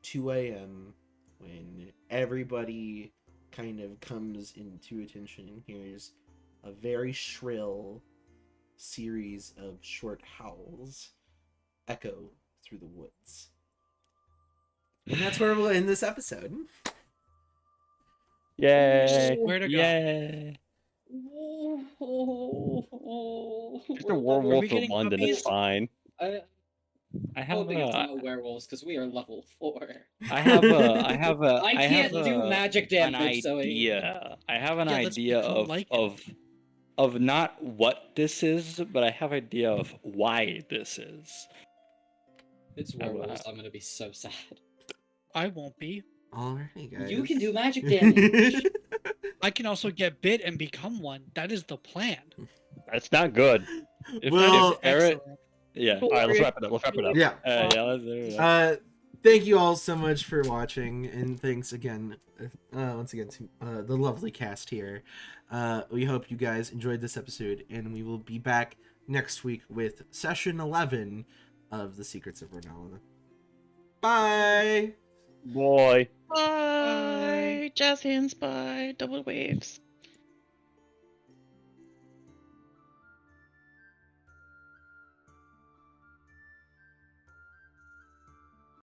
2 a.m. when everybody kind of comes into attention and hears a very shrill series of short howls echo through the woods. And that's where we'll end this episode. Yay! Swear to God. Yay! Just a Are we werewolf of getting London is puppies? fine. I have Hoping it's a, not werewolves because we are level 4. I have a, I have a, I I can't have do a, magic an damage, so idea. I have an Yeah, let's idea become like it. of not what this is, but I have idea of why this is. it's werewolves. I'm gonna be so sad. I won't be. Alright, guys. You can do magic damage. I can also get bit and become one. That is the plan. That's not good. Well, Eric, Excellent. yeah. All right, let's wrap it up. Let's wrap it up. yeah. Yeah, let's do it. Thank you all so much for watching, and thanks again, once again, to the lovely cast here. We hope you guys enjoyed this episode, and we will be back next week with session 11 of The Secrets of Renala. Bye! Boy. Bye. Jazz hands, bye. Double waves.